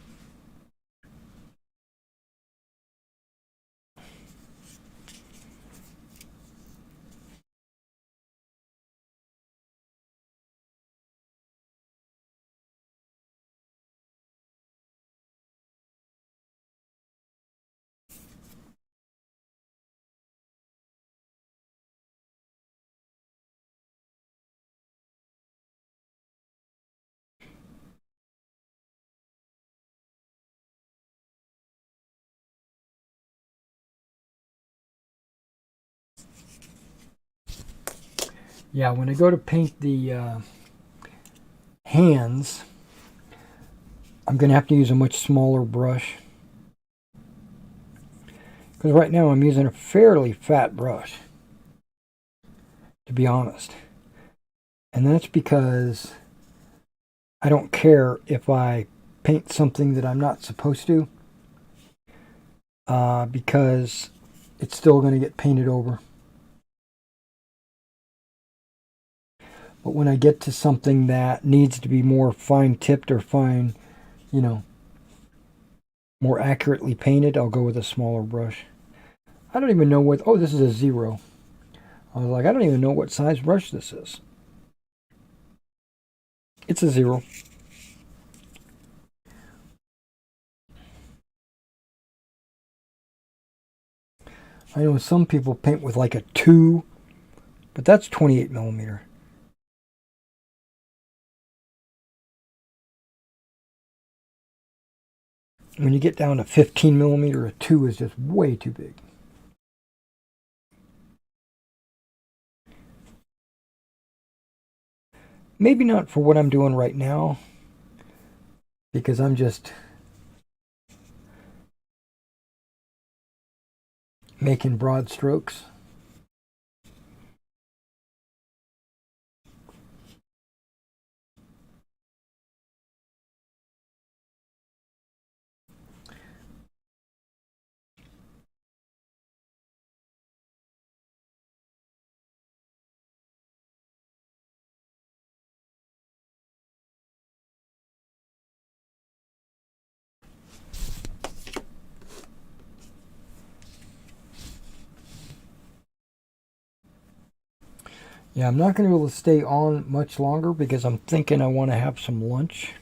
Yeah, when I go to paint the hands, I'm going to have to use a much smaller brush. Because right now I'm using a fairly fat brush, to be honest. And that's because I don't care if I paint something that I'm not supposed to, because it's still going to get painted over. But when I get to something that needs to be more fine-tipped or fine, more accurately painted, I'll go with a smaller brush. I don't even know what... Oh, this is a 0. I was like, I don't even know what size brush this is. It's a 0. I know some people paint with like a 2, but that's 28 millimeter. When you get down to 15 millimeter, a 2 is just way too big. Maybe not for what I'm doing right now, because I'm just making broad strokes. Yeah, I'm not going to be able to stay on much longer because I'm thinking I want to have some lunch.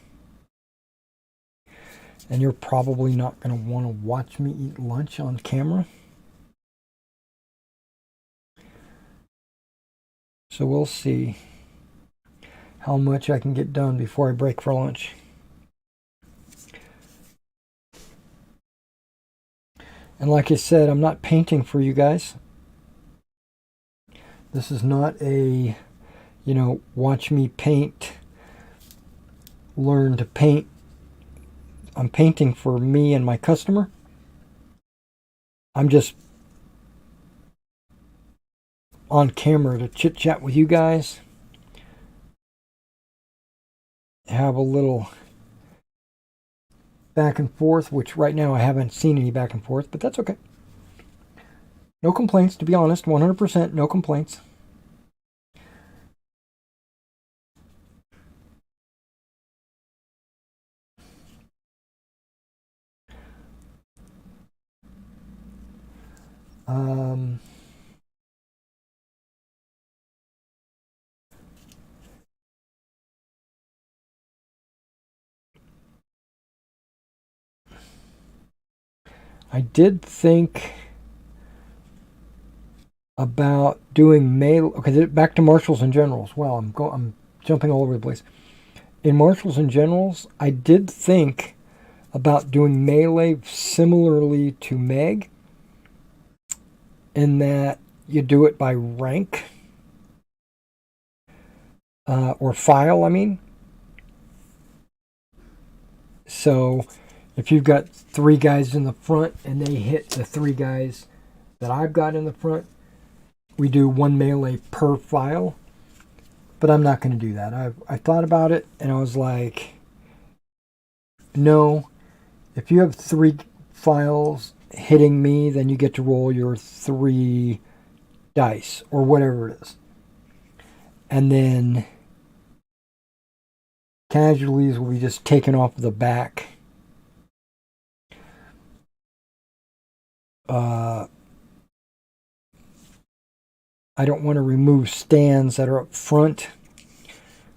And you're probably not going to want to watch me eat lunch on camera. So we'll see how much I can get done before I break for lunch. And like I said, I'm not painting for you guys. This is not a, watch me paint, learn to paint. I'm painting for me and my customer. I'm just on camera to chit chat with you guys. Have a little back and forth, which right now I haven't seen any back and forth, but that's okay. No complaints, to be honest. 100% no complaints. Um, I did think about doing melee. Okay, back to martials and generals. Wow, I'm jumping all over the place. In martials and generals, I did think about doing melee similarly to Meg, in that you do it by rank, or file, I mean. So if you've got 3 guys in the front and they hit the 3 guys that I've got in the front, we do 1 melee per file. But I'm not going to do that. I thought about it and I was like, no, if you have 3 files hitting me, then you get to roll your 3 dice or whatever it is. And then casualties will be just taken off the back. I don't want to remove stands that are up front,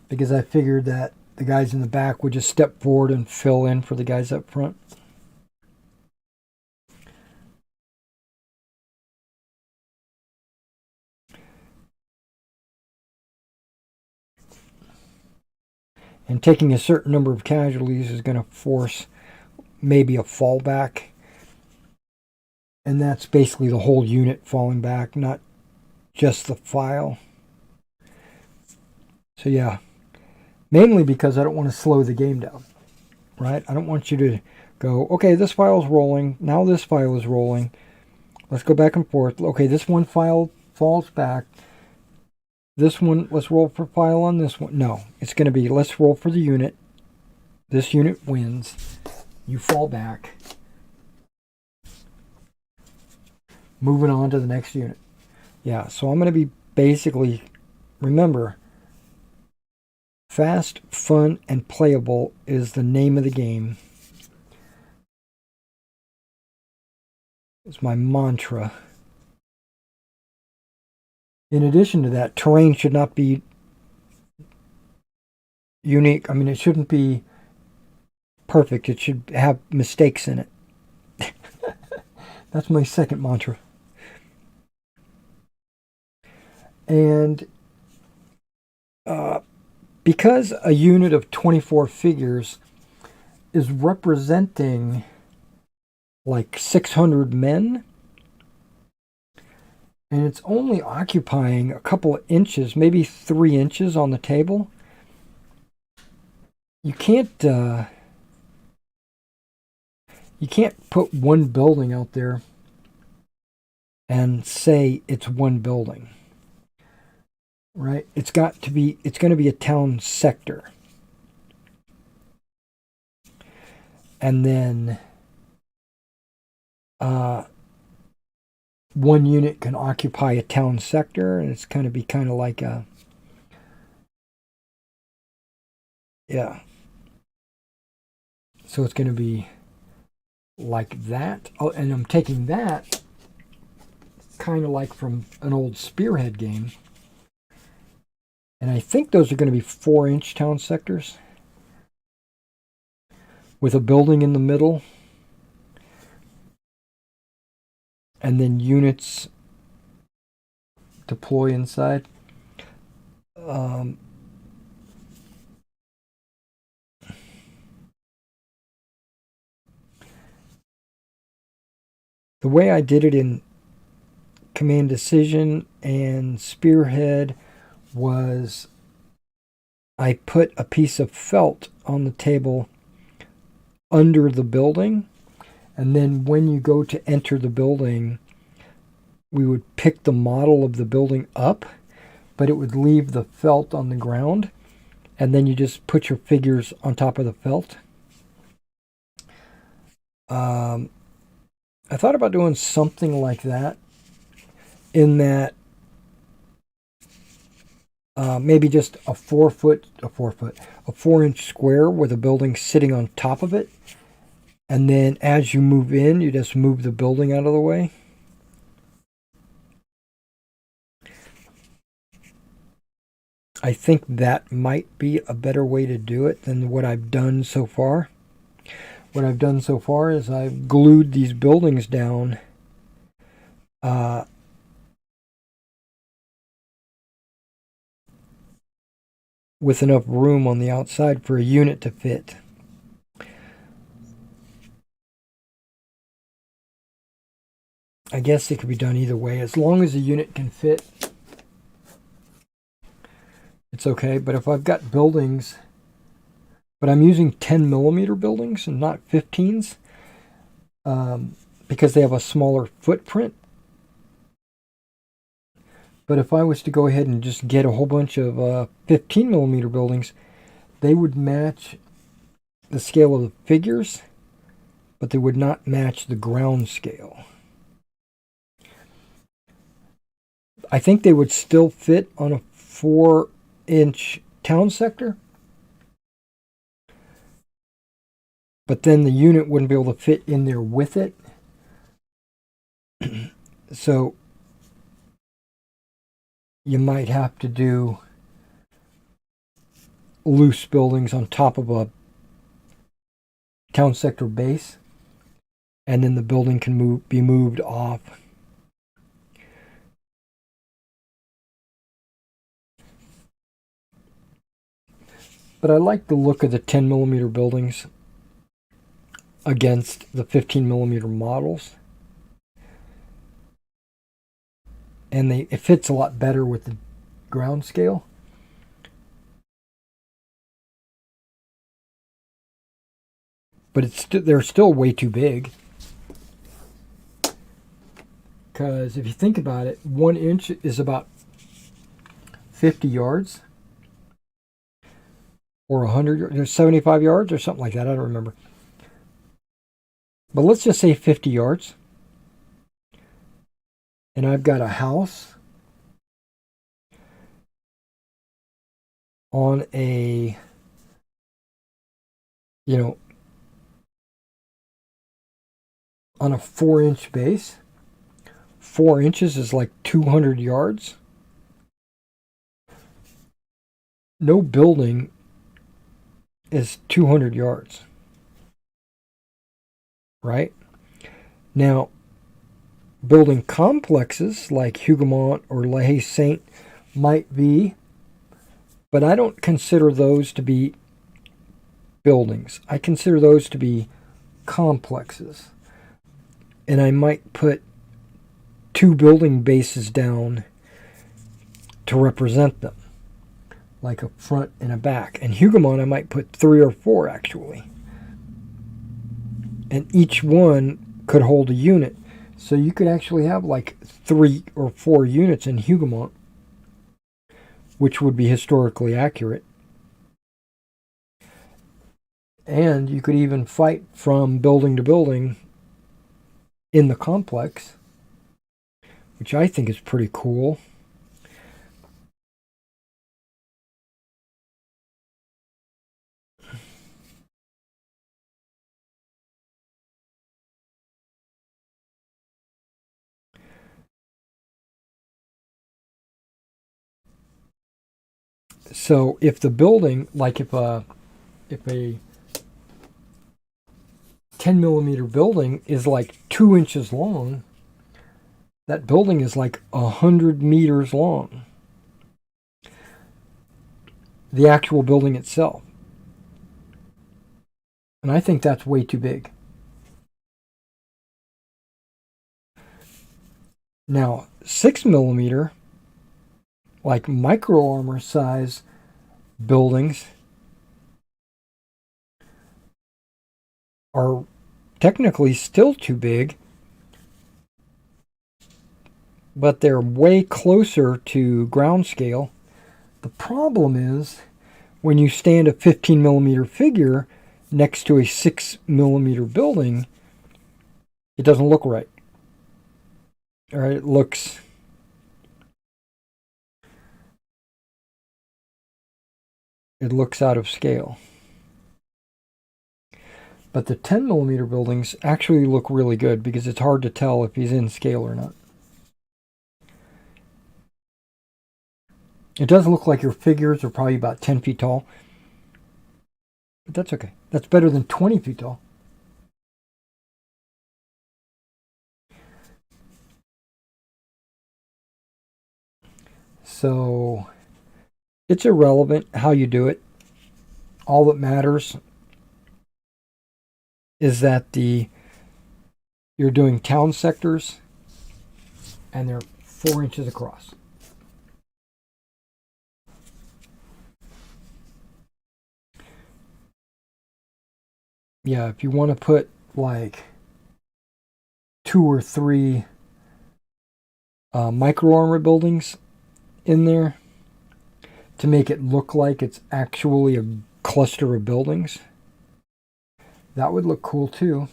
because I figured that the guys in the back would just step forward and fill in for the guys up front. And taking a certain number of casualties is going to force maybe a fallback. And that's basically the whole unit falling back, not just the file. So yeah, mainly because I don't want to slow the game down, right? I don't want you to go, okay, this file is rolling, now this file is rolling, let's go back and forth. Okay, this one file falls back, this one, let's roll for file on this one. No, it's going to be, let's roll for the unit, this unit wins, you fall back, moving on to the next unit. Yeah, so I'm going to be basically, remember, fast, fun, and playable is the name of the game. It's my mantra. In addition to that, terrain should not be unique. I mean, it shouldn't be perfect. It should have mistakes in it. That's my second mantra. And because a unit of 24 figures is representing like 600 men, and it's only occupying a couple of inches, maybe 3 inches on the table, you can't put one building out there and say it's one building, right? It's going to be a town sector. And then one unit can occupy a town sector, and it's going to be kind of like a, yeah. So it's going to be like that. Oh, and I'm taking that kind of like from an old Spearhead game. And I think those are going to be 4-inch town sectors with a building in the middle. And then units deploy inside. The way I did it in Command Decision and Spearhead was I put a piece of felt on the table under the building, and then when you go to enter the building, we would pick the model of the building up, but it would leave the felt on the ground, and then you just put your figures on top of the felt. I thought about doing something like that, in that maybe just a 4-inch square with a building sitting on top of it. And then as you move in, you just move the building out of the way. I think that might be a better way to do it than what I've done so far. what I've done so far is I've glued these buildings down with enough room on the outside for a unit to fit. I guess it could be done either way. As long as the unit can fit, it's okay. But if I've got buildings, but I'm using 10 millimeter buildings and not 15s, because they have a smaller footprint. But if I was to go ahead and just get a whole bunch of 15 millimeter buildings, they would match the scale of the figures, but they would not match the ground scale. I think they would still fit on a 4-inch town sector, but then the unit wouldn't be able to fit in there with it. So you might have to do loose buildings on top of a town sector base, and then the building can be moved off. But I like the look of the 10 millimeter buildings against the 15 millimeter models. And it fits a lot better with the ground scale. But they're still way too big. Because if you think about it, 1 inch is about 50 yards. Or 100, or 75 yards or something like that. I don't remember. But let's just say 50 yards. And I've got a house on a, on a 4-inch base. 4 inches is like 200 yards. No building is 200 yards. Right? Now, building complexes like Hougoumont or La Haye Saint might be, but I don't consider those to be buildings. I consider those to be complexes. And I might put 2 building bases down to represent them, like a front and a back. And Hougoumont, I might put 3 or 4 actually. And each one could hold a unit. So you could actually have like 3 or 4 units in Hougoumont, which would be historically accurate. And you could even fight from building to building in the complex, which I think is pretty cool. So if the building, like if a 10 millimeter building is like 2 inches long, that building is like 100 meters long. The actual building itself. And I think that's way too big. Now, 6 millimeter, like micro armor size buildings, are technically still too big, but they're way closer to ground scale. The problem is when you stand a 15 millimeter figure next to a 6 millimeter building, it doesn't look right. All right, it looks out of scale. But the 10 millimeter buildings actually look really good because it's hard to tell if he's in scale or not. It does look like your figures are probably about 10 feet tall. But that's okay. That's better than 20 feet tall. So it's irrelevant how you do it. All that matters is that you're doing town sectors and they're 4 inches across. Yeah, if you want to put like 2 or 3 micro armor buildings in there to make it look like it's actually a cluster of buildings, that would look cool too.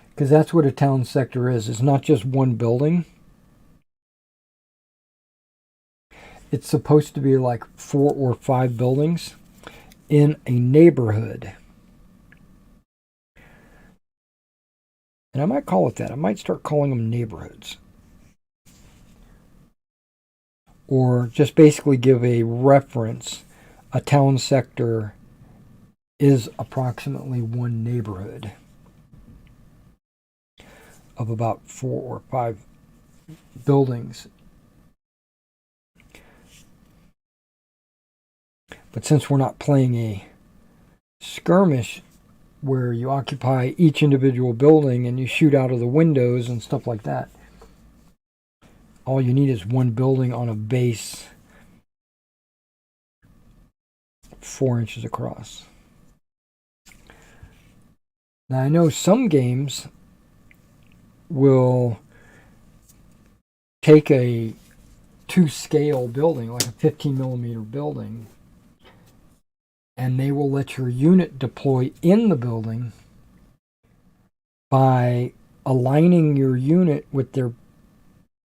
Because that's what a town sector is. It's not just one building. It's supposed to be like 4 or 5 buildings in a neighborhood. And I might call it that. I might start calling them neighborhoods. Or just basically give a reference. A town sector is approximately one neighborhood of about 4 or 5 buildings. But since we're not playing a skirmish where you occupy each individual building and you shoot out of the windows and stuff like that, all you need is one building on a base 4 inches across. Now I know some games will take a 2-scale building, like a 15 millimeter building, and they will let your unit deploy in the building by aligning your unit with their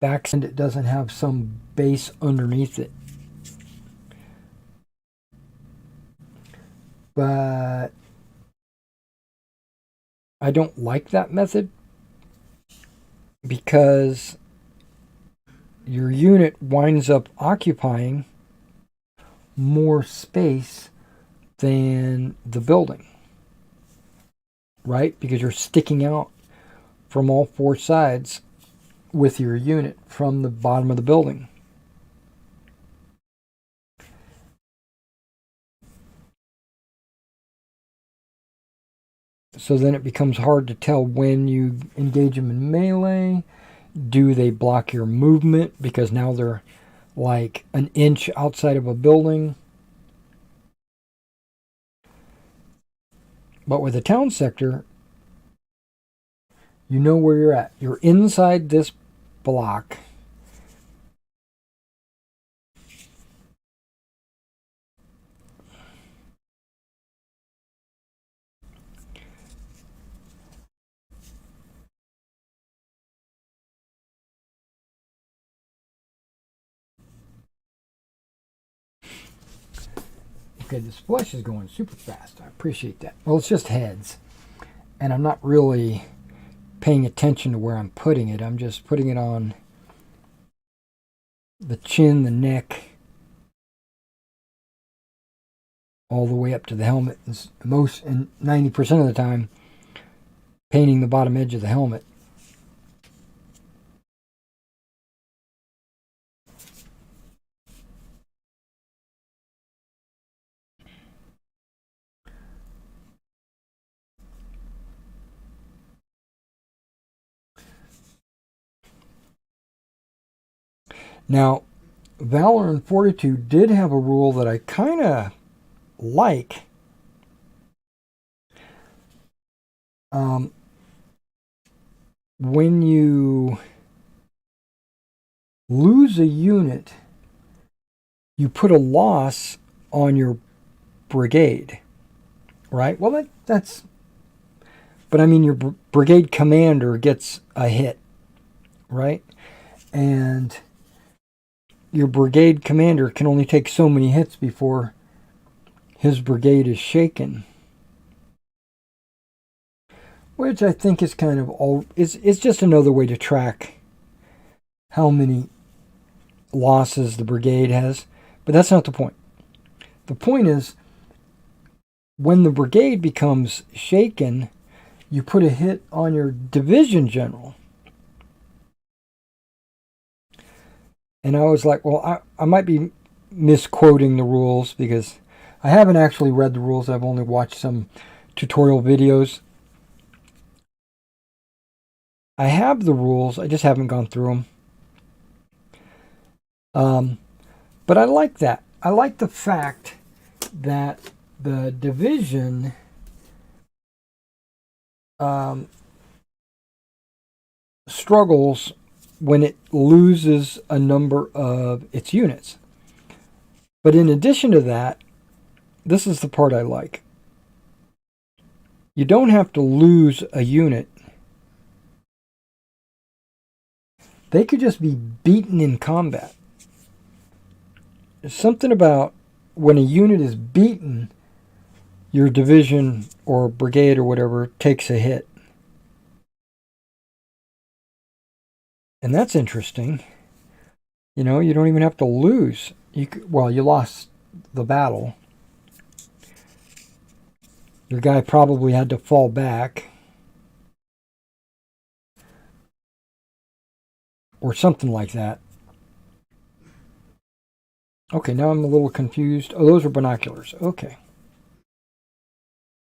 backs, and it doesn't have some base underneath it. But I don't like that method because your unit winds up occupying more space than the building, right? Because you're sticking out from all 4 sides with your unit from the bottom of the building. So then it becomes hard to tell when you engage them in melee. Do they block your movement because now they're like an inch outside of a building? But with a town sector, you know where you're at. You're inside this block. Okay, this flesh is going super fast. I appreciate that. Well, it's just heads. And I'm not really paying attention to where I'm putting it. I'm just putting it on the chin, the neck, all the way up to the helmet. And 90% of the time, painting the bottom edge of the helmet. Now, Valor and Fortitude did have a rule that I kind of like. When you lose a unit, you put a loss on your brigade, right? Well, that's... But I mean, your brigade commander gets a hit, right? And your brigade commander can only take so many hits before his brigade is shaken. Which I think is kind of it's just another way to track how many losses the brigade has. But that's not the point. The point is, when the brigade becomes shaken, you put a hit on your division general. And I was like, well, I might be misquoting the rules because I haven't actually read the rules. I've only watched some tutorial videos. I have the rules. I just haven't gone through them. But I like that. I like the fact that the division struggles when it loses a number of its units. But in addition to that, this is the part I like. You don't have to lose a unit. They could just be beaten in combat. There's something about when a unit is beaten, your division or brigade or whatever takes a hit. And that's interesting. You know, you don't even have to lose. You lost the battle. Your guy probably had to fall back. Or something like that. Okay, now I'm a little confused. Oh, those are binoculars. Okay.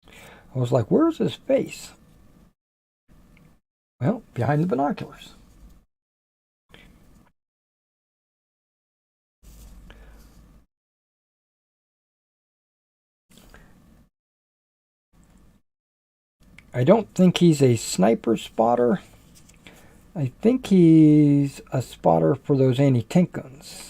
I was like, where's his face? Well, behind the binoculars. I don't think he's a sniper spotter. I think he's a spotter for those anti-tank guns.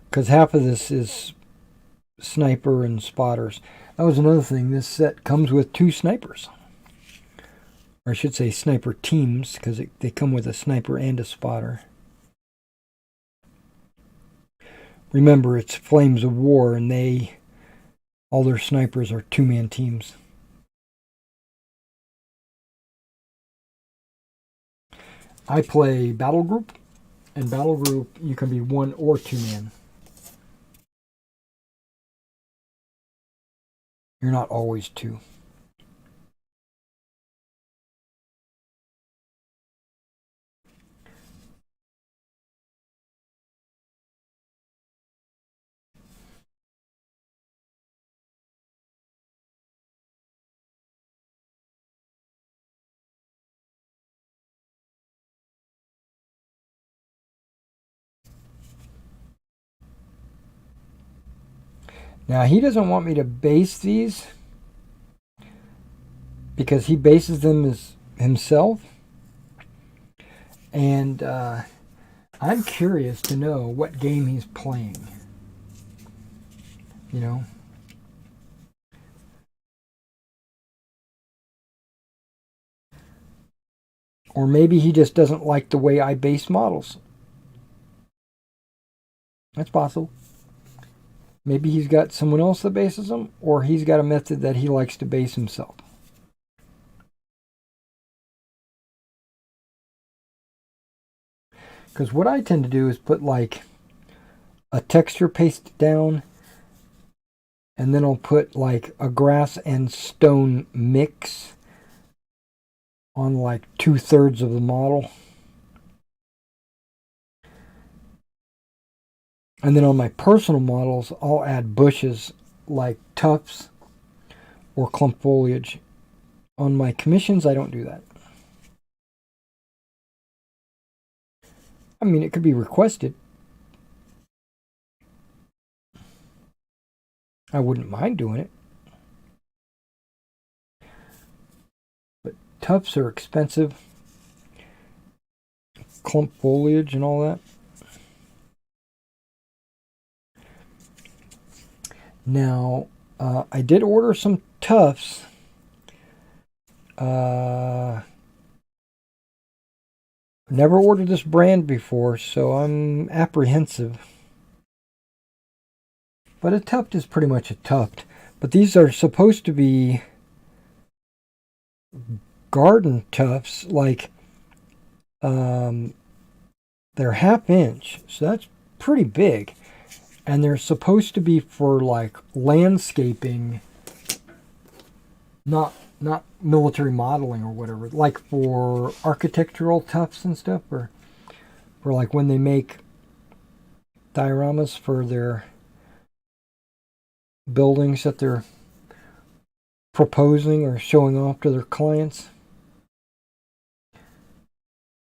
Because half of this is sniper and spotters. That was another thing. This set comes with 2 snipers. Or I should say sniper teams, because they come with a sniper and a spotter. Remember, it's Flames of War, and all their snipers are 2-man teams. I play Battle Group, and Battle Group you can be 1 or 2-man. You're not always 2. Now, he doesn't want me to base these because he bases them himself. And I'm curious to know what game he's playing. You know? Or maybe he just doesn't like the way I base models. That's possible. Maybe he's got someone else that bases them, or he's got a method that he likes to base himself. Because what I tend to do is put like a texture paste down, and then I'll put like a grass and stone mix on like 2/3 of the model. And then on my personal models, I'll add bushes like tufts or clump foliage. On my commissions, I don't do that. I mean, it could be requested. I wouldn't mind doing it. But tufts are expensive. Clump foliage and all that. Now, I did order some tufts Never ordered this brand before, so I'm apprehensive. But a tuft is pretty much a tuft. But these are supposed to be garden tufts, like they're half inch, so that's pretty big. And they're supposed to be for like landscaping, not military modeling or whatever, like for architectural tufts and stuff, or for like when they make dioramas for their buildings that they're proposing or showing off to their clients.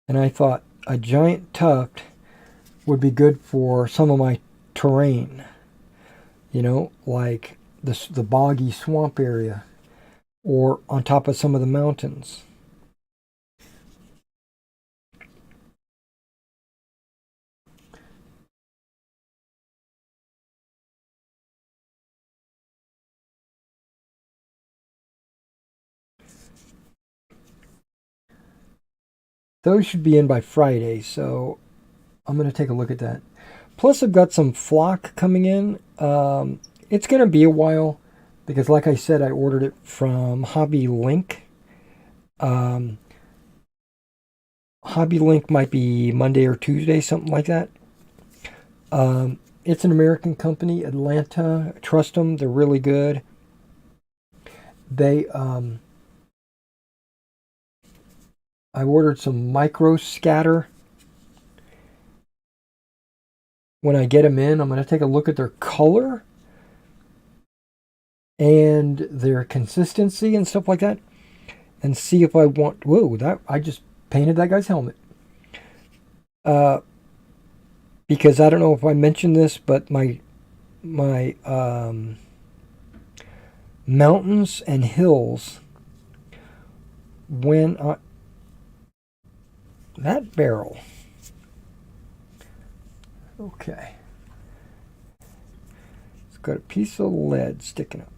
And I thought a giant tuft would be good for some of my terrain, you know, like the boggy swamp area, or on top of some of the mountains. Those should be in by Friday, so I'm going to take a look at that. Plus, I've got some flock coming in. It's going to be a while because, like I said, I ordered it from Hobby Link. Hobby Link might be Monday or Tuesday, something like that. It's an American company, Atlanta. Trust them; they're really good. They I ordered some micro scatter. When I get them in, I'm going to take a look at their color and their consistency and stuff like that, and see if I want. Whoa! That I just painted that guy's helmet. Because I don't know if I mentioned this, but my mountains and hills, when that barrel. Okay. It's got a piece of lead sticking up.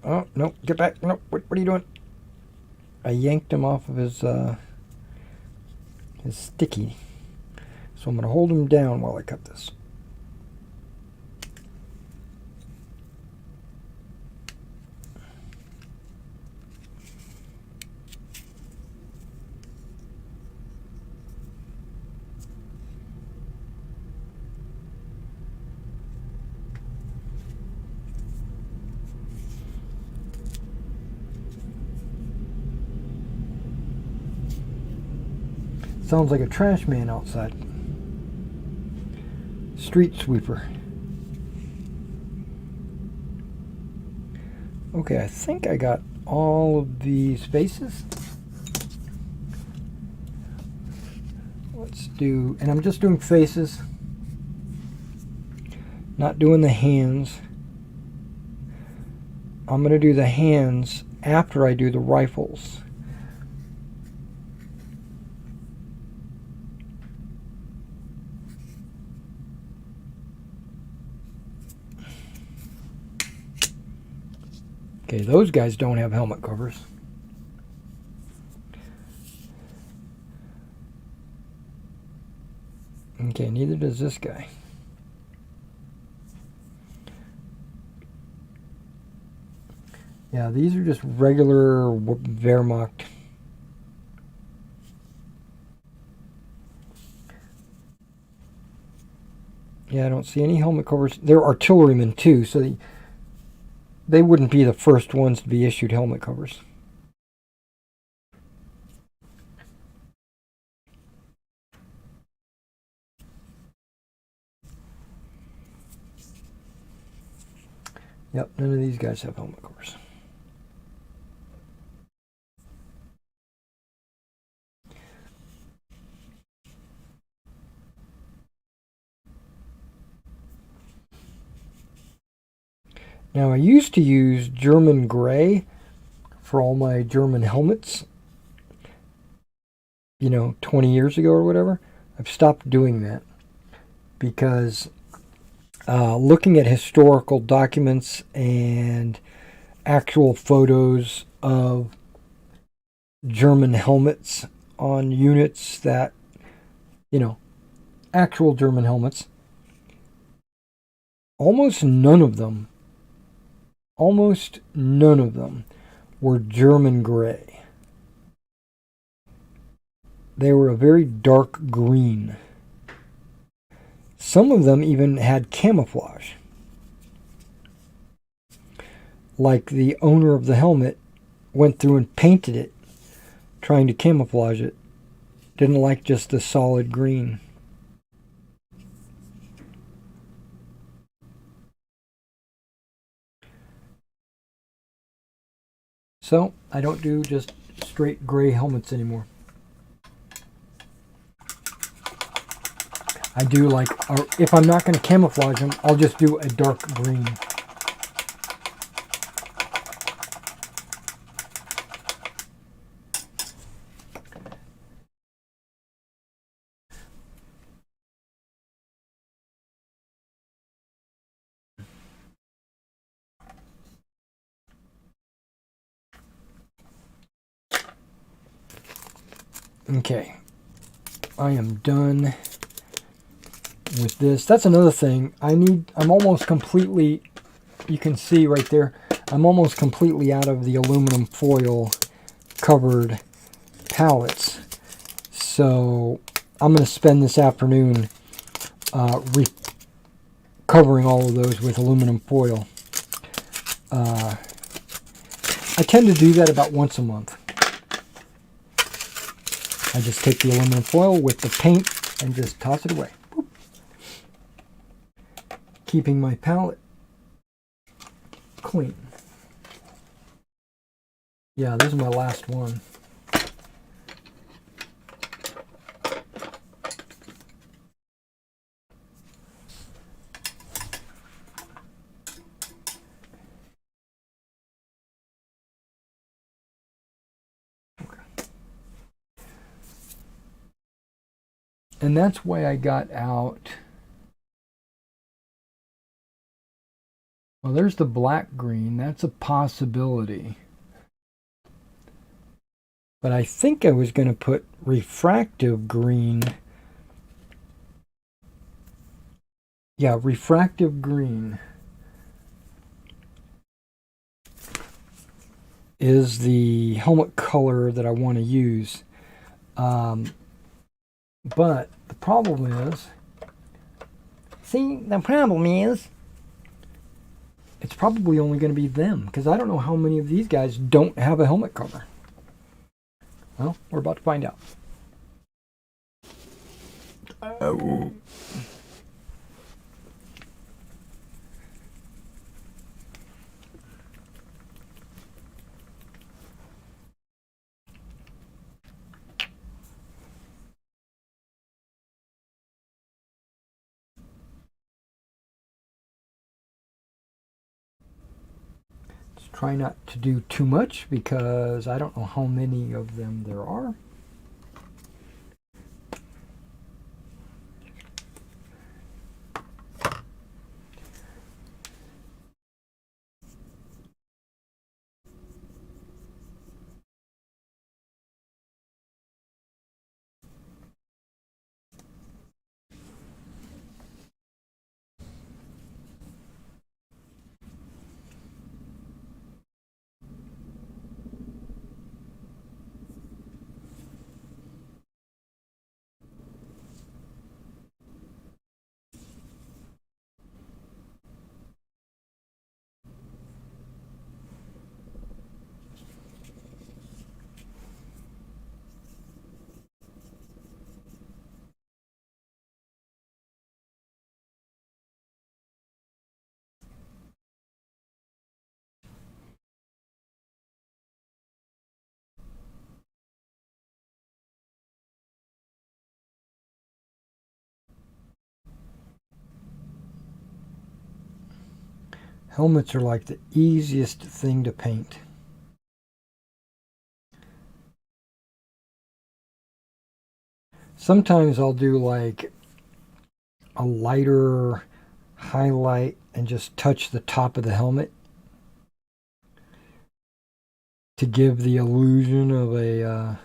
Oh, no, get back. No, what are you doing? I yanked him off of his sticky. So I'm going to hold him down while I cut this. Sounds like a trash man outside. Street sweeper. Okay, I think I got all of these faces. Let's do, and I'm just doing faces, not doing the hands. I'm going to do the hands after I do the rifles. Okay, those guys don't have helmet covers. Okay, neither does this guy. Yeah, these are just regular Wehrmacht. Yeah, I don't see any helmet covers. They're artillerymen too, so they wouldn't be the first ones to be issued helmet covers. Yep, none of these guys have helmet covers. Now, I used to use German gray for all my German helmets, 20 years ago or whatever. I've stopped doing that because looking at historical documents and actual photos of German helmets on units that, actual German helmets, almost none of them were German gray. They were a very dark green. Some of them even had camouflage. Like the owner of the helmet went through and painted it, trying to camouflage it. Didn't like just the solid green. So, I don't do just straight gray helmets anymore. I do like, if I'm not going to camouflage them, I'll just do a dark green. Okay, I am done with this. That's another thing. I'm almost completely, you can see right there, I'm almost completely out of the aluminum foil covered pallets. So I'm going to spend this afternoon covering all of those with aluminum foil. I tend to do that about once a month. I just take the aluminum foil with the paint and just toss it away. Boop. Keeping my palette clean. Yeah, this is my last one. And that's why I got out. Well, there's the black green. That's a possibility. But I think I was going to put refractive green. Yeah, refractive green is the helmet color that I want to use. But the problem is, it's probably only going to be them, because I don't know how many of these guys don't have a helmet cover. Well, we're about to find out. Oh. Try not to do too much because I don't know how many of them there are. Helmets are like the easiest thing to paint. Sometimes I'll do like a lighter highlight and just touch the top of the helmet to give the illusion of a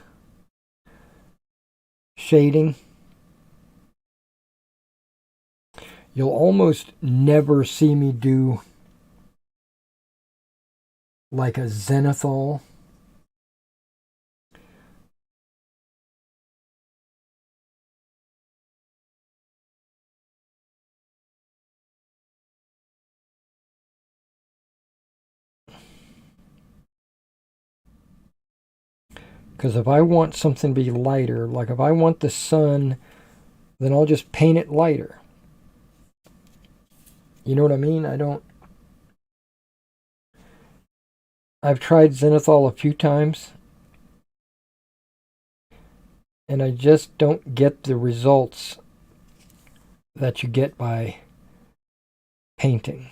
shading. You'll almost never see me do like a zenithal. Because if I want something to be lighter, like if I want the sun, then I'll just paint it lighter. You know what I mean? I've tried zenithal a few times, and I just don't get the results that you get by painting.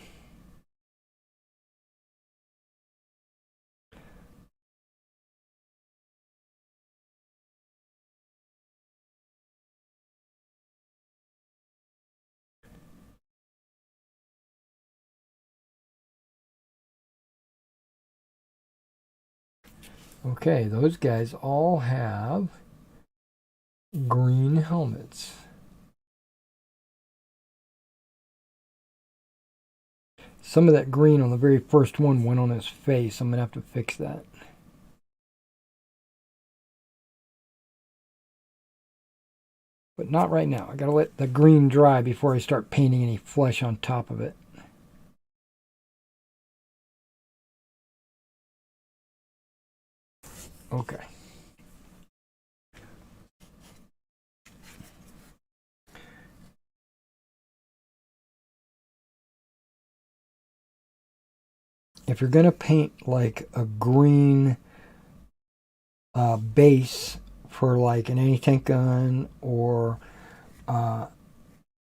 Okay, those guys all have green helmets. Some of that green on the very first one went on his face. I'm going to have to fix that. But not right now. I got to let the green dry before I start painting any flesh on top of it. Okay. If you're going to paint like a green base for like an anti-tank gun or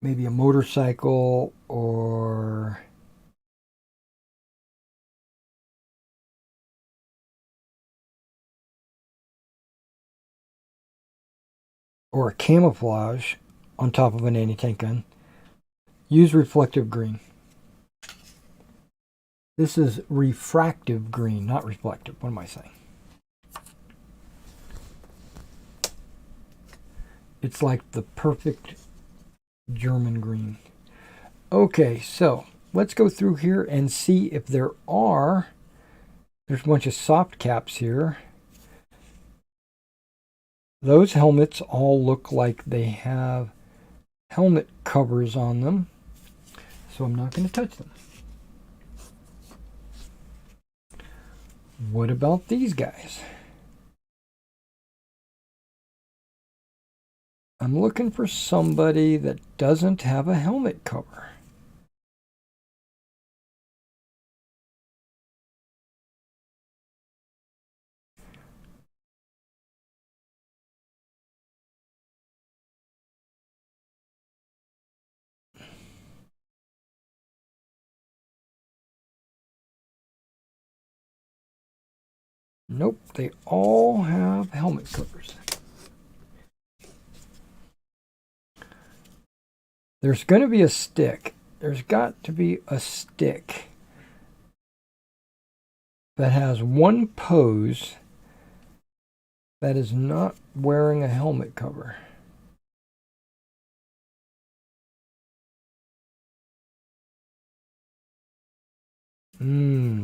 maybe a motorcycle or a camouflage on top of an anti-tank gun, use reflective green. This is refractive green, not reflective. What am I saying? It's like the perfect German green. Okay, so let's go through here and see if there's a bunch of soft caps here. Those helmets all look like they have helmet covers on them, so I'm not going to touch them. What about these guys? I'm looking for somebody that doesn't have a helmet cover. Nope, they all have helmet covers. There's going to be a stick. There's got to be a stick that has one pose that is not wearing a helmet cover.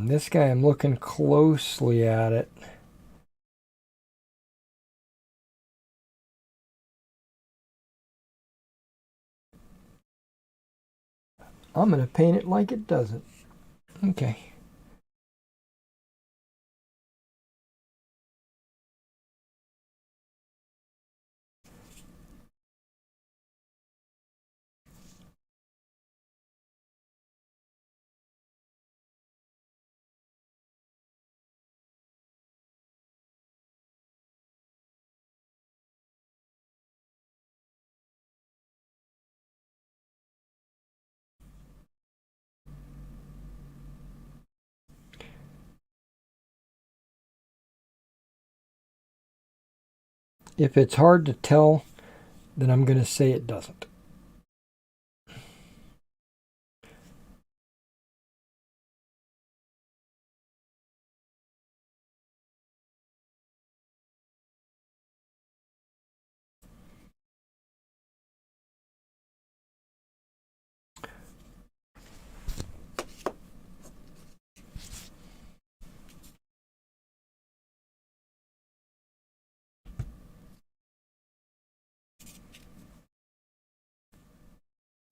This guy, I'm looking closely at it. I'm going to paint it like it doesn't. Okay. If it's hard to tell, then I'm going to say it doesn't.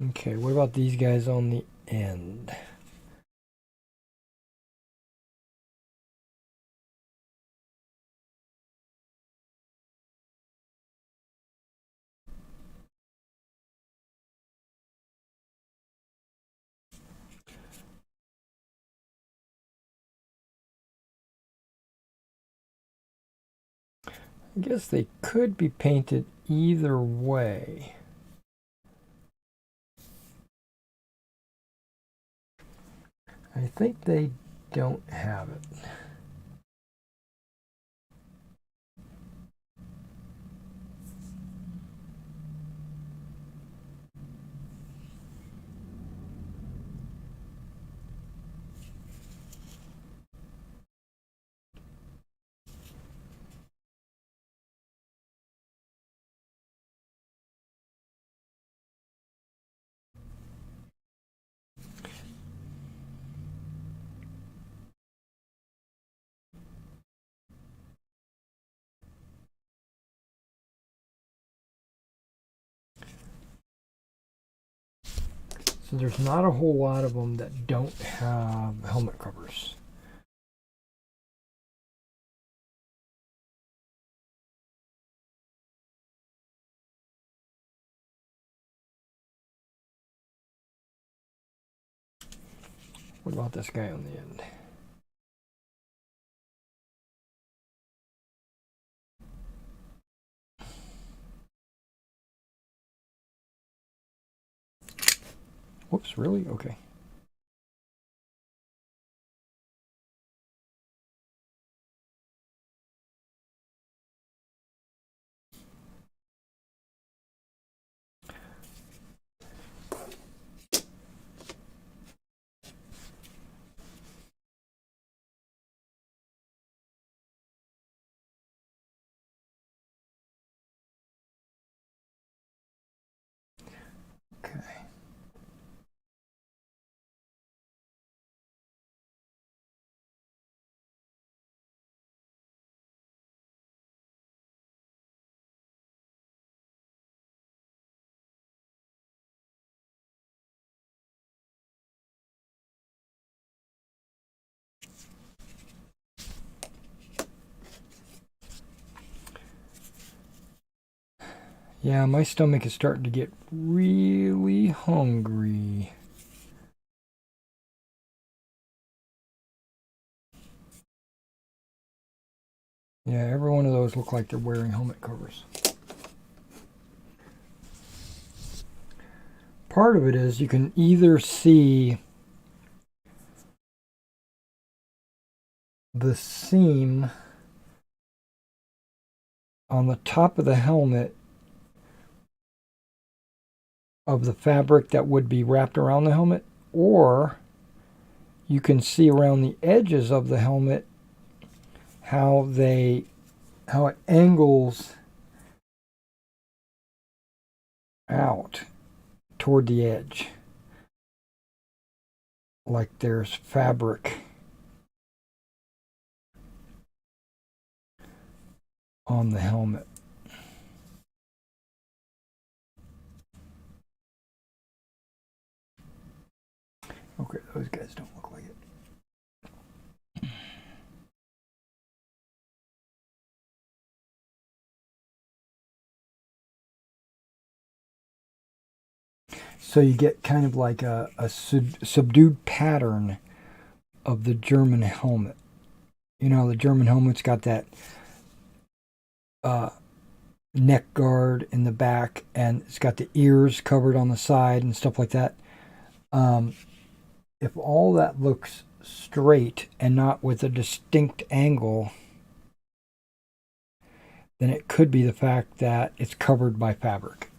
Okay, what about these guys on the end? I guess they could be painted either way. I think they don't have it. So there's not a whole lot of them that don't have helmet covers. What about this guy on the end? Whoops, really? Okay. Okay. Yeah, my stomach is starting to get really hungry. Yeah, every one of those look like they're wearing helmet covers. Part of it is you can either see the seam on the top of the helmet of the fabric that would be wrapped around the helmet, or you can see around the edges of the helmet how it angles out toward the edge, like there's fabric on the helmet. Okay, those guys don't look like it. So you get kind of like a subdued pattern of the German helmet. You know, the German helmet's got that neck guard in the back, and it's got the ears covered on the side and stuff like that. If all that looks straight and not with a distinct angle, then it could be the fact that it's covered by fabric.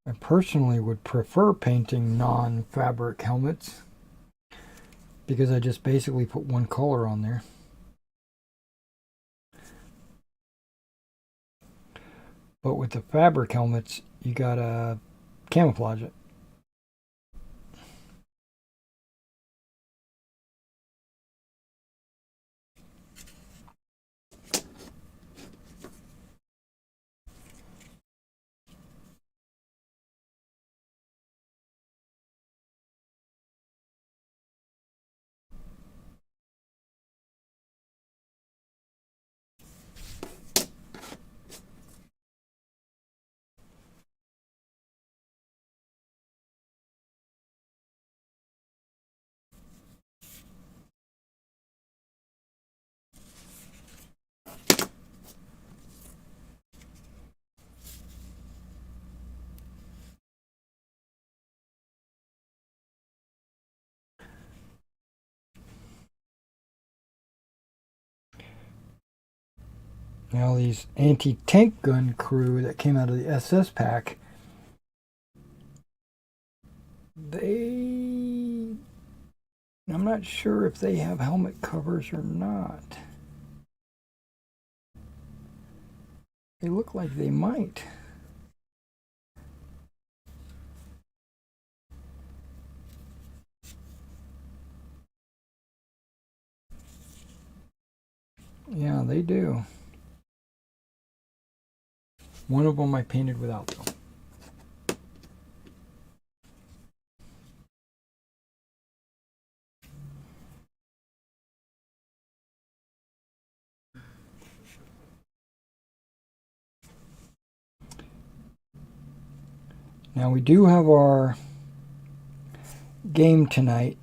I personally would prefer painting non-fabric helmets because I just basically put one color on there. But with the fabric helmets, you gotta camouflage it. Now these anti-tank gun crew that came out of the SS pack, I'm not sure if they have helmet covers or not. They look like they might. Yeah, they do. One of them I painted without though. Now we do have our game tonight,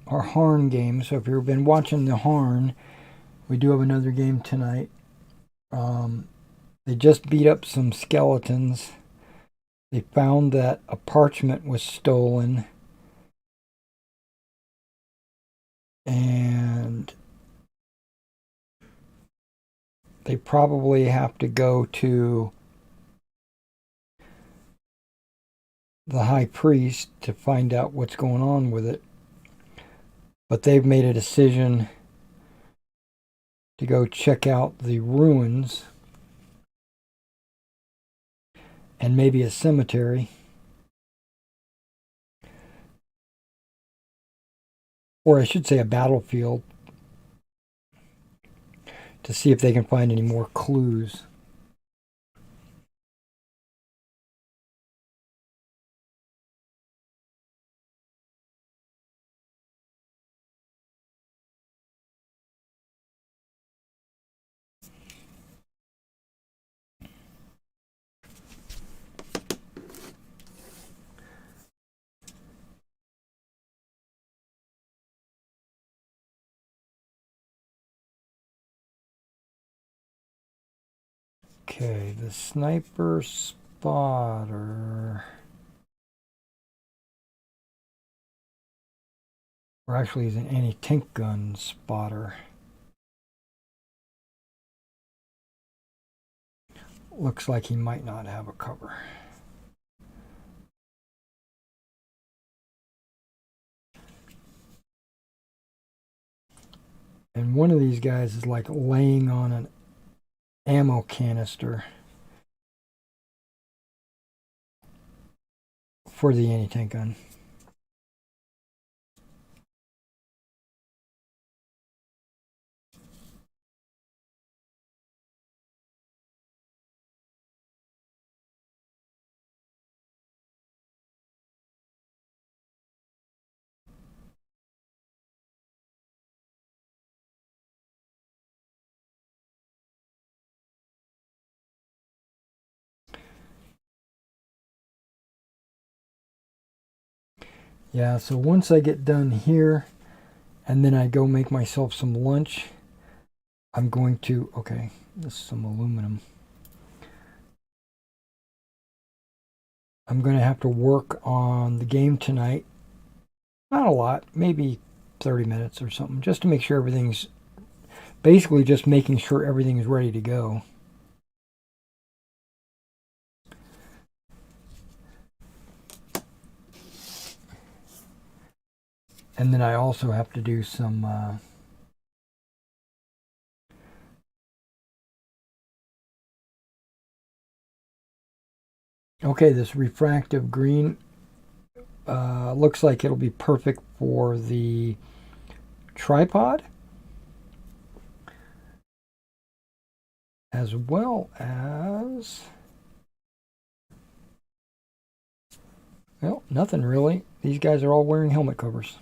our Harn game. So if you've been watching the Harn, we do have another game tonight. They just beat up some skeletons. They found that a parchment was stolen. And they probably have to go to the high priest to find out what's going on with it. But they've made a decision to go check out the ruins and maybe a cemetery. Or I should say a battlefield, to see if they can find any more clues. Okay, the sniper spotter. Or actually, he's an anti-tank gun spotter. Looks like he might not have a cover. And one of these guys is like laying on an ammo canister for the anti-tank gun. Yeah, so once I get done here and then I go make myself some lunch, I'm going to, okay, this is some aluminum. I'm going to have to work on the game tonight. Not a lot, maybe 30 minutes or something, just to make sure everything's, basically just making sure everything is ready to go. And then I also have to do some okay, this refractive green looks like it'll be perfect for the tripod, as well as, well, nothing really. These guys are all wearing helmet covers.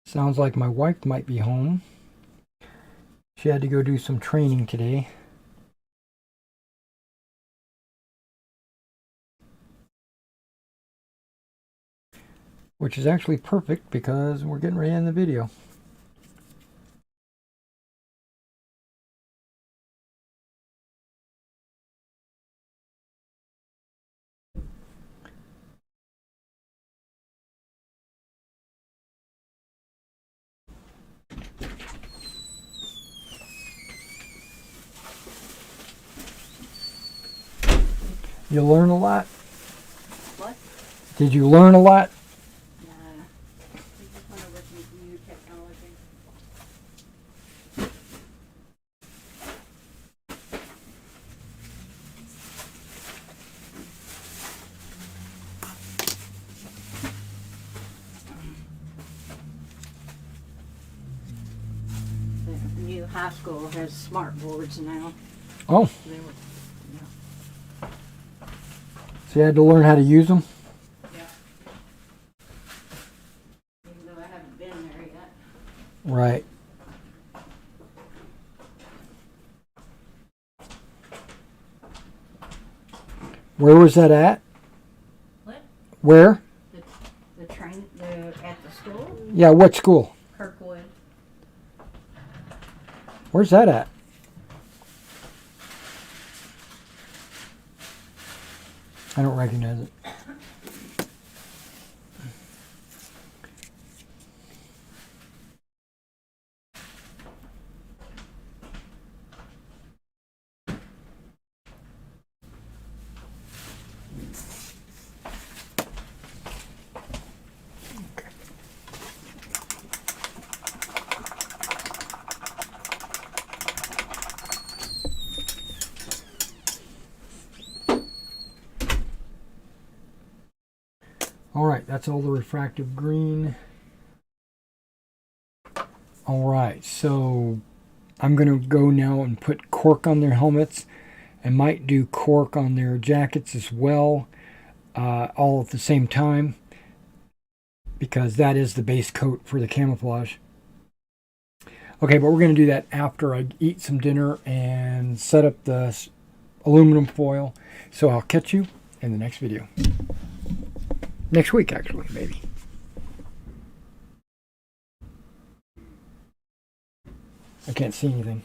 Sounds like my wife might be home. She had to go do some training today. Which is actually perfect because we're getting ready to end the video. You learn a lot? What? Did you learn a lot? Nah. We just went over some new technology. The new high school has smart boards now. Oh, They were, so you had to learn how to use them? yeah. Even though I haven't been there yet. Right. Where was that at? What? Where? The train, at the school? Yeah, what school? Kirkwood. Where's that at? I don't recognize it. Alright, that's all the refractive green. Alright, so I'm going to go now and put cork on their helmets. I might do cork on their jackets as well, all at the same time, because that is the base coat for the camouflage. Okay, but we're going to do that after I eat some dinner and set up the aluminum foil. So I'll catch you in the next video. Next week, actually, maybe. I can't see anything.